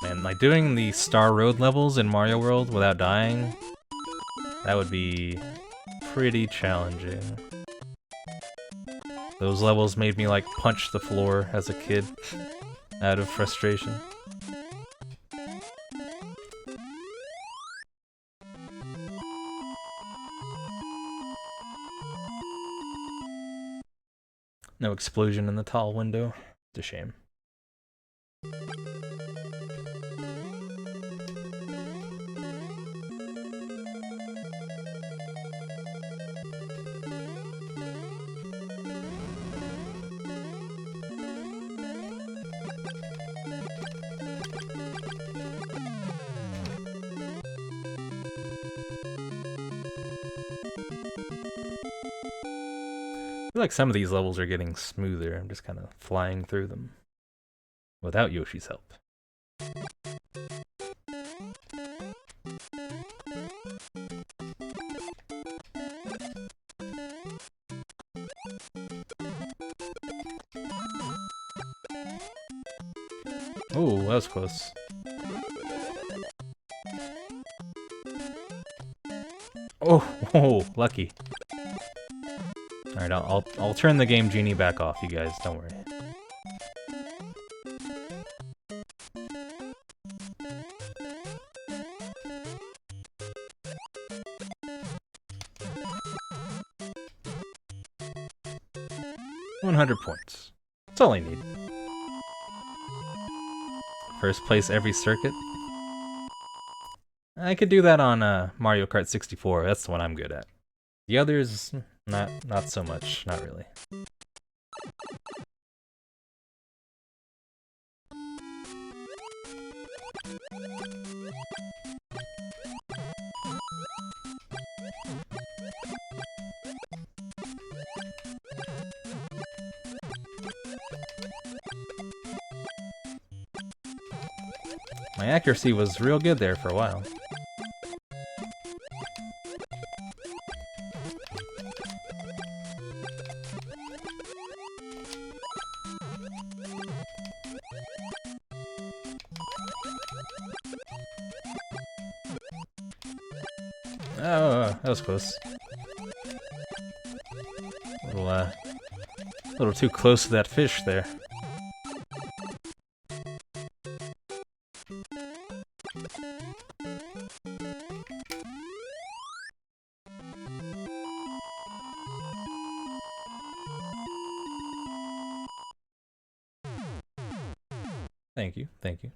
Man, like doing the Star Road levels in Mario World without dying, that would be pretty challenging. Those levels made me like punch the floor as a kid out of frustration. No explosion in the tall window. It's a shame. I feel like some of these levels are getting smoother. I'm just kind of flying through them without Yoshi's help. Oh, that was close. Oh, lucky. Alright, I'll turn the Game Genie back off, you guys, don't worry. $100 points. That's all I need. First place every circuit. I could do that on Mario Kart 64, that's the one I'm good at. The others, not so much, not really. My accuracy was real good there for a while. Oh, that was close. A little too close to that fish there. Thank you, thank you.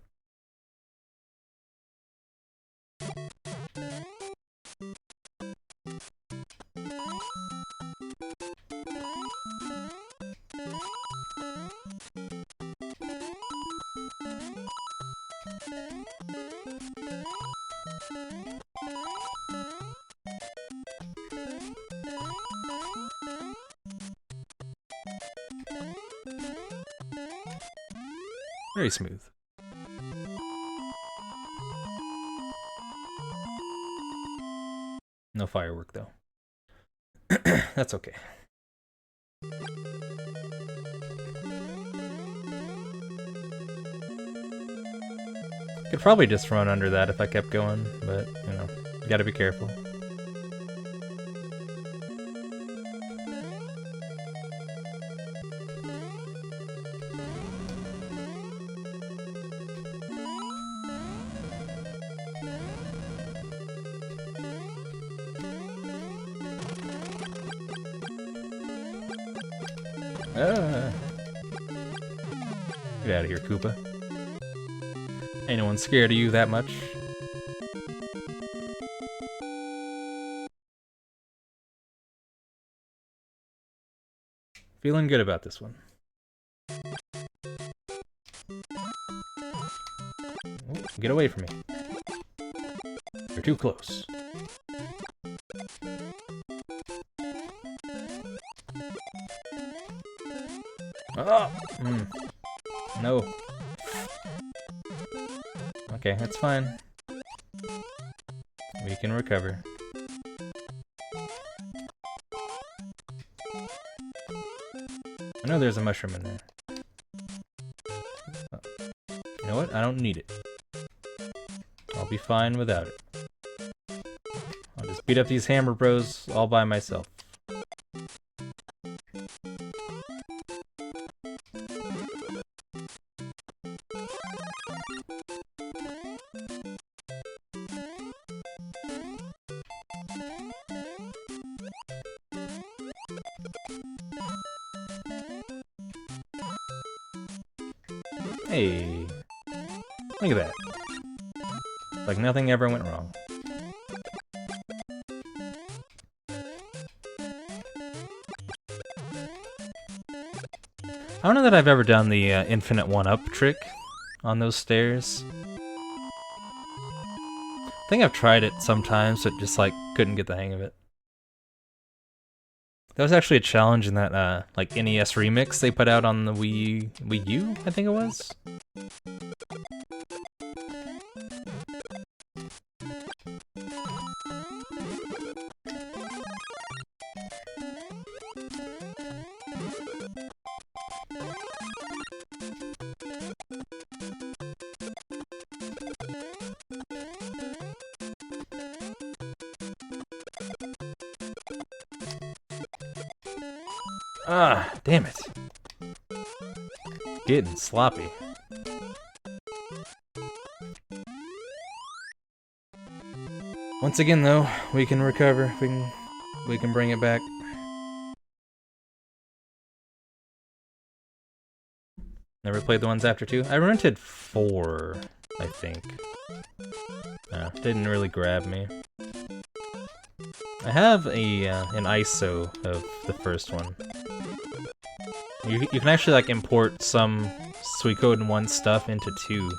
Very smooth. No firework though. That's okay. Could probably just run under that if I kept going, but you know, you gotta be careful. Get out of here, Koopa. Ain't no one scared of you that much. Feeling good about this one. Ooh, get away from me. You're too close. Oh! No. Okay, that's fine. We can recover. I know there's a mushroom in there. Oh. You know what? I don't need it. I'll be fine without it. I'll just beat up these hammer bros all by myself. Hey, look at that. Like nothing ever went wrong. I don't know that I've ever done the infinite one-up trick on those stairs. I think I've tried it sometimes, but just like couldn't get the hang of it. That was actually a challenge in that like NES remix they put out on the Wii U, I think it was. Ah, damn it. Getting sloppy. Once again though, we can recover. We can bring it back. Never played the ones after 2. I rented 4, I think. Didn't really grab me. I have a an ISO of the first one. You can actually like import some Suikoden 1 stuff into 2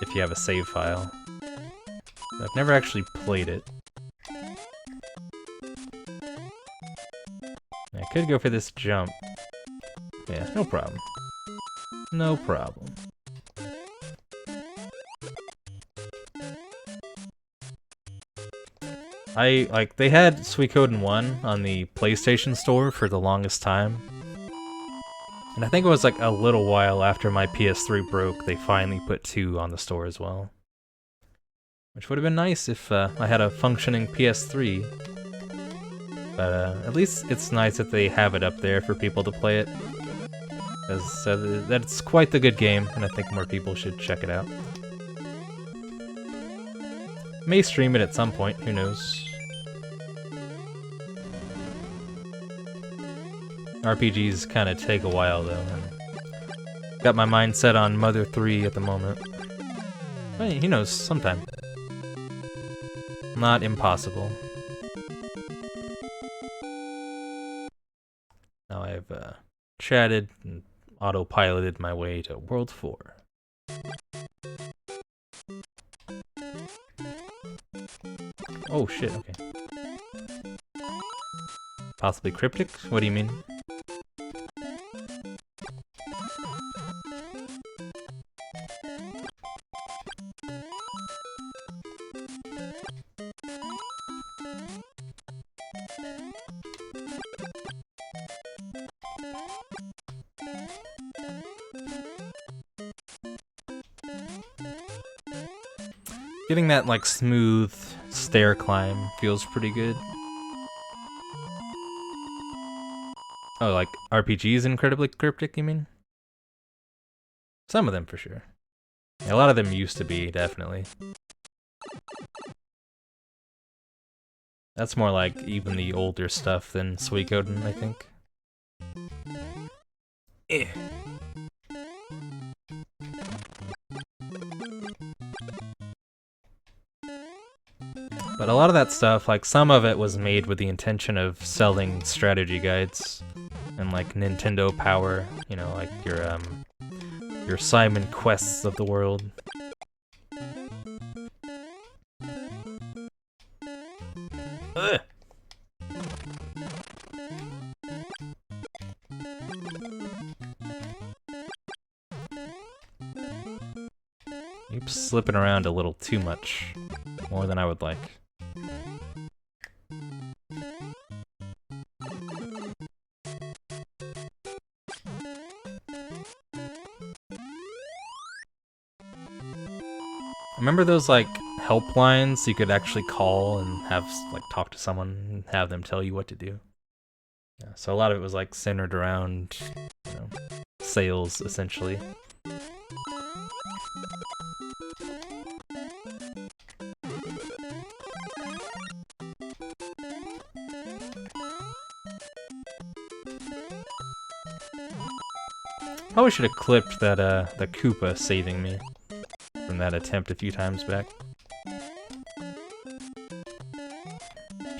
if you have a save file. But I've never actually played it. I could go for this jump. Yeah, no problem. No problem. They had Suikoden 1 on the PlayStation Store for the longest time. And I think it was like a little while after my PS3 broke, they finally put 2 on the store as well. Which would have been nice if I had a functioning PS3. But at least it's nice that they have it up there for people to play it. Because that's quite the good game, and I think more people should check it out. May stream it at some point, who knows. RPGs kind of take a while though. And got my mind set on Mother 3 at the moment. But who knows, sometime. Not impossible. Now I've chatted and autopiloted my way to World 4. Oh shit, okay. Possibly cryptic? What do you mean? Getting that like smooth stair climb feels pretty good. Oh, like RPGs incredibly cryptic, you mean? Some of them for sure. Yeah, a lot of them used to be, definitely. That's more like even the older stuff than Suikoden, I think. Eh. But a lot of that stuff, like some of it was made with the intention of selling strategy guides and like Nintendo Power, you know, like your Simon Quests of the world. Ugh. Keep slipping around a little too much, more than I would like. Remember those like helplines you could actually call and have like talk to someone and have them tell you what to do? Yeah, so a lot of it was like centered around, you know, sales essentially. Probably should have clipped that the Koopa saving me from that attempt a few times back.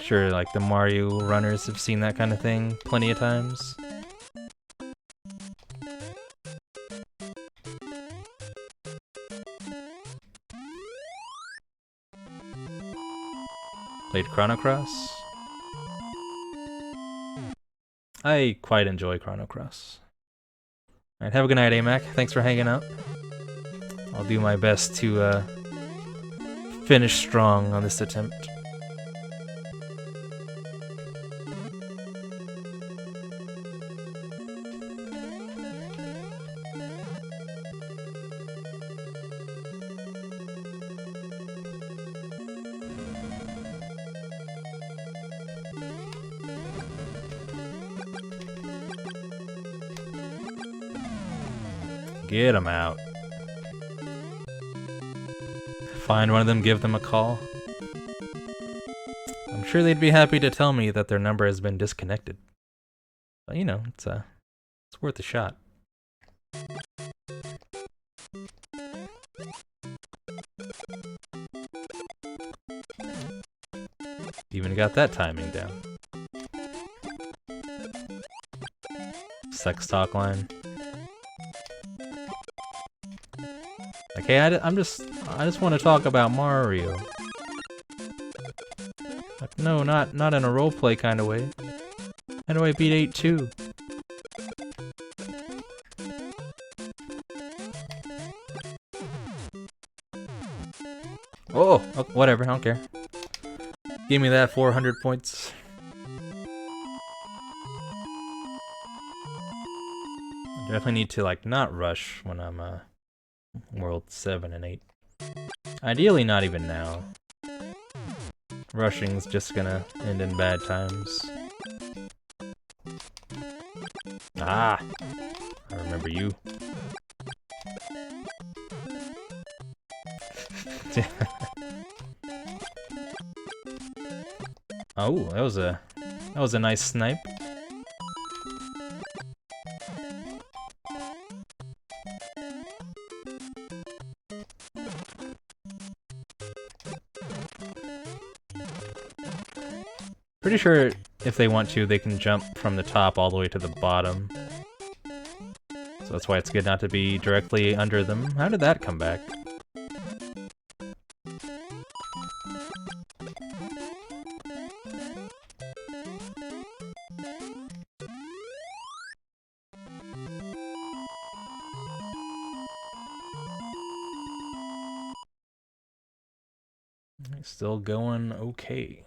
Sure, like the Mario runners have seen that kind of thing plenty of times. Played Chrono Cross. I quite enjoy Chrono Cross. Alright, have a good night, AMAC. Thanks for hanging out. I'll do my best to finish strong on this attempt. Get them out. Find one of them, give them a call. I'm sure they'd be happy to tell me that their number has been disconnected. But you know, it's worth a shot. Even got that timing down. Sex talk line. Okay, I just want to talk about Mario. Like, no, not in a roleplay kind of way. How do I beat 8-2? Oh, whatever, I don't care. Give me that 400 points. I definitely need to like not rush when I'm world 7 and 8. Ideally not even now. Rushing's just gonna end in bad times. Ah! I remember you. Oh, that was a nice snipe. Pretty sure if they want to, they can jump from the top all the way to the bottom. So that's why it's good not to be directly under them. How did that come back? Still going okay.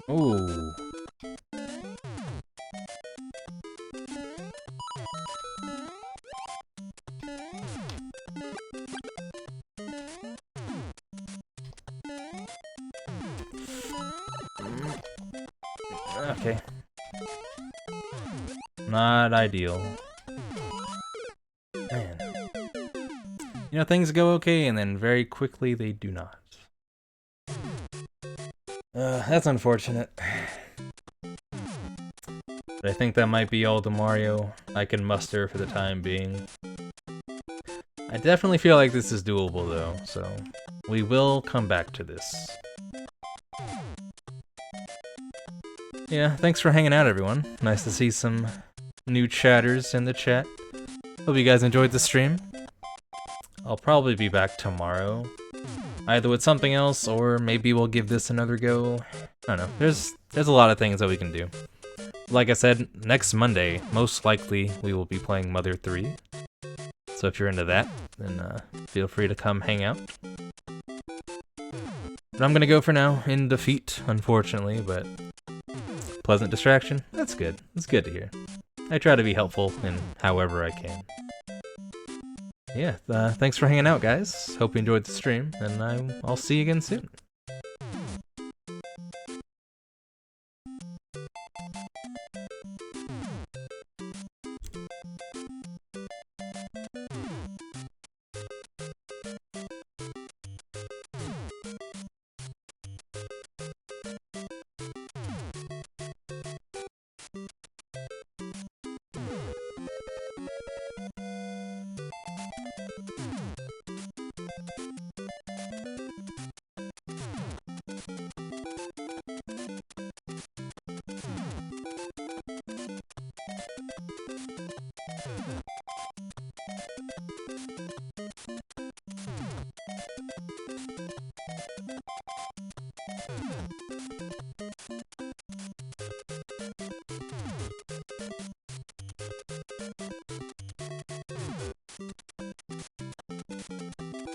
Ooh. Okay. Not ideal. Man. You know, things go okay, and then very quickly they do not. That's unfortunate. But I think that might be all the Mario I can muster for the time being. I definitely feel like this is doable though, so we will come back to this. Yeah, thanks for hanging out, everyone. Nice to see some new chatters in the chat. Hope you guys enjoyed the stream. I'll probably be back tomorrow, either with something else, or maybe we'll give this another go. I don't know. There's a lot of things that we can do. Like I said, next Monday, most likely we will be playing Mother 3. So if you're into that, then feel free to come hang out. But I'm gonna go for now, in defeat, unfortunately, but pleasant distraction. That's good. It's good to hear. I try to be helpful in however I can. Yeah, thanks for hanging out, guys. Hope you enjoyed the stream, and I'll see you again soon.